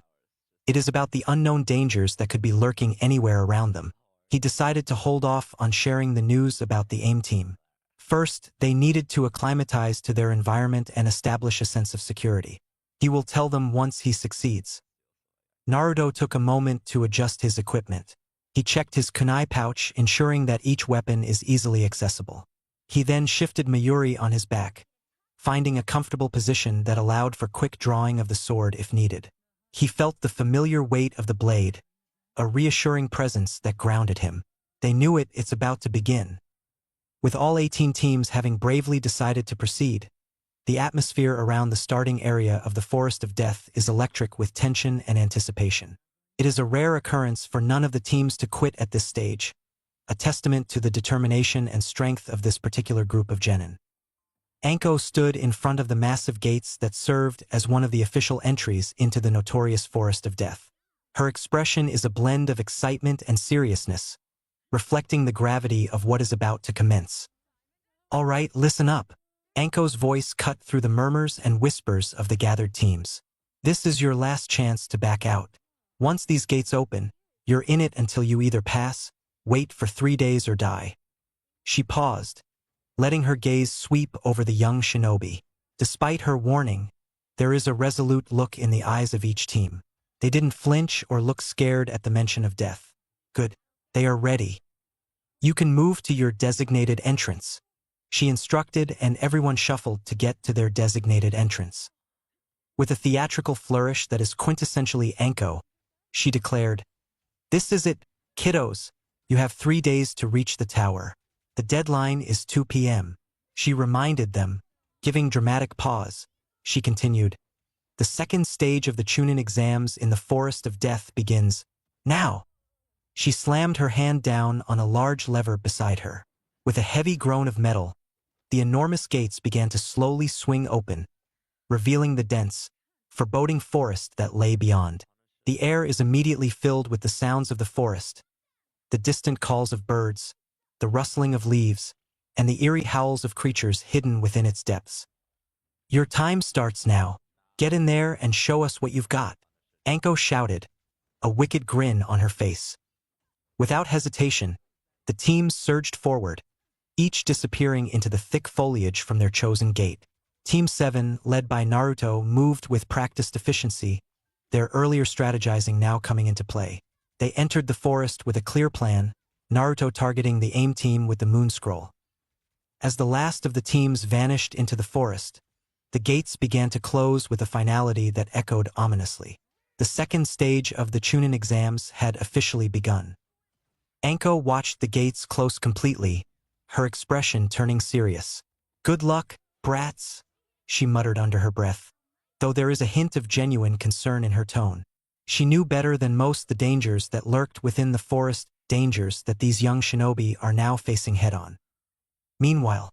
It is about the unknown dangers that could be lurking anywhere around them. He decided to hold off on sharing the news about the AIM team. First, they needed to acclimatize to their environment and establish a sense of security. He will tell them once he succeeds. Naruto took a moment to adjust his equipment. He checked his kunai pouch, ensuring that each weapon is easily accessible. He then shifted Mayuri on his back, finding a comfortable position that allowed for quick drawing of the sword if needed. He felt the familiar weight of the blade, a reassuring presence that grounded him. They knew it's about to begin. With all 18 teams having bravely decided to proceed, the atmosphere around the starting area of the Forest of Death is electric with tension and anticipation. It is a rare occurrence for none of the teams to quit at this stage, a testament to the determination and strength of this particular group of genin. Anko stood in front of the massive gates that served as one of the official entries into the notorious Forest of Death. Her expression is a blend of excitement and seriousness, reflecting the gravity of what is about to commence. "All right, listen up." Anko's voice cut through the murmurs and whispers of the gathered teams. "This is your last chance to back out. Once these gates open, you're in it until you either pass, wait for 3 days or die." She paused, letting her gaze sweep over the young shinobi. Despite her warning, there is a resolute look in the eyes of each team. They didn't flinch or look scared at the mention of death. "Good. They are ready. You can move to your designated entrance," she instructed, and everyone shuffled to get to their designated entrance. With a theatrical flourish that is quintessentially Anko, she declared, "This is it, kiddos. You have 3 days to reach the tower. The deadline is 2 p.m. She reminded them, giving dramatic pause. She continued, "The second stage of the Chunin exams in the Forest of Death begins now." She slammed her hand down on a large lever beside her. With a heavy groan of metal, the enormous gates began to slowly swing open, revealing the dense, foreboding forest that lay beyond. The air is immediately filled with the sounds of the forest, the distant calls of birds, the rustling of leaves, and the eerie howls of creatures hidden within its depths. "Your time starts now. Get in there and show us what you've got," Anko shouted, a wicked grin on her face. Without hesitation, the teams surged forward, each disappearing into the thick foliage from their chosen gate. Team 7, led by Naruto, moved with practiced efficiency, their earlier strategizing now coming into play. They entered the forest with a clear plan, Naruto targeting the AIM team with the moon scroll. As the last of the teams vanished into the forest, the gates began to close with a finality that echoed ominously. The second stage of the Chunin exams had officially begun. Anko watched the gates close completely, her expression turning serious. "Good luck, brats," she muttered under her breath, though there is a hint of genuine concern in her tone. She knew better than most the dangers that lurked within the forest, dangers that these young shinobi are now facing head-on. Meanwhile,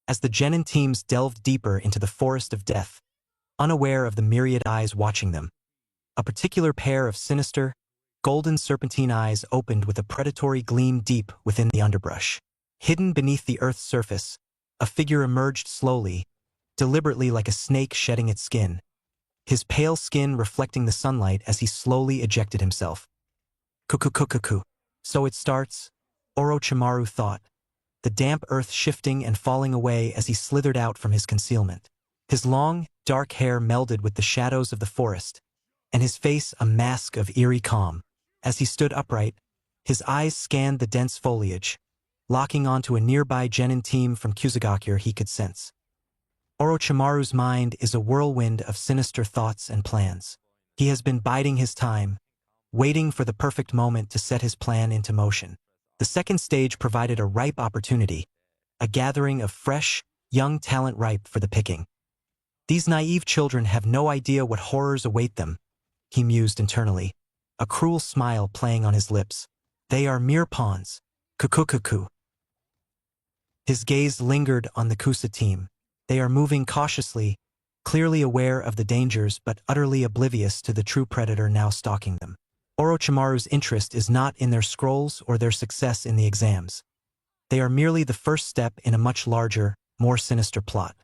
as the genin teams delved deeper into the Forest of Death, unaware of the myriad eyes watching them, a particular pair of sinister, golden serpentine eyes opened with a predatory gleam deep within the underbrush. Hidden beneath the earth's surface, a figure emerged slowly, deliberately like a snake shedding its skin, his pale skin reflecting the sunlight as he slowly ejected himself. Kukukukuku. So it starts, Orochimaru thought, the damp earth shifting and falling away as he slithered out from his concealment. His long, dark hair melded with the shadows of the forest, and his face a mask of eerie calm. As he stood upright, his eyes scanned the dense foliage, locking onto a nearby genin team from Kusagakure he could sense. Orochimaru's mind is a whirlwind of sinister thoughts and plans. He has been biding his time, waiting for the perfect moment to set his plan into motion. The second stage provided a ripe opportunity, a gathering of fresh, young talent ripe for the picking. These naive children have no idea what horrors await them, he mused internally, a cruel smile playing on his lips. They are mere pawns. Kukukuku. His gaze lingered on the Kusa team. They are moving cautiously, clearly aware of the dangers but utterly oblivious to the true predator now stalking them. Orochimaru's interest is not in their scrolls or their success in the exams. They are merely the first step in a much larger, more sinister plot.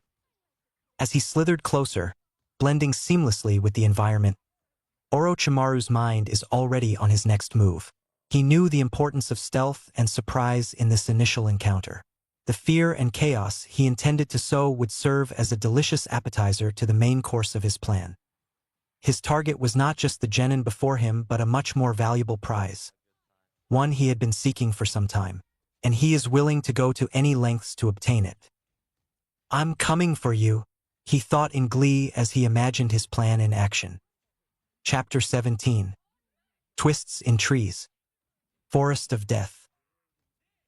As he slithered closer, blending seamlessly with the environment, Orochimaru's mind is already on his next move. He knew the importance of stealth and surprise in this initial encounter. The fear and chaos he intended to sow would serve as a delicious appetizer to the main course of his plan. His target was not just the genin before him but a much more valuable prize, one he had been seeking for some time, and he is willing to go to any lengths to obtain it. "I'm coming for you," he thought in glee as he imagined his plan in action. Chapter 17. Twists in Trees. Forest of Death.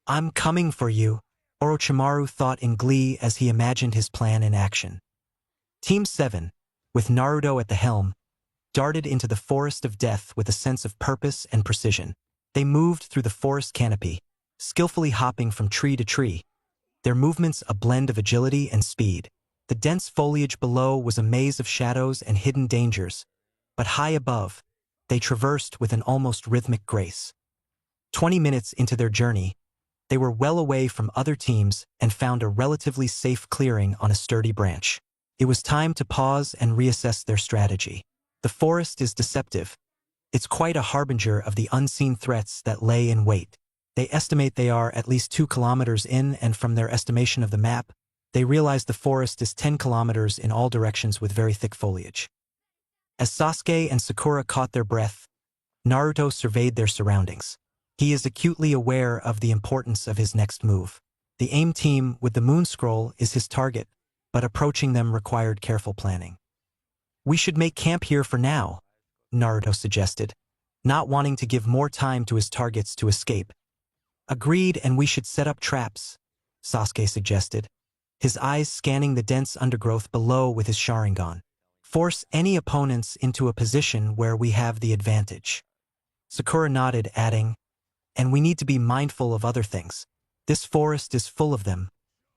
"I'm coming for you," Orochimaru thought in glee as he imagined his plan in action. Team 7, with Naruto at the helm, darted into the forest of death with a sense of purpose and precision. They moved through the forest canopy, skillfully hopping from tree to tree, their movements a blend of agility and speed. The dense foliage below was a maze of shadows and hidden dangers, but high above, they traversed with an almost rhythmic grace. 20 minutes into their journey, they were well away from other teams and found a relatively safe clearing on a sturdy branch. It was time to pause and reassess their strategy. The forest is deceptive. It's quite a harbinger of the unseen threats that lay in wait. They estimate they are at least 2 kilometers in, and from their estimation of the map, they realize the forest is 10 kilometers in all directions with very thick foliage. As Sasuke and Sakura caught their breath, Naruto surveyed their surroundings. He is acutely aware of the importance of his next move. The AIM team with the Moon Scroll is his target, but approaching them required careful planning. "We should make camp here for now," Naruto suggested, not wanting to give more time to his targets to escape. "Agreed, and we should set up traps," Sasuke suggested, his eyes scanning the dense undergrowth below with his Sharingan. "Force any opponents into a position where we have the advantage." Sakura nodded, adding, "And we need to be mindful of other things. This forest is full of them,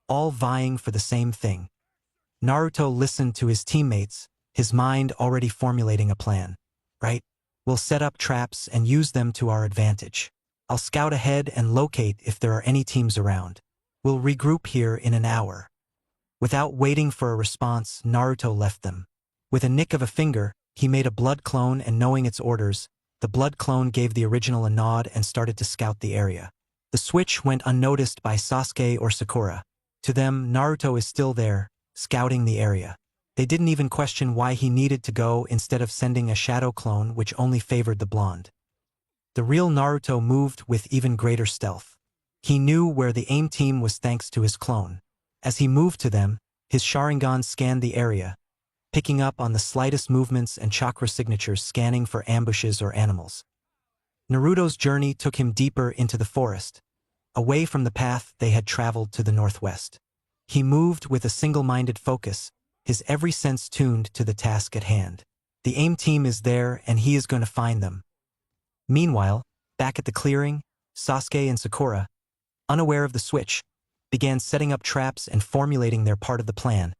all vying for the same thing." Naruto listened to his teammates, his mind already formulating a plan. "Right, we'll set up traps and use them to our advantage. I'll scout ahead and locate if there are any teams around. We'll regroup here in an hour." Without waiting for a response, Naruto left them. With a nick of a finger, he made a blood clone, and knowing its orders, the blood clone gave the original a nod and started to scout the area. The switch went unnoticed by Sasuke or Sakura. To them, Naruto is still there, scouting the area. They didn't even question why he needed to go instead of sending a shadow clone which only favored the blonde. The real Naruto moved with even greater stealth. He knew where the AIM team was thanks to his clone. As he moved to them, his Sharingan scanned the area, picking up on the slightest movements and chakra signatures, scanning for ambushes or animals. Naruto's journey took him deeper into the forest, away from the path they had traveled to the northwest. He moved with a single-minded focus, his every sense tuned to the task at hand. The AIM team is there, and he is going to find them. Meanwhile, back at the clearing, Sasuke and Sakura, unaware of the switch, began setting up traps and formulating their part of the plan,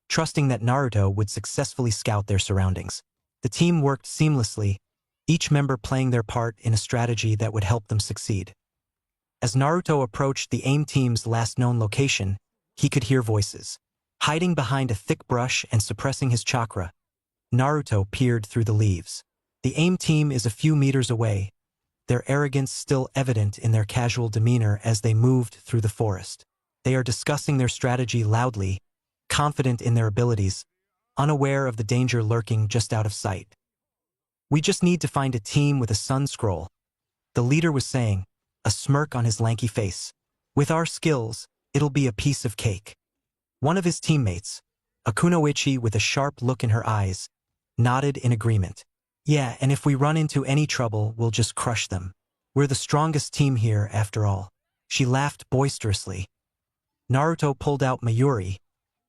trusting that Naruto would successfully scout their surroundings. The team worked seamlessly, each member playing their part in a strategy that would help them succeed. As Naruto approached the AIM team's last known location, he could hear voices. Hiding behind a thick brush and suppressing his chakra, Naruto peered through the leaves. The AIM team is a few meters away, their arrogance still evident in their casual demeanor as they moved through the forest. They are discussing their strategy loudly, confident in their abilities, unaware of the danger lurking just out of sight. "We just need to find a team with a sun scroll," the leader was saying, a smirk on his lanky face. "With our skills, it'll be a piece of cake." One of his teammates, a kunoichi with a sharp look in her eyes, nodded in agreement. "Yeah, and if we run into any trouble, we'll just crush them. We're the strongest team here, after all." She laughed boisterously. Naruto pulled out Mayuri,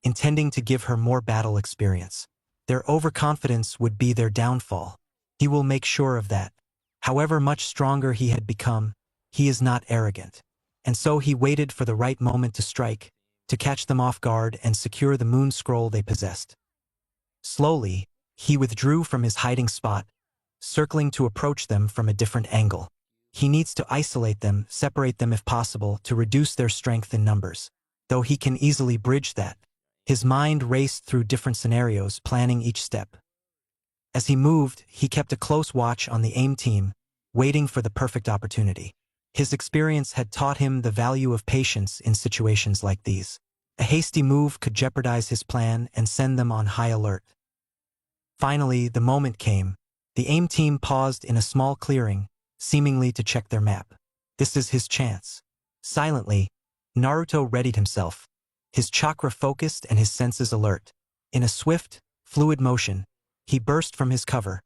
intending to give her more battle experience. Their overconfidence would be their downfall. He will make sure of that. However much stronger he had become, he is not arrogant. And so he waited for the right moment to strike, to catch them off guard and secure the moon scroll they possessed. Slowly, he withdrew from his hiding spot, circling to approach them from a different angle. He needs to isolate them, separate them if possible, to reduce their strength in numbers. Though he can easily bridge that. His mind raced through different scenarios, planning each step. As he moved, he kept a close watch on the AIM team, waiting for the perfect opportunity. His experience had taught him the value of patience in situations like these. A hasty move could jeopardize his plan and send them on high alert. Finally, the moment came. The AIM team paused in a small clearing, seemingly to check their map. This is his chance. Silently, Naruto readied himself, his chakra focused and his senses alert. In a swift, fluid motion, he burst from his cover,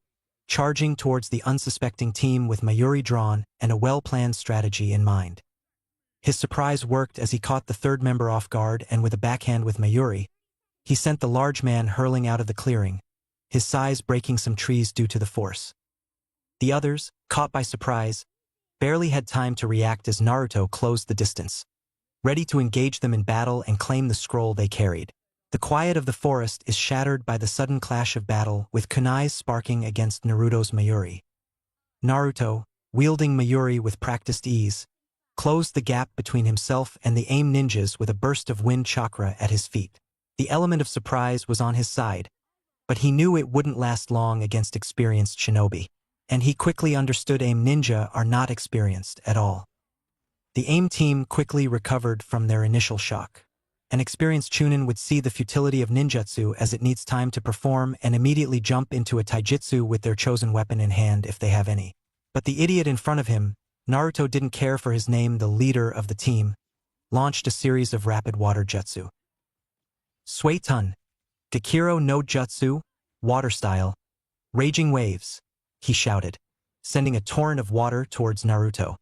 charging towards the unsuspecting team with Mayuri drawn and a well-planned strategy in mind. His surprise worked as he caught the third member off guard, and with a backhand with Mayuri, he sent the large man hurling out of the clearing, his size breaking some trees due to the force. The others, caught by surprise, barely had time to react as Naruto closed the distance, ready to engage them in battle and claim the scroll they carried. The quiet of the forest is shattered by the sudden clash of battle, with kunais sparking against Naruto's Mayuri. Naruto, wielding Mayuri with practiced ease, closed the gap between himself and the AIM ninjas with a burst of wind chakra at his feet. The element of surprise was on his side, but he knew it wouldn't last long against experienced shinobi, and he quickly understood AIM ninja are not experienced at all. The AIM team quickly recovered from their initial shock. An experienced chunin would see the futility of ninjutsu as it needs time to perform and immediately jump into a taijutsu with their chosen weapon in hand if they have any. But the idiot in front of him, Naruto, didn't care for his name. The leader of the team launched a series of rapid water jutsu. Suetun, Gekiro no Jutsu, water style, raging waves, he shouted, sending a torrent of water towards Naruto.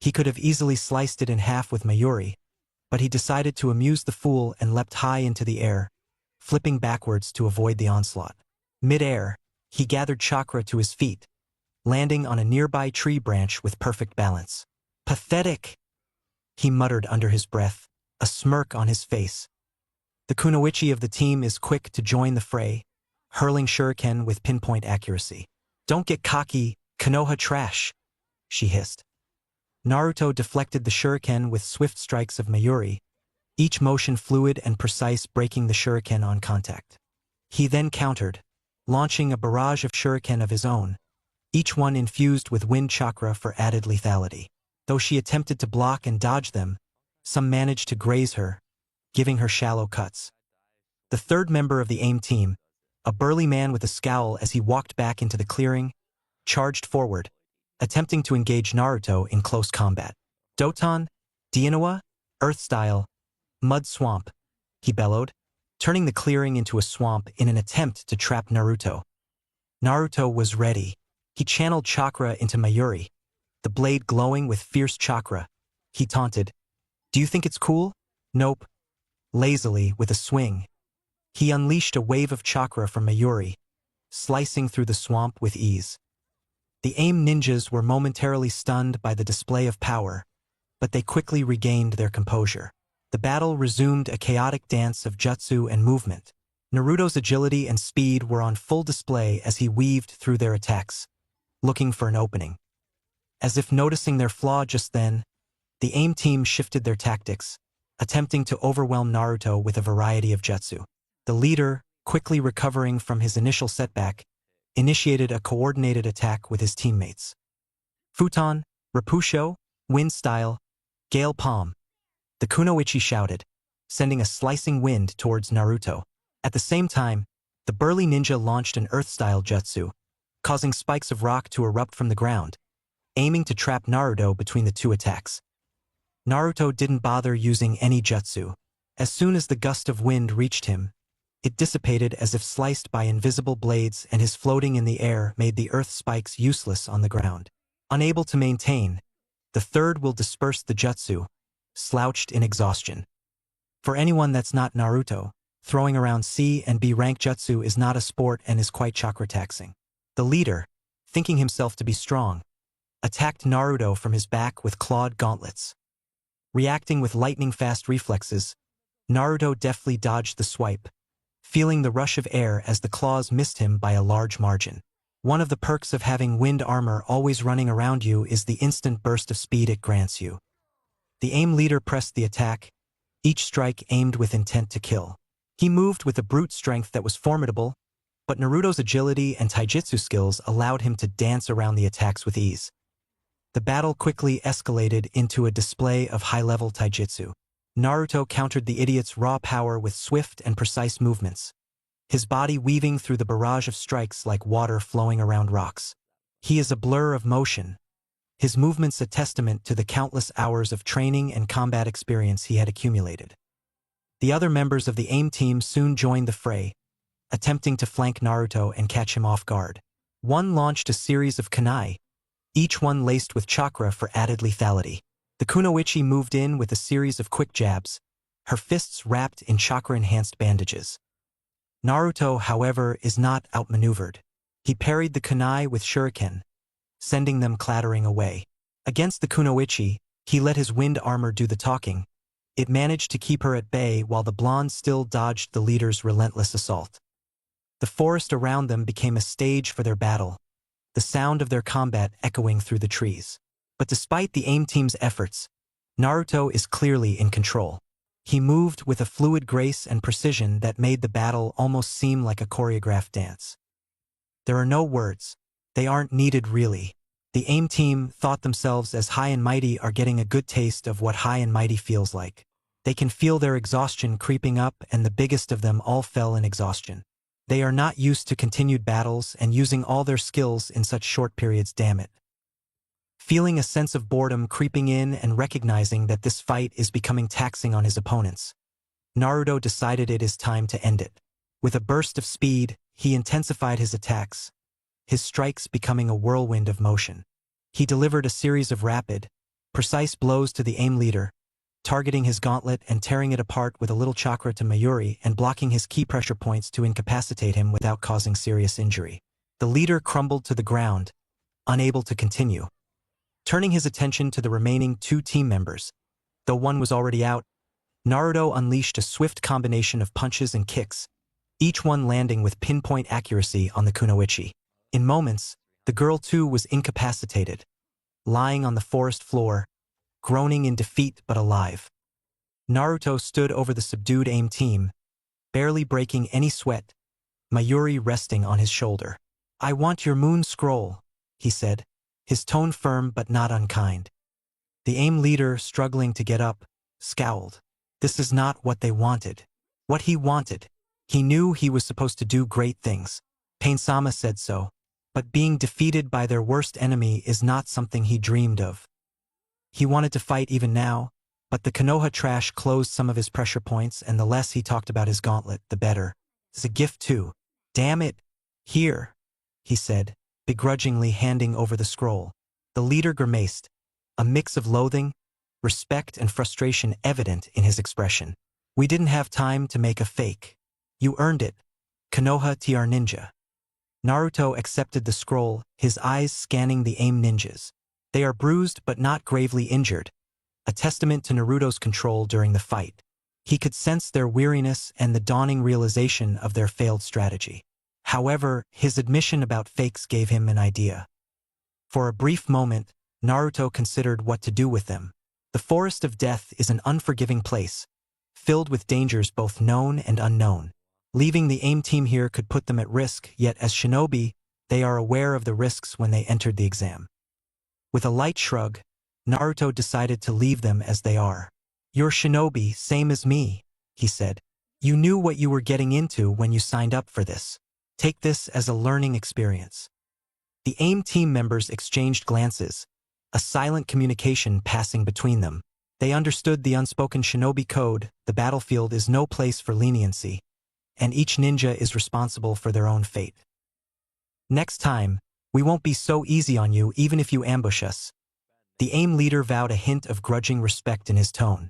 He could have easily sliced it in half with Mayuri, but he decided to amuse the fool and leapt high into the air, flipping backwards to avoid the onslaught. Mid-air, he gathered chakra to his feet, landing on a nearby tree branch with perfect balance. Pathetic, he muttered under his breath, a smirk on his face. The kunoichi of the team is quick to join the fray, hurling shuriken with pinpoint accuracy. Don't get cocky, Konoha trash, she hissed. Naruto deflected the shuriken with swift strikes of Mayuri, each motion fluid and precise, breaking the shuriken on contact. He then countered, launching a barrage of shuriken of his own, each one infused with wind chakra for added lethality. Though she attempted to block and dodge them, some managed to graze her, giving her shallow cuts. The third member of the AIM team, a burly man with a scowl as he walked back into the clearing, charged forward, attempting to engage Naruto in close combat. Doton, Dianoa, Earth Style, Mud Swamp, he bellowed, turning the clearing into a swamp in an attempt to trap Naruto. Naruto was ready. He channeled chakra into Mayuri, the blade glowing with fierce chakra. He taunted, "Do you think it's cool?" "Nope." Lazily, with a swing, he unleashed a wave of chakra from Mayuri, slicing through the swamp with ease. The AIM ninjas were momentarily stunned by the display of power, but they quickly regained their composure. The battle resumed, a chaotic dance of jutsu and movement. Naruto's agility and speed were on full display as he weaved through their attacks, looking for an opening. As if noticing their flaw just then, the AIM team shifted their tactics, attempting to overwhelm Naruto with a variety of jutsu. The leader, quickly recovering from his initial setback, initiated a coordinated attack with his teammates. Futon, Rapusho, Wind Style, Gale Palm, the kunoichi shouted, sending a slicing wind towards Naruto. At the same time, the burly ninja launched an earth-style jutsu, causing spikes of rock to erupt from the ground, aiming to trap Naruto between the two attacks. Naruto didn't bother using any jutsu. As soon as the gust of wind reached him, it dissipated as if sliced by invisible blades, and his floating in the air made the earth spikes useless on the ground. Unable to maintain, the third will disperse the jutsu, slouched in exhaustion. For anyone that's not Naruto, throwing around C and B rank jutsu is not a sport and is quite chakra taxing. The leader, thinking himself to be strong, attacked Naruto from his back with clawed gauntlets. Reacting with lightning-fast reflexes, Naruto deftly dodged the swipe, feeling the rush of air as the claws missed him by a large margin. One of the perks of having wind armor always running around you is the instant burst of speed it grants you. The AIM leader pressed the attack, each strike aimed with intent to kill. He moved with a brute strength that was formidable, but Naruto's agility and taijutsu skills allowed him to dance around the attacks with ease. The battle quickly escalated into a display of high-level taijutsu. Naruto countered the idiot's raw power with swift and precise movements, his body weaving through the barrage of strikes like water flowing around rocks. He is a blur of motion, his movements a testament to the countless hours of training and combat experience he had accumulated. The other members of the AIM team soon joined the fray, attempting to flank Naruto and catch him off guard. One launched a series of kunai, each one laced with chakra for added lethality. The kunoichi moved in with a series of quick jabs, her fists wrapped in chakra-enhanced bandages. Naruto, however, is not outmaneuvered. He parried the kunai with shuriken, sending them clattering away. Against the kunoichi, he let his wind armor do the talking. It managed to keep her at bay while the blonde still dodged the leader's relentless assault. The forest around them became a stage for their battle, the sound of their combat echoing through the trees. But despite the AIM team's efforts, Naruto is clearly in control. He moved with a fluid grace and precision that made the battle almost seem like a choreographed dance. There are no words. They aren't needed really. The AIM team thought themselves as high and mighty are getting a good taste of what high and mighty feels like. They can feel their exhaustion creeping up, and the biggest of them all fell in exhaustion. They are not used to continued battles and using all their skills in such short periods, damn it. Feeling a sense of boredom creeping in and recognizing that this fight is becoming taxing on his opponents, Naruto decided it is time to end it. With a burst of speed, he intensified his attacks, his strikes becoming a whirlwind of motion. He delivered a series of rapid, precise blows to the AIM leader, targeting his gauntlet and tearing it apart with a little chakra to Mayuri and blocking his key pressure points to incapacitate him without causing serious injury. The leader crumbled to the ground, unable to continue. Turning his attention to the remaining two team members, though one was already out, Naruto unleashed a swift combination of punches and kicks, each one landing with pinpoint accuracy on the kunoichi. In moments, the girl too was incapacitated, lying on the forest floor, groaning in defeat but alive. Naruto stood over the subdued AIM team, barely breaking any sweat, Mayuri resting on his shoulder. "I want your moon scroll," he said, his tone firm but not unkind. The AIM leader, struggling to get up, scowled. This is not what they wanted. What he wanted. He knew he was supposed to do great things. Pain-sama said so. But being defeated by their worst enemy is not something he dreamed of. He wanted to fight even now, but the Konoha trash closed some of his pressure points, and the less he talked about his gauntlet, the better. It's a gift too. Damn it. Here, he said, begrudgingly handing over the scroll. The leader grimaced, a mix of loathing, respect, and frustration evident in his expression. "We didn't have time to make a fake. You earned it. Konoha TR Ninja." Naruto accepted the scroll, his eyes scanning the AIM ninjas. They are bruised but not gravely injured, a testament to Naruto's control during the fight. He could sense their weariness and the dawning realization of their failed strategy. However, his admission about fakes gave him an idea. For a brief moment, Naruto considered what to do with them. The Forest of Death is an unforgiving place, filled with dangers both known and unknown. Leaving the AIM team here could put them at risk, yet as shinobi, they are aware of the risks when they entered the exam. With a light shrug, Naruto decided to leave them as they are. "You're shinobi, same as me," he said. "You knew what you were getting into when you signed up for this. Take this as a learning experience." The AIM team members exchanged glances, a silent communication passing between them. They understood the unspoken shinobi code: the battlefield is no place for leniency, and each ninja is responsible for their own fate. "Next time, we won't be so easy on you even if you ambush us." The AIM leader vowed, a hint of grudging respect in his tone.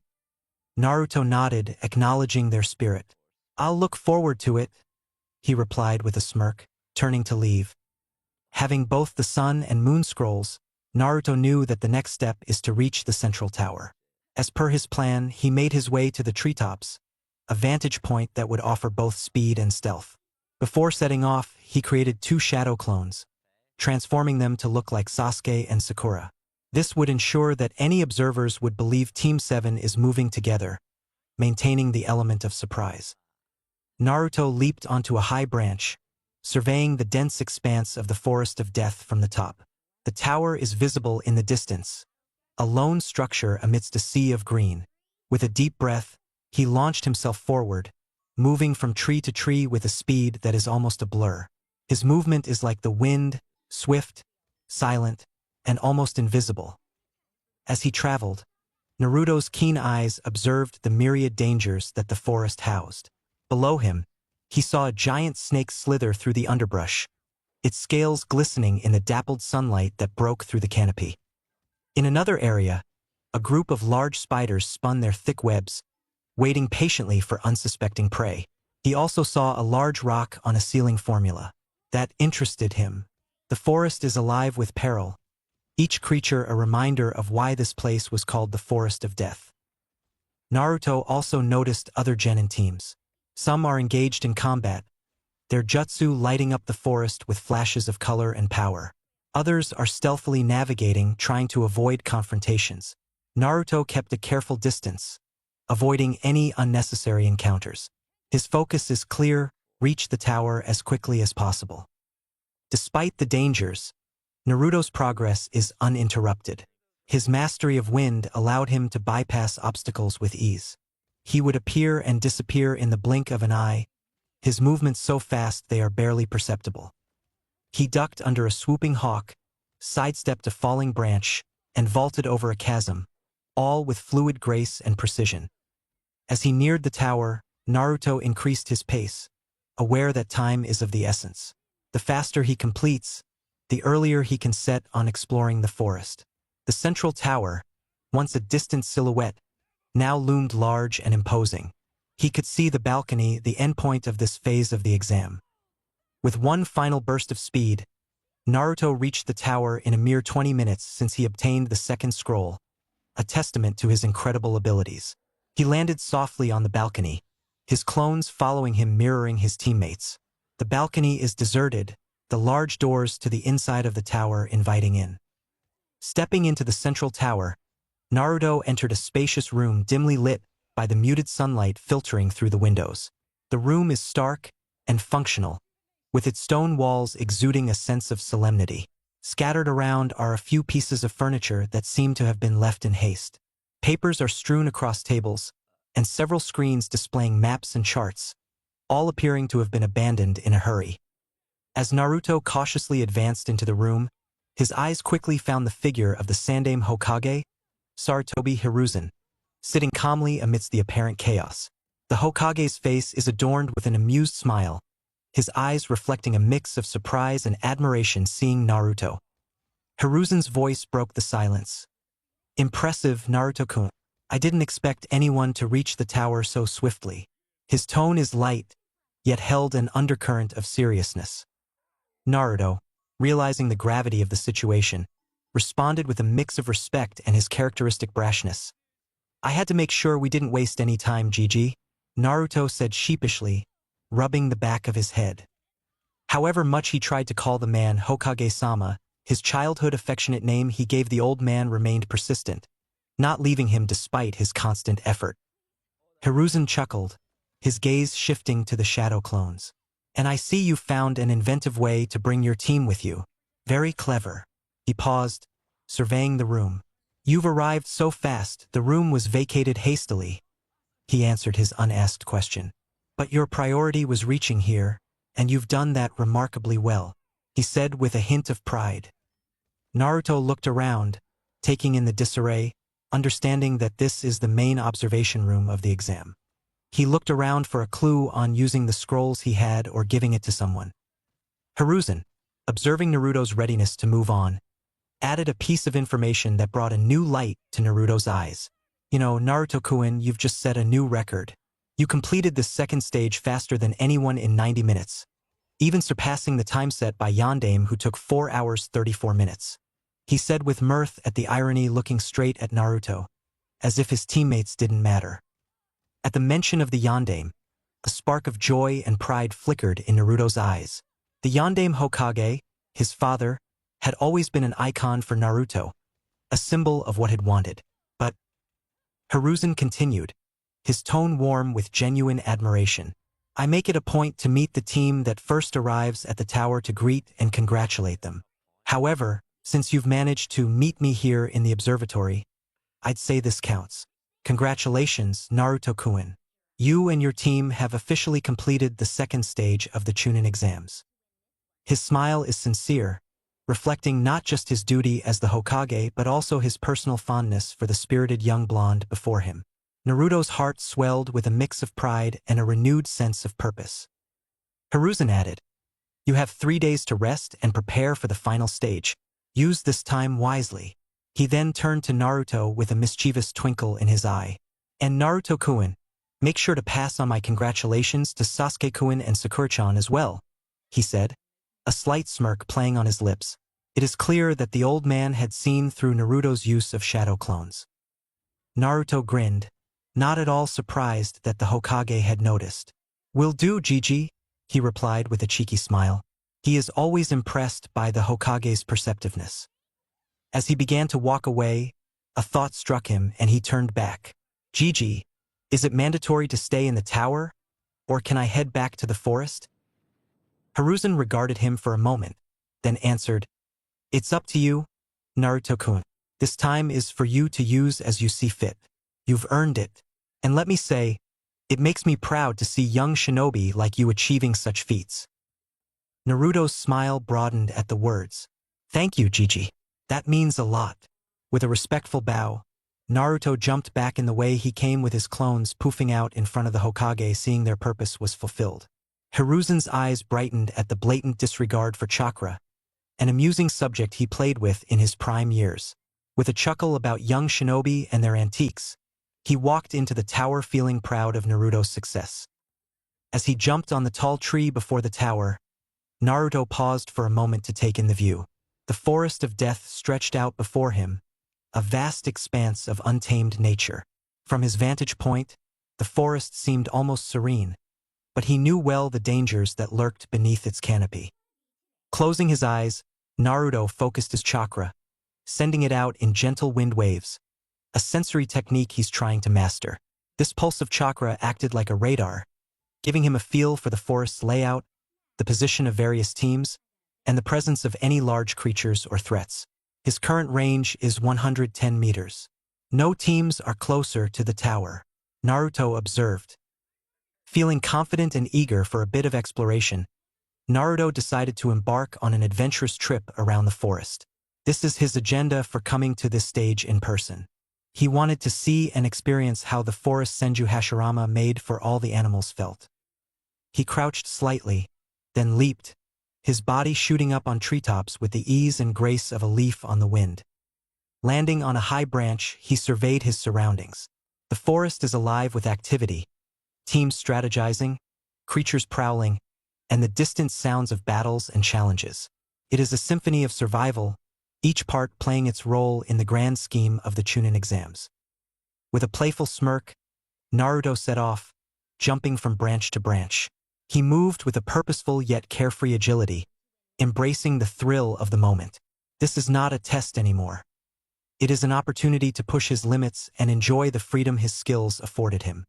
Naruto nodded, acknowledging their spirit. "I'll look forward to it," he replied with a smirk, turning to leave. Having both the Sun and Moon scrolls, Naruto knew that the next step is to reach the central tower. As per his plan, he made his way to the treetops, a vantage point that would offer both speed and stealth. Before setting off, he created 2 shadow clones, transforming them to look like Sasuke and Sakura. This would ensure that any observers would believe Team 7 is moving together, maintaining the element of surprise. Naruto leaped onto a high branch, surveying the dense expanse of the Forest of Death from the top. The tower is visible in the distance, a lone structure amidst a sea of green. With a deep breath, he launched himself forward, moving from tree to tree with a speed that is almost a blur. His movement is like the wind, swift, silent, and almost invisible. As he traveled, Naruto's keen eyes observed the myriad dangers that the forest housed. Below him, he saw a giant snake slither through the underbrush, its scales glistening in the dappled sunlight that broke through the canopy. In another area, A group of large spiders spun their thick webs, waiting patiently for unsuspecting prey. He also saw a large rock on a ceiling formula. That interested him. The forest is alive with peril, each creature a reminder of why this place was called the Forest of Death. Naruto also noticed other genin teams. Some are engaged in combat, their jutsu lighting up the forest with flashes of color and power. Others are stealthily navigating, trying to avoid confrontations. Naruto kept a careful distance, avoiding any unnecessary encounters. His focus is clear: reach the tower as quickly as possible. Despite the dangers, Naruto's progress is uninterrupted. His mastery of wind allowed him to bypass obstacles with ease. He would appear and disappear in the blink of an eye, his movements so fast they are barely perceptible. He ducked under a swooping hawk, sidestepped a falling branch, and vaulted over a chasm, all with fluid grace and precision. As he neared the tower, Naruto increased his pace, aware that time is of the essence. The faster he completes, the earlier he can set on exploring the forest. The central tower, once a distant silhouette, now loomed large and imposing. He could see the balcony, the endpoint of this phase of the exam. With one final burst of speed, Naruto reached the tower in a mere 20 minutes since he obtained the second scroll, a testament to his incredible abilities. He landed softly on the balcony, his clones following him, mirroring his teammates. The balcony is deserted, the large doors to the inside of the tower inviting in. Stepping into the central tower, Naruto entered a spacious room dimly lit by the muted sunlight filtering through the windows. The room is stark and functional, with its stone walls exuding a sense of solemnity. Scattered around are a few pieces of furniture that seem to have been left in haste. Papers are strewn across tables, and several screens displaying maps and charts, all appearing to have been abandoned in a hurry. As Naruto cautiously advanced into the room, his eyes quickly found the figure of the Sandaime Hokage, Sarutobi Hiruzen, sitting calmly amidst the apparent chaos. The Hokage's face is adorned with an amused smile, his eyes reflecting a mix of surprise and admiration seeing Naruto. Hiruzen's voice broke the silence. "Impressive, Naruto-kun. I didn't expect anyone to reach the tower so swiftly." His tone is light, yet held an undercurrent of seriousness. Naruto, realizing the gravity of the situation, responded with a mix of respect and his characteristic brashness. "I had to make sure we didn't waste any time, Gigi," Naruto said sheepishly, rubbing the back of his head. However much he tried to call the man Hokage-sama, his childhood affectionate name he gave the old man remained persistent, not leaving him despite his constant effort. Hiruzen chuckled, his gaze shifting to the shadow clones. "And I see you found an inventive way to bring your team with you. Very clever." He paused, surveying the room. "You've arrived so fast, the room was vacated hastily," he answered his unasked question. "But your priority was reaching here, and you've done that remarkably well," he said with a hint of pride. Naruto looked around, taking in the disarray, understanding that this is the main observation room of the exam. He looked around for a clue on using the scrolls he had or giving it to someone. Hiruzen, observing Naruto's readiness to move on, added a piece of information that brought a new light to Naruto's eyes. "You know, Naruto-kun, you've just set a new record. You completed the second stage faster than anyone in 90 minutes, even surpassing the time set by Yondaime, who took 4 hours 34 minutes. He said with mirth at the irony, looking straight at Naruto, as if his teammates didn't matter. At the mention of the Yondaime, a spark of joy and pride flickered in Naruto's eyes. The Yondaime Hokage, his father, had always been an icon for Naruto, a symbol of what had wanted. But Hiruzen continued, his tone warm with genuine admiration. "I make it a point to meet the team that first arrives at the tower to greet and congratulate them. However, since you've managed to meet me here in the observatory, I'd say this counts. Congratulations, Naruto-kun. You and your team have officially completed the second stage of the Chunin exams." His smile is sincere, reflecting not just his duty as the Hokage but also his personal fondness for the spirited young blonde before him. Naruto's heart swelled with a mix of pride and a renewed sense of purpose. Hiruzen added, "You have 3 days to rest and prepare for the final stage. Use this time wisely." He then turned to Naruto with a mischievous twinkle in his eye. And Naruto-kun, make sure to pass on my congratulations to Sasuke-kun and Sakura-chan as well, he said, a slight smirk playing on his lips. It is clear that the old man had seen through Naruto's use of shadow clones. Naruto grinned, not at all surprised that the Hokage had noticed. Will do, Gigi, he replied with a cheeky smile. He is always impressed by the Hokage's perceptiveness. As he began to walk away, a thought struck him and he turned back. Gigi, is it mandatory to stay in the tower, or can I head back to the forest? Hiruzen regarded him for a moment, then answered, It's up to you, Naruto-kun. This time is for you to use as you see fit. You've earned it. And let me say, it makes me proud to see young shinobi like you achieving such feats. Naruto's smile broadened at the words. Thank you, Gigi. That means a lot. With a respectful bow, Naruto jumped back in the way he came with his clones poofing out in front of the Hokage, seeing their purpose was fulfilled. Hiruzen's eyes brightened at the blatant disregard for chakra, an amusing subject he played with in his prime years. With a chuckle about young shinobi and their antiques, he walked into the tower feeling proud of Naruto's success. As he jumped on the tall tree before the tower, Naruto paused for a moment to take in the view. The forest of death stretched out before him, a vast expanse of untamed nature. From his vantage point, the forest seemed almost serene, but he knew well the dangers that lurked beneath its canopy. Closing his eyes, Naruto focused his chakra, sending it out in gentle wind waves, a sensory technique he's trying to master. This pulse of chakra acted like a radar, giving him a feel for the forest's layout, the position of various teams, and the presence of any large creatures or threats. His current range is 110 meters. No teams are closer to the tower, Naruto observed. Feeling confident and eager for a bit of exploration, Naruto decided to embark on an adventurous trip around the forest. This is his agenda for coming to this stage in person. He wanted to see and experience how the forest Senju Hashirama made for all the animals felt. He crouched slightly, then leaped, his body shooting up on treetops with the ease and grace of a leaf on the wind. Landing on a high branch, he surveyed his surroundings. The forest is alive with activity, teams strategizing, creatures prowling, and the distant sounds of battles and challenges. It is a symphony of survival, each part playing its role in the grand scheme of the Chunin exams. With a playful smirk, Naruto set off, jumping from branch to branch. He moved with a purposeful yet carefree agility, embracing the thrill of the moment. This is not a test anymore. It is an opportunity to push his limits and enjoy the freedom his skills afforded him.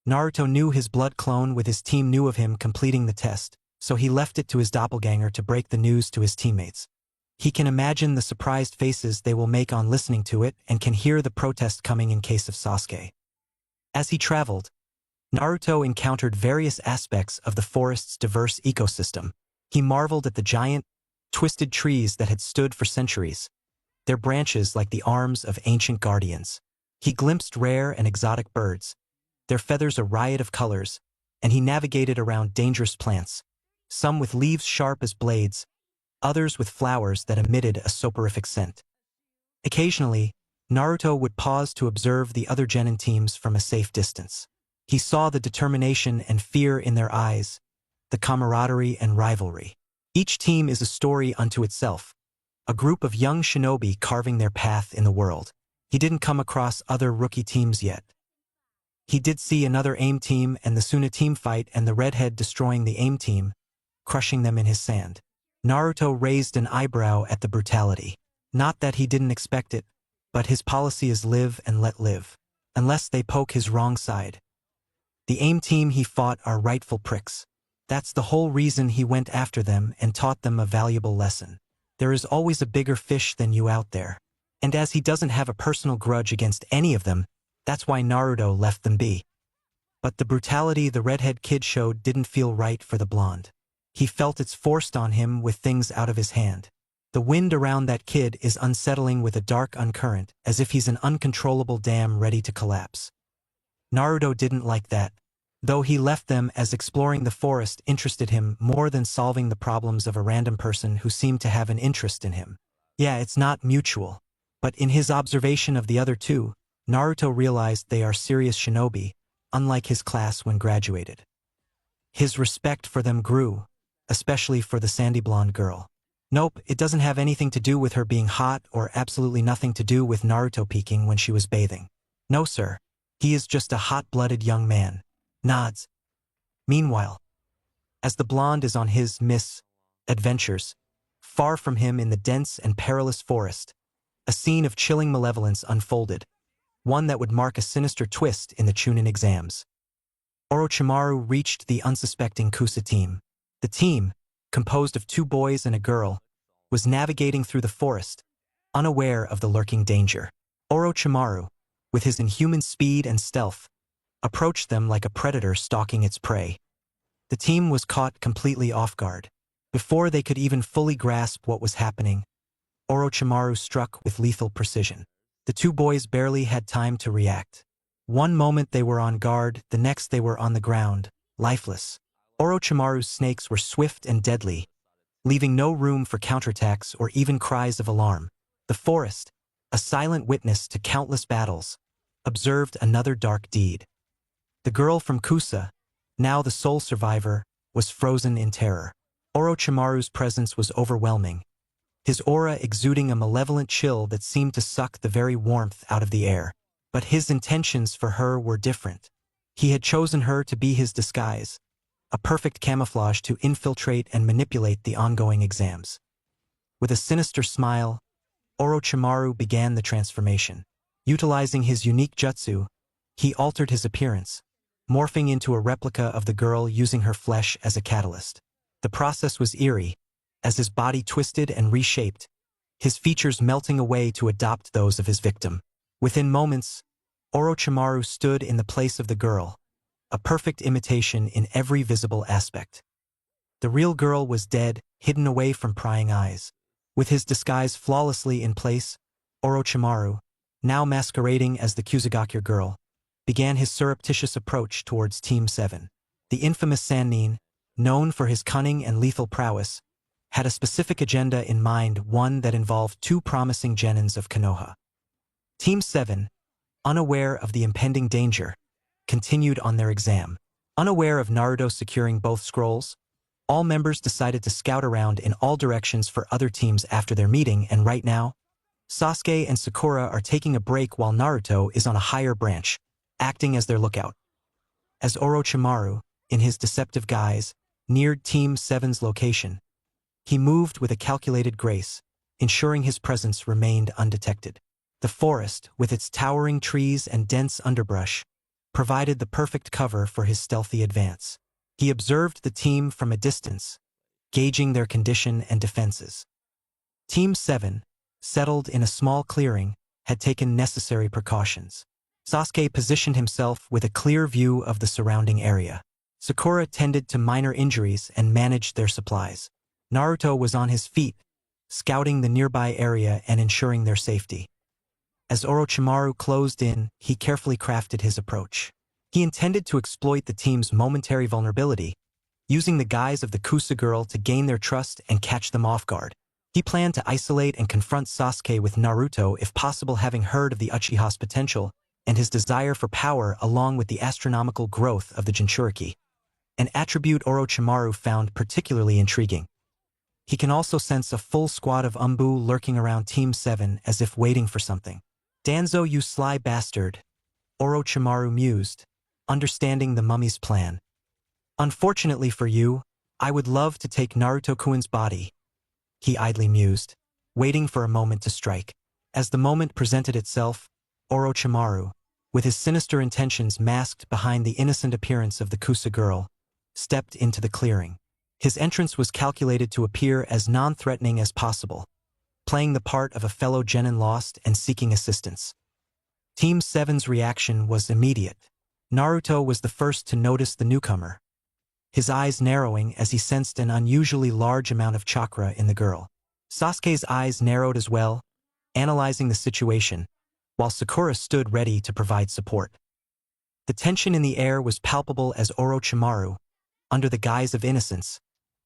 Naruto knew his blood clone with his team knew of him completing the test, so he left it to his doppelganger to break the news to his teammates. He can imagine the surprised faces they will make on listening to it and can hear the protest coming in case of Sasuke. As he traveled, Naruto encountered various aspects of the forest's diverse ecosystem. He marveled at the giant, twisted trees that had stood for centuries, their branches like the arms of ancient guardians. He glimpsed rare and exotic birds, their feathers a riot of colors, and he navigated around dangerous plants, some with leaves sharp as blades, others with flowers that emitted a soporific scent. Occasionally, Naruto would pause to observe the other genin teams from a safe distance. He saw the determination and fear in their eyes, the camaraderie and rivalry. Each team is a story unto itself, a group of young shinobi carving their path in the world. He didn't come across other rookie teams yet. He did see another AIM team and the Suna team fight and the redhead destroying the AIM team, crushing them in his sand. Naruto raised an eyebrow at the brutality. Not that he didn't expect it, but his policy is live and let live, unless they poke his wrong side. The AIM team he fought are rightful pricks. That's the whole reason he went after them and taught them a valuable lesson. There is always a bigger fish than you out there. And as he doesn't have a personal grudge against any of them, that's why Naruto left them be. But the brutality the redhead kid showed didn't feel right for the blonde. He felt it's forced on him with things out of his hand. The wind around that kid is unsettling with a dark undercurrent, as if he's an uncontrollable dam ready to collapse. Naruto didn't like that, though he left them as exploring the forest interested him more than solving the problems of a random person who seemed to have an interest in him. Yeah, it's not mutual. But in his observation of the other two, Naruto realized they are serious shinobi, unlike his class when graduated. His respect for them grew, especially for the sandy blonde girl. Nope, it doesn't have anything to do with her being hot or absolutely nothing to do with Naruto peeking when she was bathing. No, sir. He is just a hot-blooded young man. Nods. Meanwhile, as the blonde is on his adventures, far from him in the dense and perilous forest, a scene of chilling malevolence unfolded, one that would mark a sinister twist in the Chunin exams. Orochimaru reached the unsuspecting Kusa team. The team, composed of 2 boys and a girl, was navigating through the forest, unaware of the lurking danger. Orochimaru, with his inhuman speed and stealth, approached them like a predator stalking its prey. The team was caught completely off guard. Before they could even fully grasp what was happening, Orochimaru struck with lethal precision. The 2 boys barely had time to react. One moment they were on guard, the next they were on the ground, lifeless. Orochimaru's snakes were swift and deadly, leaving no room for counterattacks or even cries of alarm. The forest, a silent witness to countless battles, observed another dark deed. The girl from Kusa, now the sole survivor, was frozen in terror. Orochimaru's presence was overwhelming, his aura exuding a malevolent chill that seemed to suck the very warmth out of the air. But his intentions for her were different. He had chosen her to be his disguise, a perfect camouflage to infiltrate and manipulate the ongoing exams. With a sinister smile, Orochimaru began the transformation. Utilizing his unique jutsu, he altered his appearance, morphing into a replica of the girl using her flesh as a catalyst. The process was eerie, as his body twisted and reshaped, his features melting away to adopt those of his victim. Within moments, Orochimaru stood in the place of the girl, a perfect imitation in every visible aspect. The real girl was dead, hidden away from prying eyes. With his disguise flawlessly in place, Orochimaru, now masquerading as the Kusagakure girl, began his surreptitious approach towards Team 7. The infamous Sannin, known for his cunning and lethal prowess, had a specific agenda in mind, one that involved 2 promising genins of Konoha. Team 7, unaware of the impending danger, continued on their exam. Unaware of Naruto securing both scrolls, all members decided to scout around in all directions for other teams after their meeting, and right now, Sasuke and Sakura are taking a break while Naruto is on a higher branch, acting as their lookout. As Orochimaru, in his deceptive guise, neared Team 7's location, he moved with a calculated grace, ensuring his presence remained undetected. The forest, with its towering trees and dense underbrush, provided the perfect cover for his stealthy advance. He observed the team from a distance, gauging their condition and defenses. Team 7, settled in a small clearing, had taken necessary precautions. Sasuke positioned himself with a clear view of the surrounding area. Sakura tended to minor injuries and managed their supplies. Naruto was on his feet, scouting the nearby area and ensuring their safety. As Orochimaru closed in, he carefully crafted his approach. He intended to exploit the team's momentary vulnerability, using the guise of the Kusa girl to gain their trust and catch them off guard. He planned to isolate and confront Sasuke with Naruto, if possible, having heard of the Uchiha's potential and his desire for power, along with the astronomical growth of the Jinchuriki, an attribute Orochimaru found particularly intriguing. He can also sense a full squad of Umbu lurking around Team 7 as if waiting for something. Danzo, you sly bastard, Orochimaru mused, understanding the mummy's plan. Unfortunately for you, I would love to take Naruto-kun's body, he idly mused, waiting for a moment to strike. As the moment presented itself, Orochimaru, with his sinister intentions masked behind the innocent appearance of the Kusa girl, stepped into the clearing. His entrance was calculated to appear as non-threatening as possible, playing the part of a fellow genin lost and seeking assistance. Team 7's reaction was immediate. Naruto was the first to notice the newcomer, his eyes narrowing as he sensed an unusually large amount of chakra in the girl. Sasuke's eyes narrowed as well, analyzing the situation, while Sakura stood ready to provide support. The tension in the air was palpable as Orochimaru, under the guise of innocence,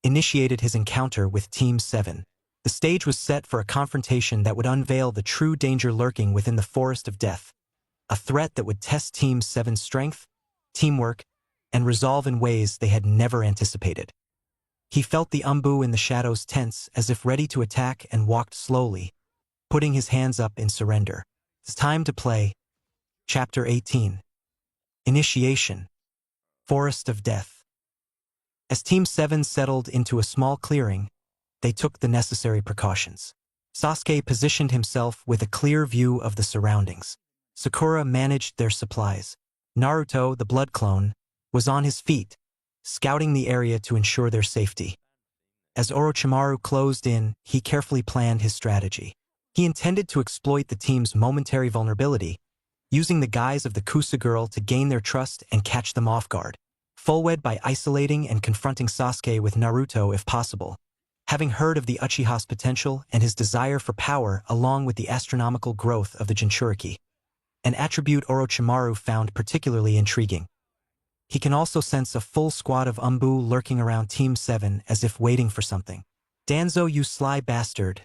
initiated his encounter with Team 7. The stage was set for a confrontation that would unveil the true danger lurking within the forest of death, a threat that would test Team 7's strength, teamwork, and resolve in ways they had never anticipated. He felt the Umbu in the shadows tense as if ready to attack and walked slowly, putting his hands up in surrender. It's time to play. Chapter 18. Initiation. Forest of Death. As Team 7 settled into a small clearing, they took the necessary precautions. Sasuke positioned himself with a clear view of the surroundings. Sakura managed their supplies. Naruto, the blood clone, was on his feet, scouting the area to ensure their safety. As Orochimaru closed in, he carefully planned his strategy. He intended to exploit the team's momentary vulnerability, using the guise of the Kusa girl to gain their trust and catch them off guard. Fulwed by isolating and confronting Sasuke with Naruto if possible, having heard of the Uchiha's potential and his desire for power along with the astronomical growth of the Jinchuriki, an attribute Orochimaru found particularly intriguing. He can also sense a full squad of Umbu lurking around Team 7 as if waiting for something. Danzo, you sly bastard,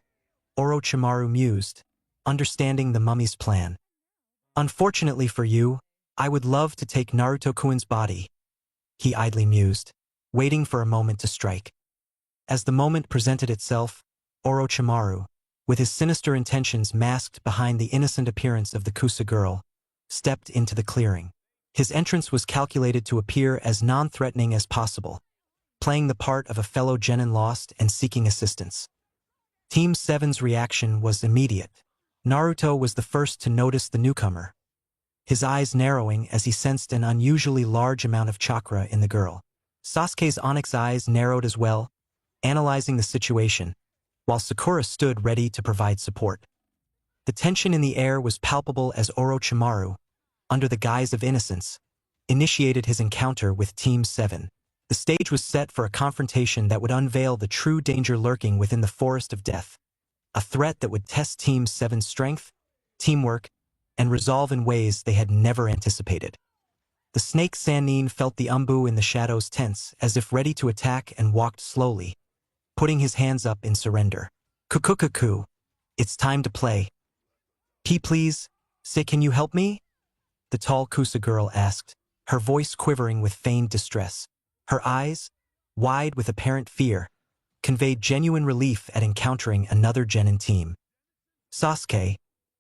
Orochimaru mused, understanding the mummy's plan. Unfortunately for you, I would love to take Naruto-kun's body, he idly mused, waiting for a moment to strike. As the moment presented itself, Orochimaru, with his sinister intentions masked behind the innocent appearance of the Kusa girl, stepped into the clearing. His entrance was calculated to appear as non-threatening as possible, playing the part of a fellow genin lost and seeking assistance. Team 7's reaction was immediate. Naruto was the first to notice the newcomer, his eyes narrowing as he sensed an unusually large amount of chakra in the girl. Sasuke's onyx eyes narrowed as well, analyzing the situation, while Sakura stood ready to provide support. The tension in the air was palpable as Orochimaru, under the guise of innocence, initiated his encounter with Team 7. The stage was set for a confrontation that would unveil the true danger lurking within the forest of death, a threat that would test Team 7's strength, teamwork, and resolve in ways they had never anticipated. The snake Sannin felt the Umbu in the shadows tense as if ready to attack and walked slowly, putting his hands up in surrender. Kukukaku, it's time to play. Please, say, can you help me? The tall Kusa girl asked, her voice quivering with feigned distress. Her eyes, wide with apparent fear, conveyed genuine relief at encountering another genin team. Sasuke,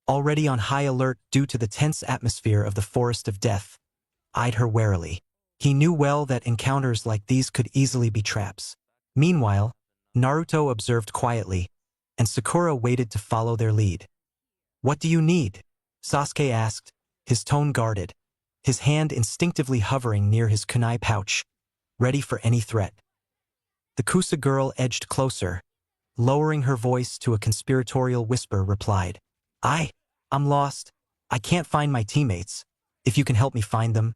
already on high alert due to the tense atmosphere of the Forest of Death, eyed her warily. He knew well that encounters like these could easily be traps. Meanwhile, Naruto observed quietly, and Sakura waited to follow their lead. What do you need? Sasuke asked, his tone guarded, his hand instinctively hovering near his kunai pouch, ready for any threat. The Kusa girl edged closer, lowering her voice to a conspiratorial whisper, replied, I'm lost. I can't find my teammates. If you can help me find them,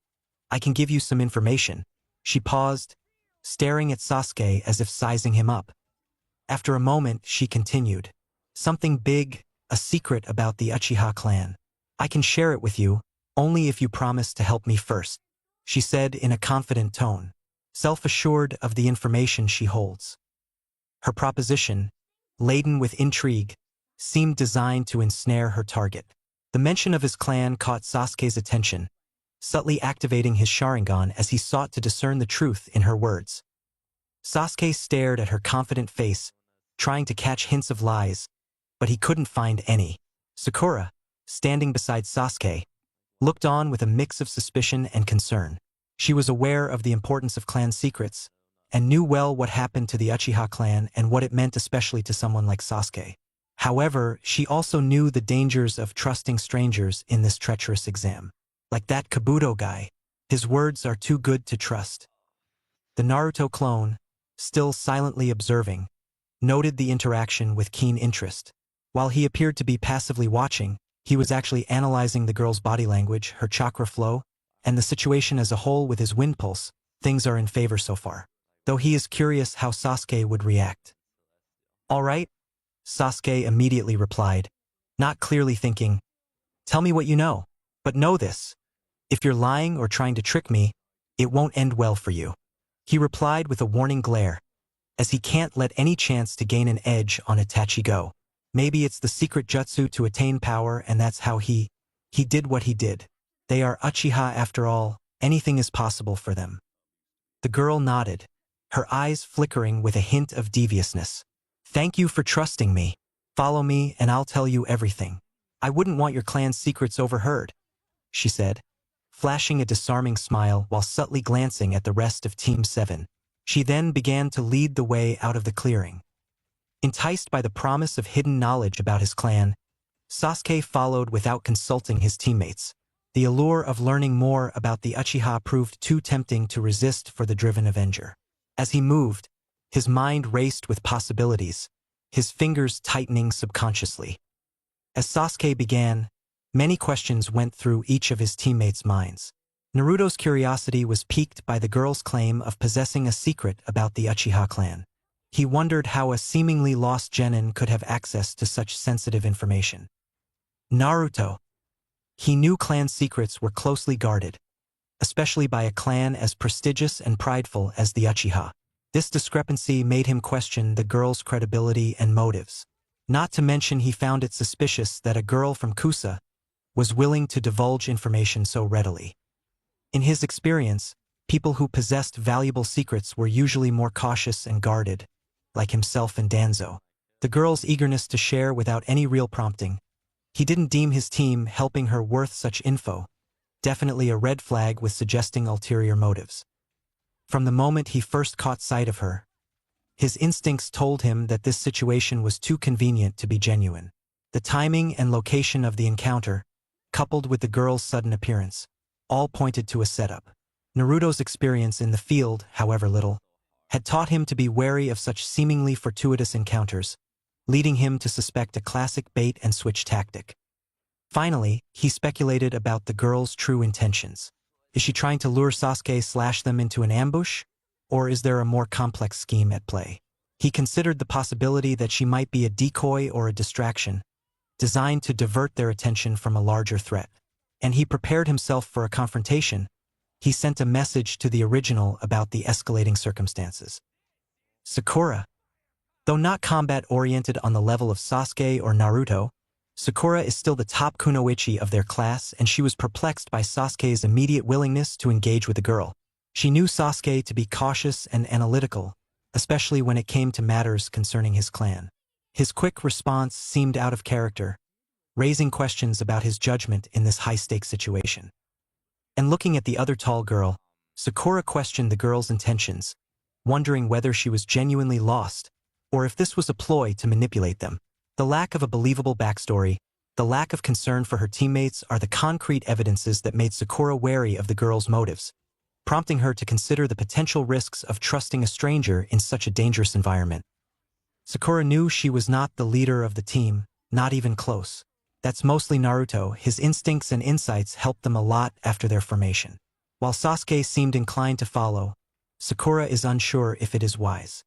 I can give you some information. She paused, staring at Sasuke as if sizing him up. After a moment, she continued, something big, a secret about the Uchiha clan. I can share it with you, only if you promise to help me first, she said in a confident tone, self-assured of the information she holds. Her proposition, laden with intrigue, seemed designed to ensnare her target. The mention of his clan caught Sasuke's attention, subtly activating his Sharingan as he sought to discern the truth in her words. Sasuke stared at her confident face, trying to catch hints of lies, but he couldn't find any. Sakura, standing beside Sasuke, looked on with a mix of suspicion and concern. She was aware of the importance of clan secrets, and knew well what happened to the Uchiha clan and what it meant especially to someone like Sasuke. However, she also knew the dangers of trusting strangers in this treacherous exam. Like that Kabuto guy, his words are too good to trust. The Naruto clone, still silently observing, noted the interaction with keen interest. While he appeared to be passively watching, he was actually analyzing the girl's body language, her chakra flow, and the situation as a whole with his wind pulse. Things are in favor so far, though he is curious how Sasuke would react. All right, Sasuke immediately replied, not clearly thinking, tell me what you know, but know this. If you're lying or trying to trick me, it won't end well for you. He replied with a warning glare, as he can't let any chance to gain an edge on Itachi go. Maybe it's the secret jutsu to attain power, and that's how he did what he did. They are Uchiha after all, anything is possible for them. The girl nodded, her eyes flickering with a hint of deviousness. Thank you for trusting me. Follow me and I'll tell you everything. I wouldn't want your clan's secrets overheard, she said, flashing a disarming smile while subtly glancing at the rest of Team 7. She then began to lead the way out of the clearing. Enticed by the promise of hidden knowledge about his clan, Sasuke followed without consulting his teammates. The allure of learning more about the Uchiha proved too tempting to resist for the driven Avenger. As he moved, his mind raced with possibilities, his fingers tightening subconsciously. As Sasuke began, many questions went through each of his teammates' minds. Naruto's curiosity was piqued by the girl's claim of possessing a secret about the Uchiha clan. He wondered how a seemingly lost genin could have access to such sensitive information. Naruto. He knew clan secrets were closely guarded, especially by a clan as prestigious and prideful as the Uchiha. This discrepancy made him question the girl's credibility and motives. Not to mention he found it suspicious that a girl from Kusa was willing to divulge information so readily. In his experience, people who possessed valuable secrets were usually more cautious and guarded, like himself and Danzo. The girl's eagerness to share without any real prompting. He didn't deem his team helping her worth such info. Definitely a red flag with suggesting ulterior motives. From the moment he first caught sight of her, his instincts told him that this situation was too convenient to be genuine. The timing and location of the encounter, coupled with the girl's sudden appearance, all pointed to a setup. Naruto's experience in the field, however little, had taught him to be wary of such seemingly fortuitous encounters, leading him to suspect a classic bait-and-switch tactic. Finally, he speculated about the girl's true intentions. Is she trying to lure Sasuke / them into an ambush? Or is there a more complex scheme at play? He considered the possibility that she might be a decoy or a distraction, designed to divert their attention from a larger threat. And he prepared himself for a confrontation. He sent a message to the original about the escalating circumstances. Sakura. Though not combat-oriented on the level of Sasuke or Naruto, Sakura is still the top kunoichi of their class, and she was perplexed by Sasuke's immediate willingness to engage with the girl. She knew Sasuke to be cautious and analytical, especially when it came to matters concerning his clan. His quick response seemed out of character, raising questions about his judgment in this high-stakes situation. And looking at the other tall girl, Sakura questioned the girl's intentions, wondering whether she was genuinely lost, or if this was a ploy to manipulate them. The lack of a believable backstory, the lack of concern for her teammates are the concrete evidences that made Sakura wary of the girl's motives, prompting her to consider the potential risks of trusting a stranger in such a dangerous environment. Sakura knew she was not the leader of the team, not even close. That's mostly Naruto. His instincts and insights helped them a lot after their formation. While Sasuke seemed inclined to follow, Sakura is unsure if it is wise.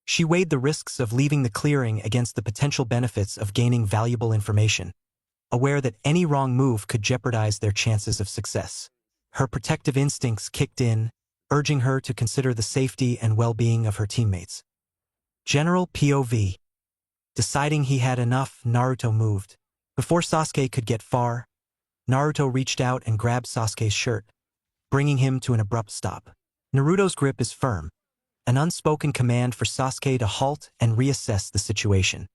She weighed the risks of leaving the clearing against the potential benefits of gaining valuable information, aware that any wrong move could jeopardize their chances of success. Her protective instincts kicked in, urging her to consider the safety and well-being of her teammates. General POV. Deciding he had enough, Naruto moved. Before Sasuke could get far, Naruto reached out and grabbed Sasuke's shirt, bringing him to an abrupt stop. Naruto's grip is firm, an unspoken command for Sasuke to halt and reassess the situation.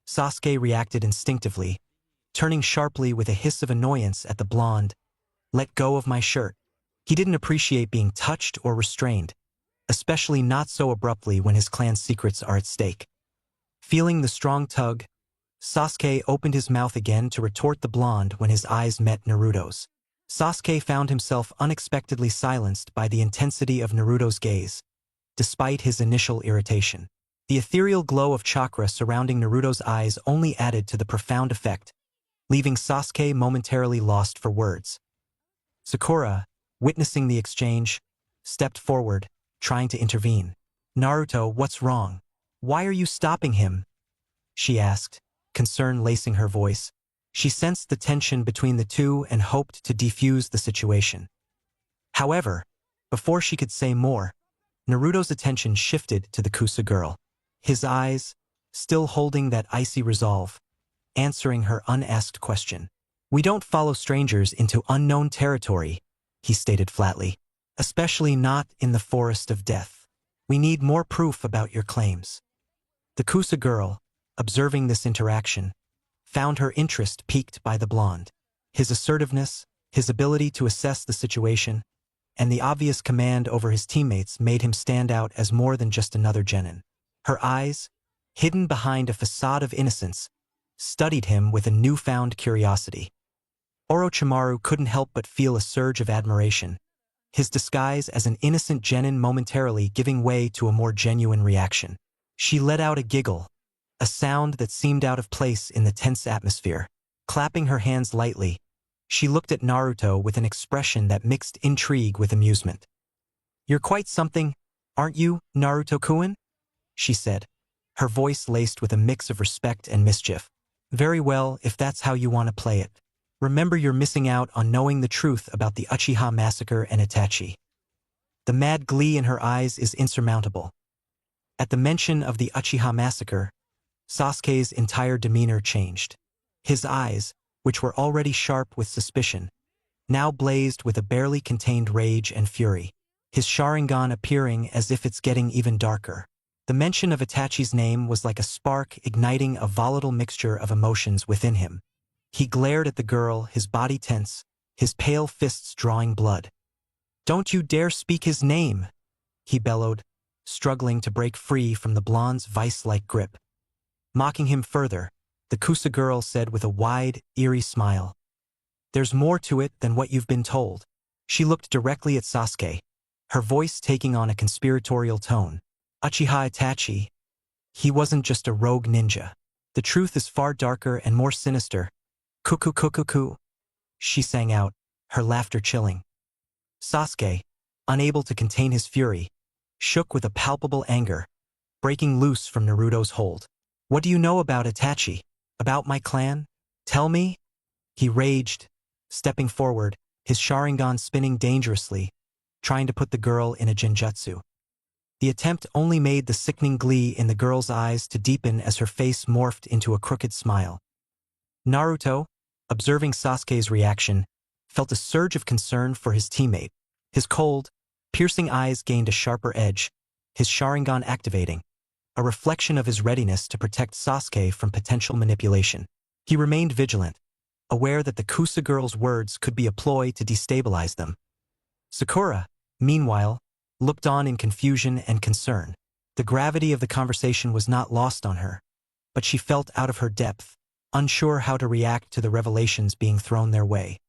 Sasuke reacted instinctively, turning sharply with a hiss of annoyance at the blonde. Let go of my shirt. He didn't appreciate being touched or restrained, especially not so abruptly when his clan's secrets are at stake. Feeling the strong tug, Sasuke opened his mouth again to retort the blonde when his eyes met Naruto's. Sasuke found himself unexpectedly silenced by the intensity of Naruto's gaze, despite his initial irritation. The ethereal glow of chakra surrounding Naruto's eyes only added to the profound effect, leaving Sasuke momentarily lost for words. Sakura, witnessing the exchange, stepped forward, trying to intervene. Naruto, what's wrong? Why are you stopping him? She asked, concern lacing her voice. She sensed the tension between the two and hoped to defuse the situation. However, before she could say more, Naruto's attention shifted to the Kusa girl. His eyes, still holding that icy resolve, answering her unasked question. "We don't follow strangers into unknown territory," he stated flatly. "Especially not in the forest of death. We need more proof about your claims." The Kusa girl, observing this interaction, found her interest piqued by the blonde. His assertiveness, his ability to assess the situation, and the obvious command over his teammates made him stand out as more than just another genin. Her eyes, hidden behind a facade of innocence, studied him with a newfound curiosity. Orochimaru couldn't help but feel a surge of admiration, his disguise as an innocent genin momentarily giving way to a more genuine reaction. She let out a giggle, a sound that seemed out of place in the tense atmosphere. Clapping her hands lightly, she looked at Naruto with an expression that mixed intrigue with amusement. "You're quite something, aren't you, Naruto-kun?" she said, her voice laced with a mix of respect and mischief. "Very well, if that's how you want to play it. Remember, you're missing out on knowing the truth about the Uchiha massacre and Itachi." The mad glee in her eyes is insurmountable. At the mention of the Uchiha massacre, Sasuke's entire demeanor changed. His eyes, which were already sharp with suspicion, now blazed with a barely contained rage and fury, his Sharingan appearing as if it's getting even darker. The mention of Itachi's name was like a spark igniting a volatile mixture of emotions within him. He glared at the girl, his body tense, his pale fists drawing blood. "Don't you dare speak his name!" he bellowed, struggling to break free from the blonde's vice-like grip. Mocking him further, the Kusa girl said with a wide, eerie smile, "There's more to it than what you've been told." She looked directly at Sasuke, her voice taking on a conspiratorial tone. "Uchiha Itachi, he wasn't just a rogue ninja. The truth is far darker and more sinister." "Cuckoo cuckoo coo," she sang out, her laughter chilling. Sasuke, unable to contain his fury, shook with a palpable anger, breaking loose from Naruto's hold. "What do you know about Itachi? About my clan? Tell me?" he raged, stepping forward, his Sharingan spinning dangerously, trying to put the girl in a genjutsu. The attempt only made the sickening glee in the girl's eyes to deepen as her face morphed into a crooked smile. Naruto, observing Sasuke's reaction, felt a surge of concern for his teammate. His cold, piercing eyes gained a sharper edge, his Sharingan activating, a reflection of his readiness to protect Sasuke from potential manipulation. He remained vigilant, aware that the Kusa girl's words could be a ploy to destabilize them. Sakura, meanwhile, looked on in confusion and concern. The gravity of the conversation was not lost on her, but she felt out of her depth, unsure how to react to the revelations being thrown their way.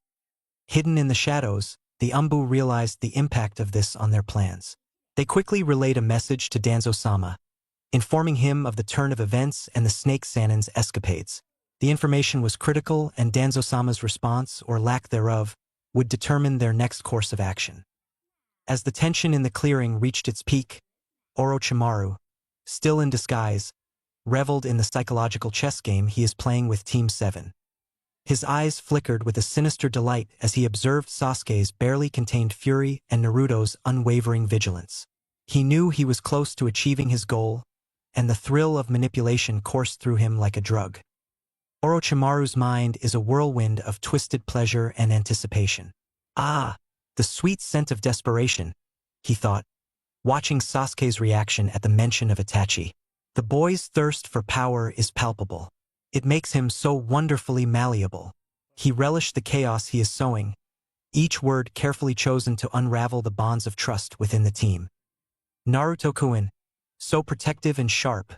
Hidden in the shadows, the Umbu realized the impact of this on their plans. They quickly relayed a message to Danzo-sama, informing him of the turn of events and the Snake Sannin's escapades. The information was critical, and Danzo-sama's response, or lack thereof, would determine their next course of action. As the tension in the clearing reached its peak, Orochimaru, still in disguise, reveled in the psychological chess game he is playing with Team 7. His eyes flickered with a sinister delight as he observed Sasuke's barely contained fury and Naruto's unwavering vigilance. He knew he was close to achieving his goal, and the thrill of manipulation coursed through him like a drug. Orochimaru's mind is a whirlwind of twisted pleasure and anticipation. "Ah, the sweet scent of desperation," he thought, watching Sasuke's reaction at the mention of Itachi. The boy's thirst for power is palpable. It makes him so wonderfully malleable. He relished the chaos he is sowing, each word carefully chosen to unravel the bonds of trust within the team. "Naruto-kun, so protective and sharp,"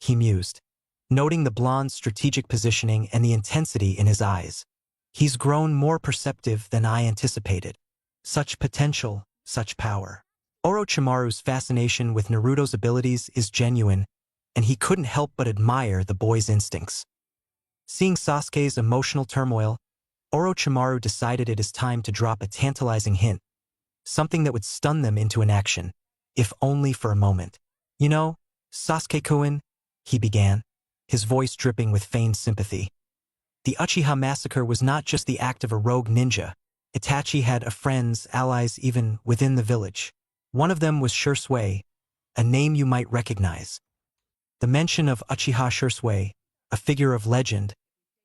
he mused, noting the blonde's strategic positioning and the intensity in his eyes. "He's grown more perceptive than I anticipated. Such potential, such power." Orochimaru's fascination with Naruto's abilities is genuine, and he couldn't help but admire the boy's instincts. Seeing Sasuke's emotional turmoil, Orochimaru decided it is time to drop a tantalizing hint, something that would stun them into inaction, if only for a moment. "You know, Sasuke-kun," he began, his voice dripping with feigned sympathy. "The Uchiha massacre was not just the act of a rogue ninja. Itachi had friends, allies even within the village. One of them was Shursui, a name you might recognize. The mention of Uchiha Shursui, a figure of legend,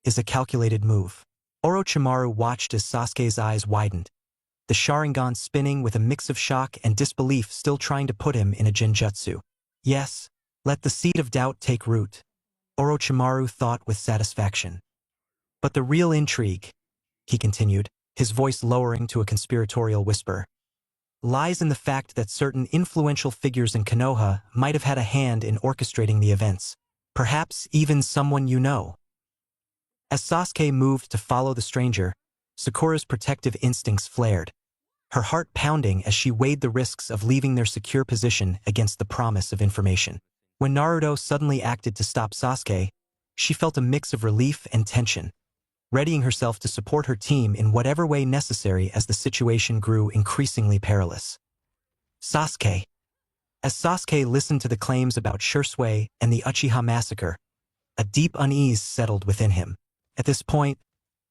is a calculated move. Orochimaru watched as Sasuke's eyes widened, the Sharingan spinning with a mix of shock and disbelief, still trying to put him in a Jinjutsu. Yes, let the seed of doubt take root, Orochimaru thought with satisfaction. But the real intrigue, he continued, his voice lowering to a conspiratorial whisper, lies in the fact that certain influential figures in Konoha might have had a hand in orchestrating the events, perhaps even someone you know. As Sasuke moved to follow the stranger, Sakura's protective instincts flared, her heart pounding as she weighed the risks of leaving their secure position against the promise of information. When Naruto suddenly acted to stop Sasuke, she felt a mix of relief and tension, readying herself to support her team in whatever way necessary as the situation grew increasingly perilous. Sasuke. As Sasuke listened to the claims about Shursui and the Uchiha massacre, a deep unease settled within him. At this point,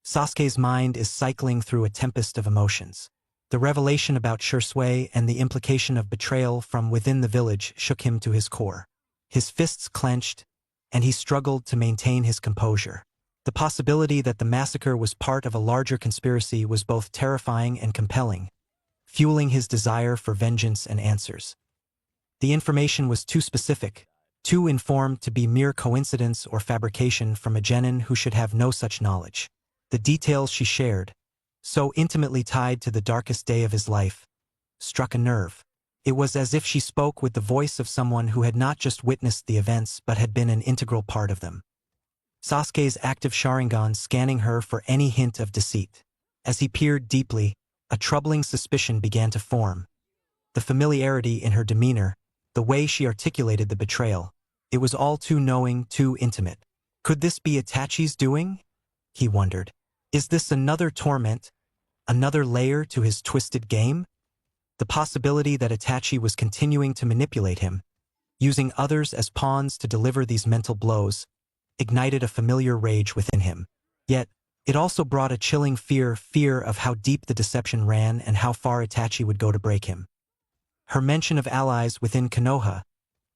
Sasuke's mind is cycling through a tempest of emotions. The revelation about Shursui and the implication of betrayal from within the village shook him to his core. His fists clenched, and he struggled to maintain his composure. The possibility that the massacre was part of a larger conspiracy was both terrifying and compelling, fueling his desire for vengeance and answers. The information was too specific, too informed to be mere coincidence or fabrication from a genin who should have no such knowledge. The details she shared, so intimately tied to the darkest day of his life, struck a nerve. It was as if she spoke with the voice of someone who had not just witnessed the events but had been an integral part of them. Sasuke's active Sharingan scanning her for any hint of deceit. As he peered deeply, a troubling suspicion began to form. The familiarity in her demeanor, the way she articulated the betrayal, it was all too knowing, too intimate. Could this be Itachi's doing? He wondered. Is this another torment? Another layer to his twisted game? The possibility that Itachi was continuing to manipulate him, using others as pawns to deliver these mental blows, ignited a familiar rage within him. Yet, it also brought a chilling fear of how deep the deception ran and how far Itachi would go to break him. Her mention of allies within Konoha,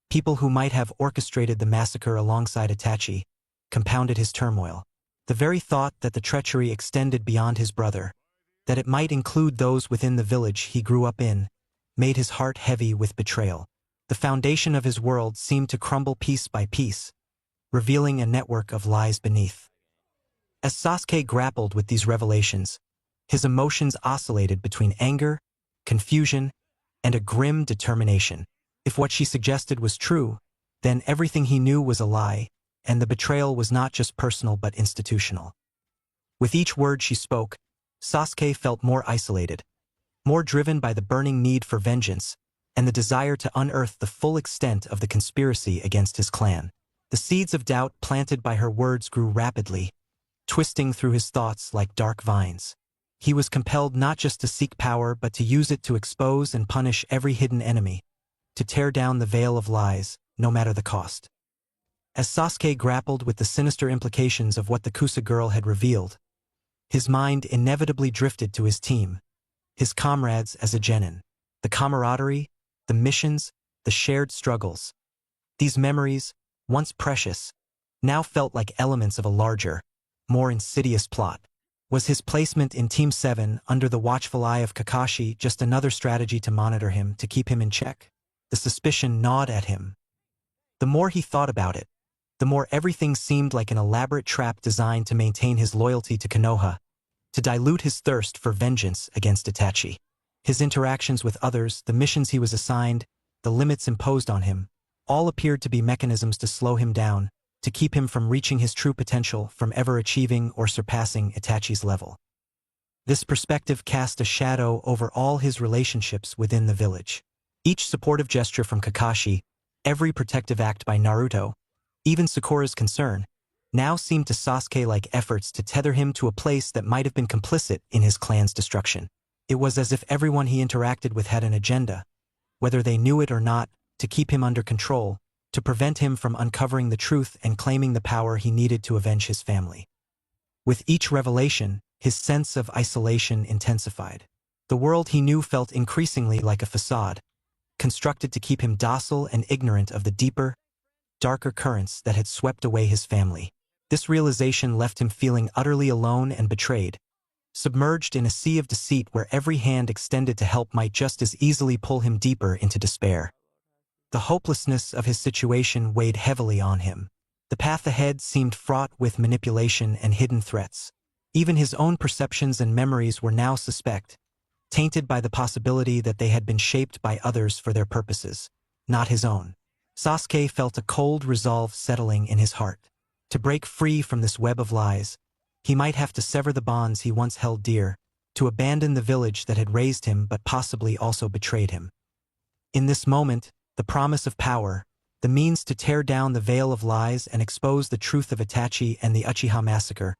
people who might have orchestrated the massacre alongside Itachi, compounded his turmoil. The very thought that the treachery extended beyond his brother, that it might include those within the village he grew up in, made his heart heavy with betrayal. The foundation of his world seemed to crumble piece by piece, revealing a network of lies beneath. As Sasuke grappled with these revelations, his emotions oscillated between anger, confusion, and a grim determination. If what she suggested was true, then everything he knew was a lie, and the betrayal was not just personal but institutional. With each word she spoke, Sasuke felt more isolated, more driven by the burning need for vengeance and the desire to unearth the full extent of the conspiracy against his clan. The seeds of doubt planted by her words grew rapidly, twisting through his thoughts like dark vines. He was compelled not just to seek power but to use it to expose and punish every hidden enemy, to tear down the veil of lies, no matter the cost. As Sasuke grappled with the sinister implications of what the Kusa girl had revealed, his mind inevitably drifted to his team, his comrades as a genin. The camaraderie, the missions, the shared struggles. These memories, once precious, now felt like elements of a larger, more insidious plot. Was his placement in Team 7 under the watchful eye of Kakashi just another strategy to monitor him, to keep him in check? The suspicion gnawed at him. The more he thought about it, the more everything seemed like an elaborate trap designed to maintain his loyalty to Konoha, to dilute his thirst for vengeance against Itachi. His interactions with others, the missions he was assigned, the limits imposed on him, all appeared to be mechanisms to slow him down, to keep him from reaching his true potential, from ever achieving or surpassing Itachi's level. This perspective cast a shadow over all his relationships within the village. Each supportive gesture from Kakashi, every protective act by Naruto, even Sakura's concern, now seemed to Sasuke like efforts to tether him to a place that might have been complicit in his clan's destruction. It was as if everyone he interacted with had an agenda, whether they knew it or not, to keep him under control, to prevent him from uncovering the truth and claiming the power he needed to avenge his family. With each revelation, his sense of isolation intensified. The world he knew felt increasingly like a facade, constructed to keep him docile and ignorant of the deeper, darker currents that had swept away his family. This realization left him feeling utterly alone and betrayed, submerged in a sea of deceit where every hand extended to help might just as easily pull him deeper into despair. The hopelessness of his situation weighed heavily on him. The path ahead seemed fraught with manipulation and hidden threats. Even his own perceptions and memories were now suspect, tainted by the possibility that they had been shaped by others for their purposes, not his own. Sasuke felt a cold resolve settling in his heart. To break free from this web of lies, he might have to sever the bonds he once held dear, to abandon the village that had raised him but possibly also betrayed him. In this moment, the promise of power, the means to tear down the veil of lies and expose the truth of Itachi and the Uchiha massacre,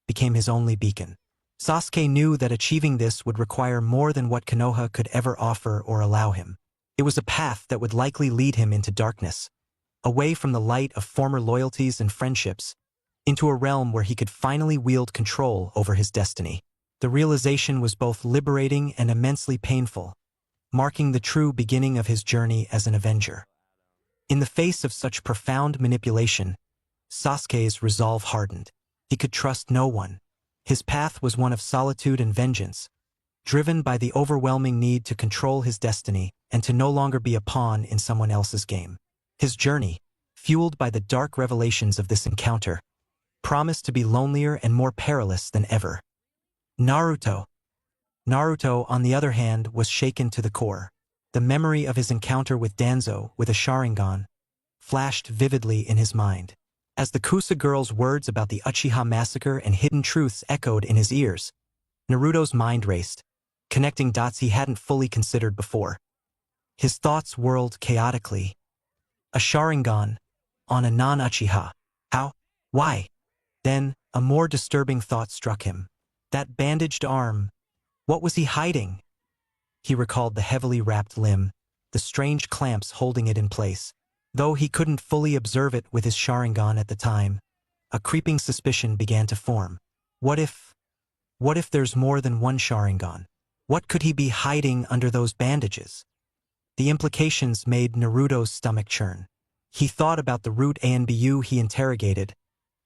became his only beacon. Sasuke knew that achieving this would require more than what Konoha could ever offer or allow him. It was a path that would likely lead him into darkness, away from the light of former loyalties and friendships, into a realm where he could finally wield control over his destiny. The realization was both liberating and immensely painful, marking the true beginning of his journey as an avenger. In the face of such profound manipulation, Sasuke's resolve hardened. He could trust no one. His path was one of solitude and vengeance, driven by the overwhelming need to control his destiny and to no longer be a pawn in someone else's game. His journey, fueled by the dark revelations of this encounter, promised to be lonelier and more perilous than ever. Naruto, on the other hand, was shaken to the core. The memory of his encounter with Danzo with a Sharingan flashed vividly in his mind. As the Kusa girl's words about the Uchiha massacre and hidden truths echoed in his ears, Naruto's mind raced, connecting dots he hadn't fully considered before. His thoughts whirled chaotically. A Sharingan on a non-Uchiha. How? Why? Then, a more disturbing thought struck him. That bandaged arm. What was he hiding? He recalled the heavily wrapped limb, the strange clamps holding it in place. Though he couldn't fully observe it with his Sharingan at the time, a creeping suspicion began to form. What if there's more than one Sharingan? What could he be hiding under those bandages? The implications made Naruto's stomach churn. He thought about the root Anbu he interrogated,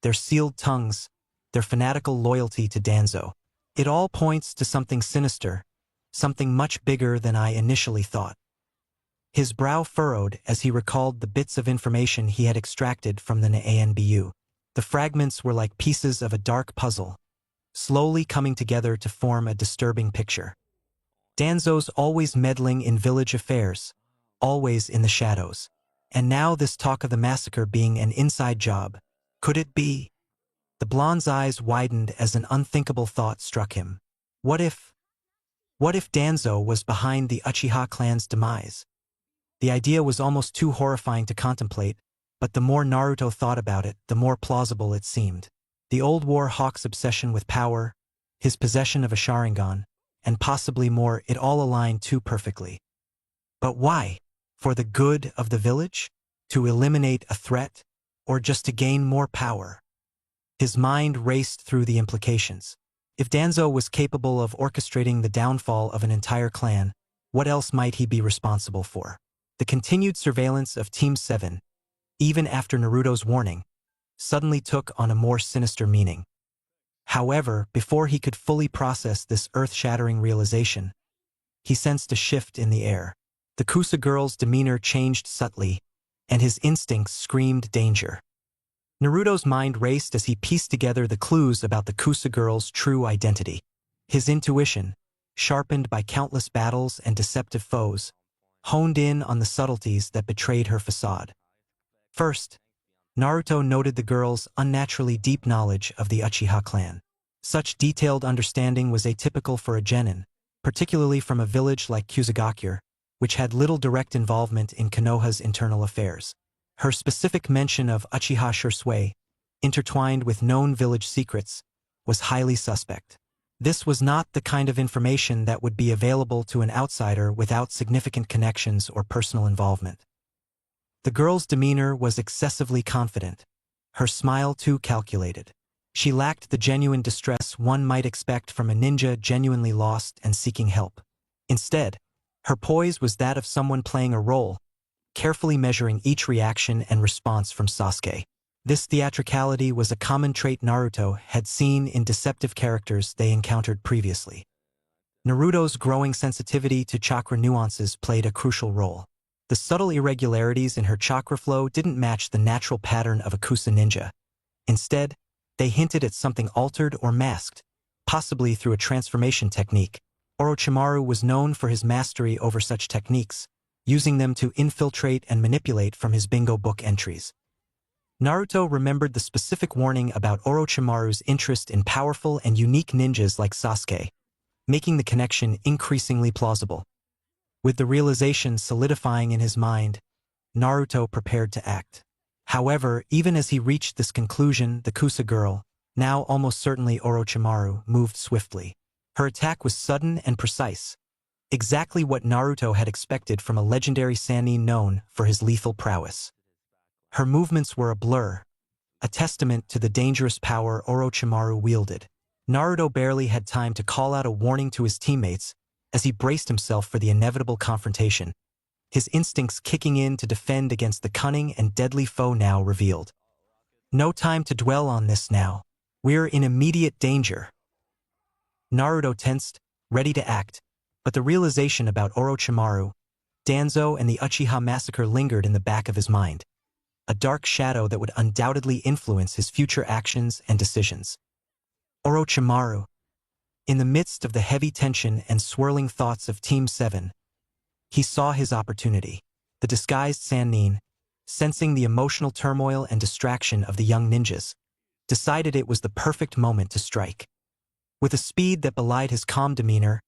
their sealed tongues, their fanatical loyalty to Danzo. It all points to something sinister, something much bigger than I initially thought. His brow furrowed as he recalled the bits of information he had extracted from the Anbu. The fragments were like pieces of a dark puzzle, slowly coming together to form a disturbing picture. Danzo's always meddling in village affairs, always in the shadows. And now this talk of the massacre being an inside job. Could it be? The blonde's eyes widened as an unthinkable thought struck him. What if Danzo was behind the Uchiha clan's demise? The idea was almost too horrifying to contemplate, but the more Naruto thought about it, the more plausible it seemed. The old war hawk's obsession with power, his possession of a Sharingan, and possibly more, it all aligned too perfectly. But why? For the good of the village? To eliminate a threat? Or just to gain more power? His mind raced through the implications. If Danzo was capable of orchestrating the downfall of an entire clan, what else might he be responsible for? The continued surveillance of Team 7, even after Naruto's warning, suddenly took on a more sinister meaning. However, before he could fully process this earth-shattering realization, he sensed a shift in the air. The Kusa girl's demeanor changed subtly, and his instincts screamed danger. Naruto's mind raced as he pieced together the clues about the Kusa girl's true identity. His intuition, sharpened by countless battles and deceptive foes, honed in on the subtleties that betrayed her facade. First, Naruto noted the girl's unnaturally deep knowledge of the Uchiha clan. Such detailed understanding was atypical for a genin, particularly from a village like Kusagakure, which had little direct involvement in Konoha's internal affairs. Her specific mention of Uchiha Shursui, intertwined with known village secrets, was highly suspect. This was not the kind of information that would be available to an outsider without significant connections or personal involvement. The girl's demeanor was excessively confident, her smile too calculated. She lacked the genuine distress one might expect from a ninja genuinely lost and seeking help. Instead, Her poise was that of someone playing a role, carefully measuring each reaction and response from Sasuke. This theatricality was a common trait Naruto had seen in deceptive characters they encountered previously. Naruto's growing sensitivity to chakra nuances played a crucial role. The subtle irregularities in her chakra flow didn't match the natural pattern of a Kusa ninja. Instead, they hinted at something altered or masked, possibly through a transformation technique. Orochimaru was known for his mastery over such techniques, using them to infiltrate and manipulate from his bingo book entries. Naruto remembered the specific warning about Orochimaru's interest in powerful and unique ninjas like Sasuke, making the connection increasingly plausible. With the realization solidifying in his mind, Naruto prepared to act. However, even as he reached this conclusion, the Kusa girl, now almost certainly Orochimaru, moved swiftly. Her attack was sudden and precise, exactly what Naruto had expected from a legendary Sannin known for his lethal prowess. Her movements were a blur, a testament to the dangerous power Orochimaru wielded. Naruto barely had time to call out a warning to his teammates as he braced himself for the inevitable confrontation, his instincts kicking in to defend against the cunning and deadly foe now revealed. No time to dwell on this now. We're in immediate danger. Naruto tensed, ready to act, but the realization about Orochimaru, Danzo, and the Uchiha massacre lingered in the back of his mind, a dark shadow that would undoubtedly influence his future actions and decisions. Orochimaru. In the midst of the heavy tension and swirling thoughts of Team 7, he saw his opportunity. The disguised Sannin, sensing the emotional turmoil and distraction of the young ninjas, decided it was the perfect moment to strike. With a speed that belied his calm demeanor,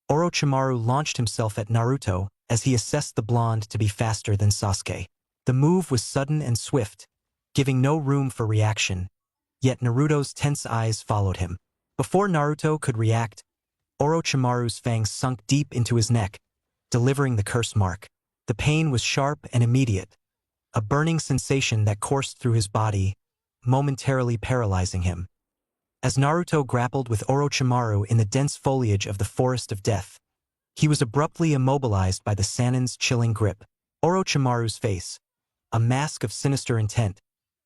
Orochimaru launched himself at Naruto as he assessed the blonde to be faster than Sasuke. The move was sudden and swift, giving no room for reaction, yet Naruto's tense eyes followed him. Before Naruto could react, Orochimaru's fangs sunk deep into his neck, delivering the curse mark. The pain was sharp and immediate, a burning sensation that coursed through his body, momentarily paralyzing him. As Naruto grappled with Orochimaru in the dense foliage of the Forest of Death, he was abruptly immobilized by the Sannin's chilling grip. Orochimaru's face, a mask of sinister intent,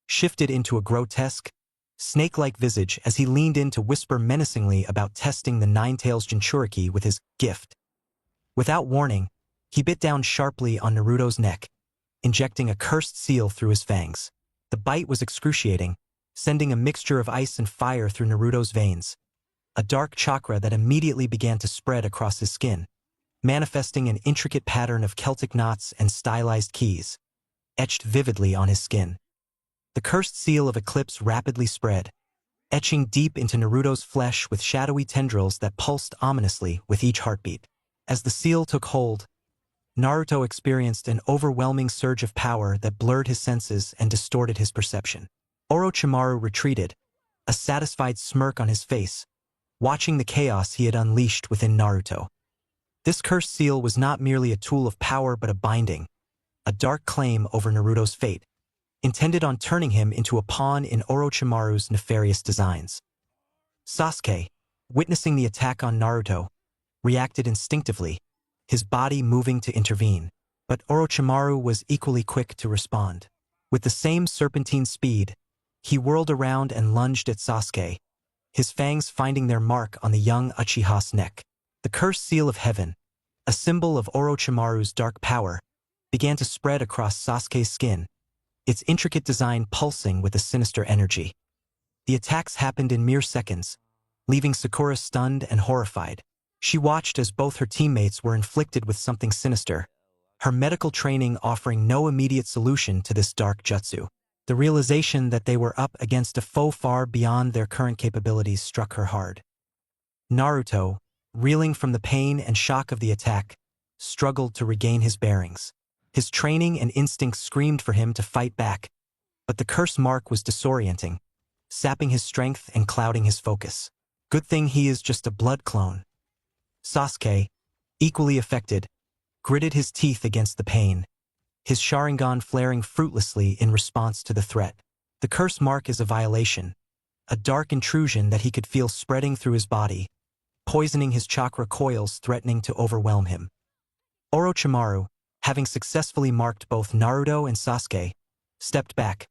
shifted into a grotesque, snake-like visage as he leaned in to whisper menacingly about testing the Nine-Tails Jinchuriki with his gift. Without warning, he bit down sharply on Naruto's neck, injecting a cursed seal through his fangs. The bite was excruciating, sending a mixture of ice and fire through Naruto's veins, a dark chakra that immediately began to spread across his skin, manifesting an intricate pattern of Celtic knots and stylized keys, etched vividly on his skin. The cursed seal of eclipse rapidly spread, etching deep into Naruto's flesh with shadowy tendrils that pulsed ominously with each heartbeat. As the seal took hold, Naruto experienced an overwhelming surge of power that blurred his senses and distorted his perception. Orochimaru retreated, a satisfied smirk on his face, watching the chaos he had unleashed within Naruto. This cursed seal was not merely a tool of power but a binding, a dark claim over Naruto's fate, intended on turning him into a pawn in Orochimaru's nefarious designs. Sasuke, witnessing the attack on Naruto, reacted instinctively, his body moving to intervene. But Orochimaru was equally quick to respond. With the same serpentine speed, he whirled around and lunged at Sasuke, his fangs finding their mark on the young Uchiha's neck. The cursed seal of heaven, a symbol of Orochimaru's dark power, began to spread across Sasuke's skin, its intricate design pulsing with a sinister energy. The attacks happened in mere seconds, leaving Sakura stunned and horrified. She watched as both her teammates were inflicted with something sinister, her medical training offering no immediate solution to this dark jutsu. The realization that they were up against a foe far beyond their current capabilities struck her hard. Naruto, reeling from the pain and shock of the attack, struggled to regain his bearings. His training and instincts screamed for him to fight back, but the curse mark was disorienting, sapping his strength and clouding his focus. Good thing he is just a blood clone. Sasuke, equally affected, gritted his teeth against the pain, his Sharingan flaring fruitlessly in response to the threat. The curse mark is a violation, a dark intrusion that he could feel spreading through his body, poisoning his chakra coils, threatening to overwhelm him. Orochimaru, having successfully marked both Naruto and Sasuke, stepped back,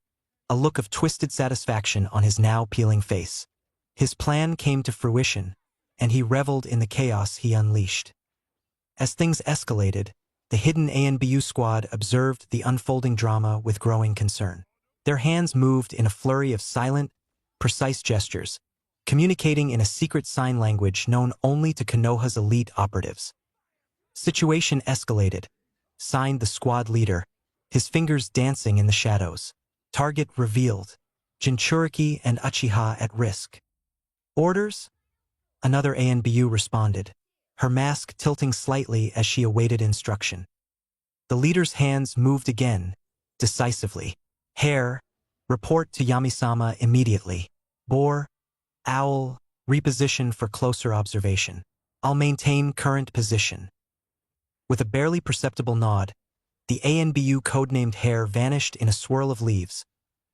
a look of twisted satisfaction on his now peeling face. His plan came to fruition, and he reveled in the chaos he unleashed. As things escalated, the hidden ANBU squad observed the unfolding drama with growing concern. Their hands moved in a flurry of silent, precise gestures, communicating in a secret sign language known only to Konoha's elite operatives. Situation escalated, signed the squad leader, his fingers dancing in the shadows. Target revealed, Jinchuriki and Uchiha at risk. Orders? Another ANBU responded, her mask tilting slightly as she awaited instruction. The leader's hands moved again, decisively. Hare, report to Yamisama immediately. Boar, Owl, reposition for closer observation. I'll maintain current position. With a barely perceptible nod, the ANBU codenamed Hare vanished in a swirl of leaves,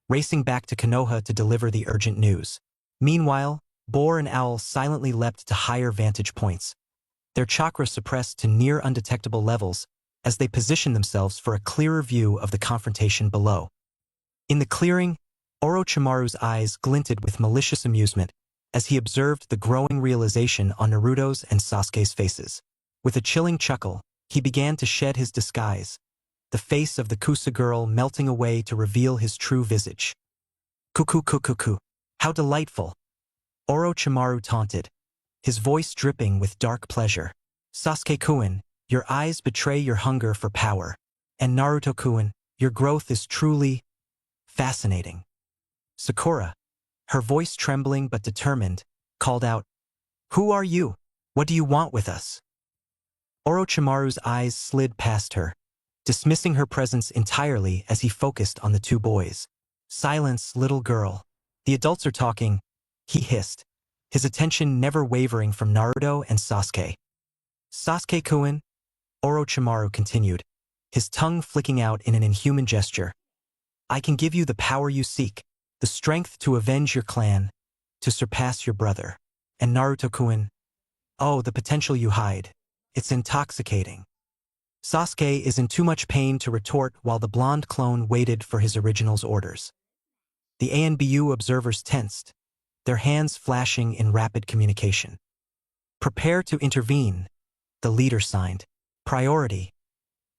racing back to Konoha to deliver the urgent news. Meanwhile, Boar and Owl silently leapt to higher vantage points, their chakra suppressed to near undetectable levels as they positioned themselves for a clearer view of the confrontation below. In the clearing, Orochimaru's eyes glinted with malicious amusement as he observed the growing realization on Naruto's and Sasuke's faces. With a chilling chuckle, he began to shed his disguise, the face of the Kusa girl melting away to reveal his true visage. Kuku, how delightful! Orochimaru taunted, his voice dripping with dark pleasure. Sasuke-kun, your eyes betray your hunger for power, and Naruto-kun, your growth is truly fascinating. Sakura, her voice trembling but determined, called out, Who are you? What do you want with us? Orochimaru's eyes slid past her, dismissing her presence entirely as he focused on the two boys. Silence, little girl. The adults are talking, he hissed, his attention never wavering from Naruto and Sasuke. Sasuke-kun, Orochimaru continued, his tongue flicking out in an inhuman gesture. I can give you the power you seek, the strength to avenge your clan, to surpass your brother. And Naruto-kun, oh, the potential you hide. It's intoxicating. Sasuke is in too much pain to retort while the blonde clone waited for his original's orders. The ANBU observers tensed, their hands flashing in rapid communication. Prepare to intervene, the leader signed. Priority,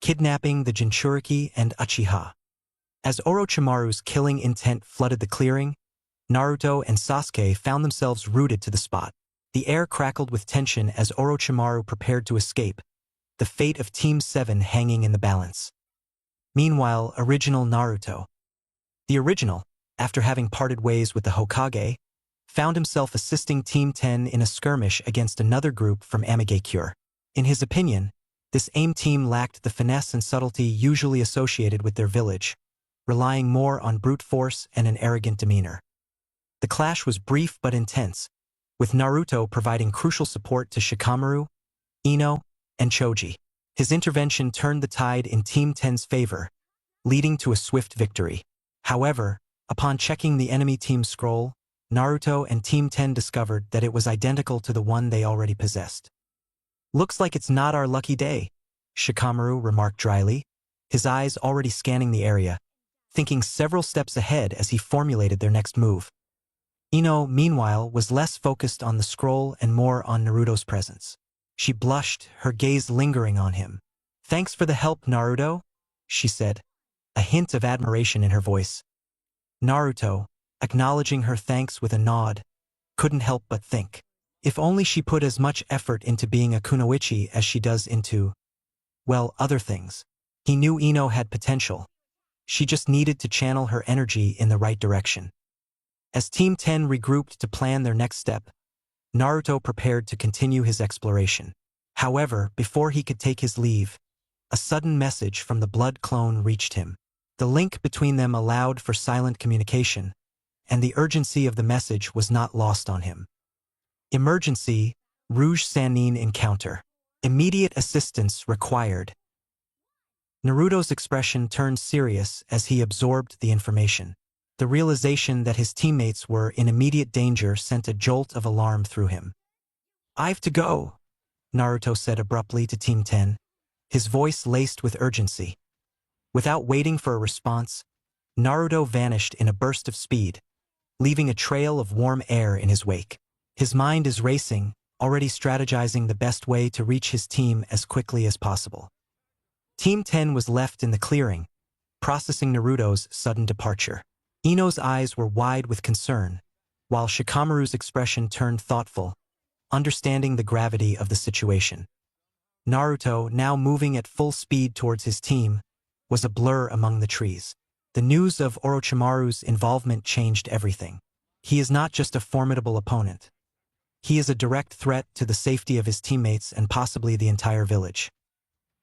kidnapping the Jinchuriki and Uchiha. As Orochimaru's killing intent flooded the clearing, Naruto and Sasuke found themselves rooted to the spot. The air crackled with tension as Orochimaru prepared to escape, the fate of Team 7 hanging in the balance. Meanwhile, original Naruto. The original, after having parted ways with the Hokage, found himself assisting Team 10 in a skirmish against another group from Amigakure. In his opinion, this AIM team lacked the finesse and subtlety usually associated with their village, relying more on brute force and an arrogant demeanor. The clash was brief but intense, with Naruto providing crucial support to Shikamaru, Ino, and Choji. His intervention turned the tide in Team 10's favor, leading to a swift victory. However, upon checking the enemy team's scroll, Naruto and Team 10 discovered that it was identical to the one they already possessed. Looks like it's not our lucky day, Shikamaru remarked dryly, his eyes already scanning the area, thinking several steps ahead as he formulated their next move. Ino, meanwhile, was less focused on the scroll and more on Naruto's presence. She blushed, her gaze lingering on him. Thanks for the help, Naruto, she said, a hint of admiration in her voice. Naruto, acknowledging her thanks with a nod, couldn't help but think. If only she put as much effort into being a kunoichi as she does into, well, other things. He knew Ino had potential. She just needed to channel her energy in the right direction. As Team 10 regrouped to plan their next step, Naruto prepared to continue his exploration. However, before he could take his leave, a sudden message from the blood clone reached him. The link between them allowed for silent communication, and the urgency of the message was not lost on him. Emergency, Rouge Sannin encounter. Immediate assistance required. Naruto's expression turned serious as he absorbed the information. The realization that his teammates were in immediate danger sent a jolt of alarm through him. I've to go, Naruto said abruptly to Team 10. his voice laced with urgency. Without waiting for a response, Naruto vanished in a burst of speed, leaving a trail of warm air in his wake. His mind is racing, already strategizing the best way to reach his team as quickly as possible. Team 10 was left in the clearing, processing Naruto's sudden departure. Ino's eyes were wide with concern, while Shikamaru's expression turned thoughtful, understanding the gravity of the situation. Naruto, now moving at full speed towards his team, was a blur among the trees. The news of Orochimaru's involvement changed everything. He is not just a formidable opponent. He is a direct threat to the safety of his teammates and possibly the entire village.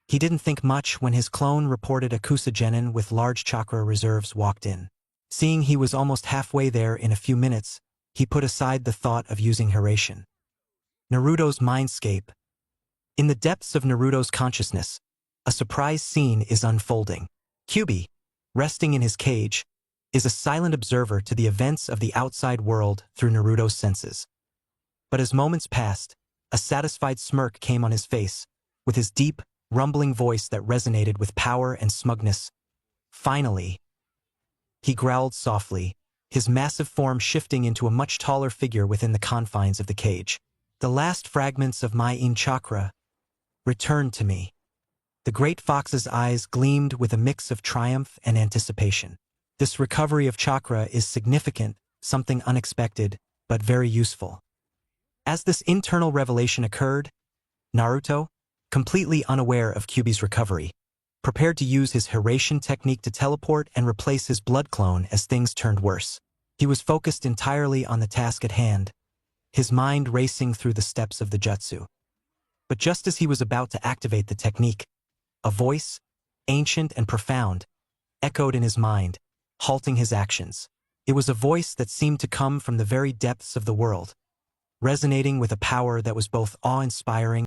He didn't think much when his clone reported a Kusa-genin with large chakra reserves walked in. Seeing he was almost halfway there in a few minutes, he put aside the thought of using Hiraishin. Naruto's mindscape. In the depths of Naruto's consciousness, a surprise scene is unfolding. Kyuubi, resting in his cage, is a silent observer to the events of the outside world through Naruto's senses. But as moments passed, a satisfied smirk came on his face, with his deep, rumbling voice that resonated with power and smugness. Finally, he growled softly, his massive form shifting into a much taller figure within the confines of the cage. The last fragments of my Yin chakra returned to me. The great fox's eyes gleamed with a mix of triumph and anticipation. This recovery of chakra is significant, something unexpected, but very useful. As this internal revelation occurred, Naruto, completely unaware of Kyuubi's recovery, prepared to use his Hiraishin technique to teleport and replace his blood clone as things turned worse. He was focused entirely on the task at hand, his mind racing through the steps of the jutsu. But just as he was about to activate the technique, a voice, ancient and profound, echoed in his mind, halting his actions. It was a voice that seemed to come from the very depths of the world, resonating with a power that was both awe-inspiring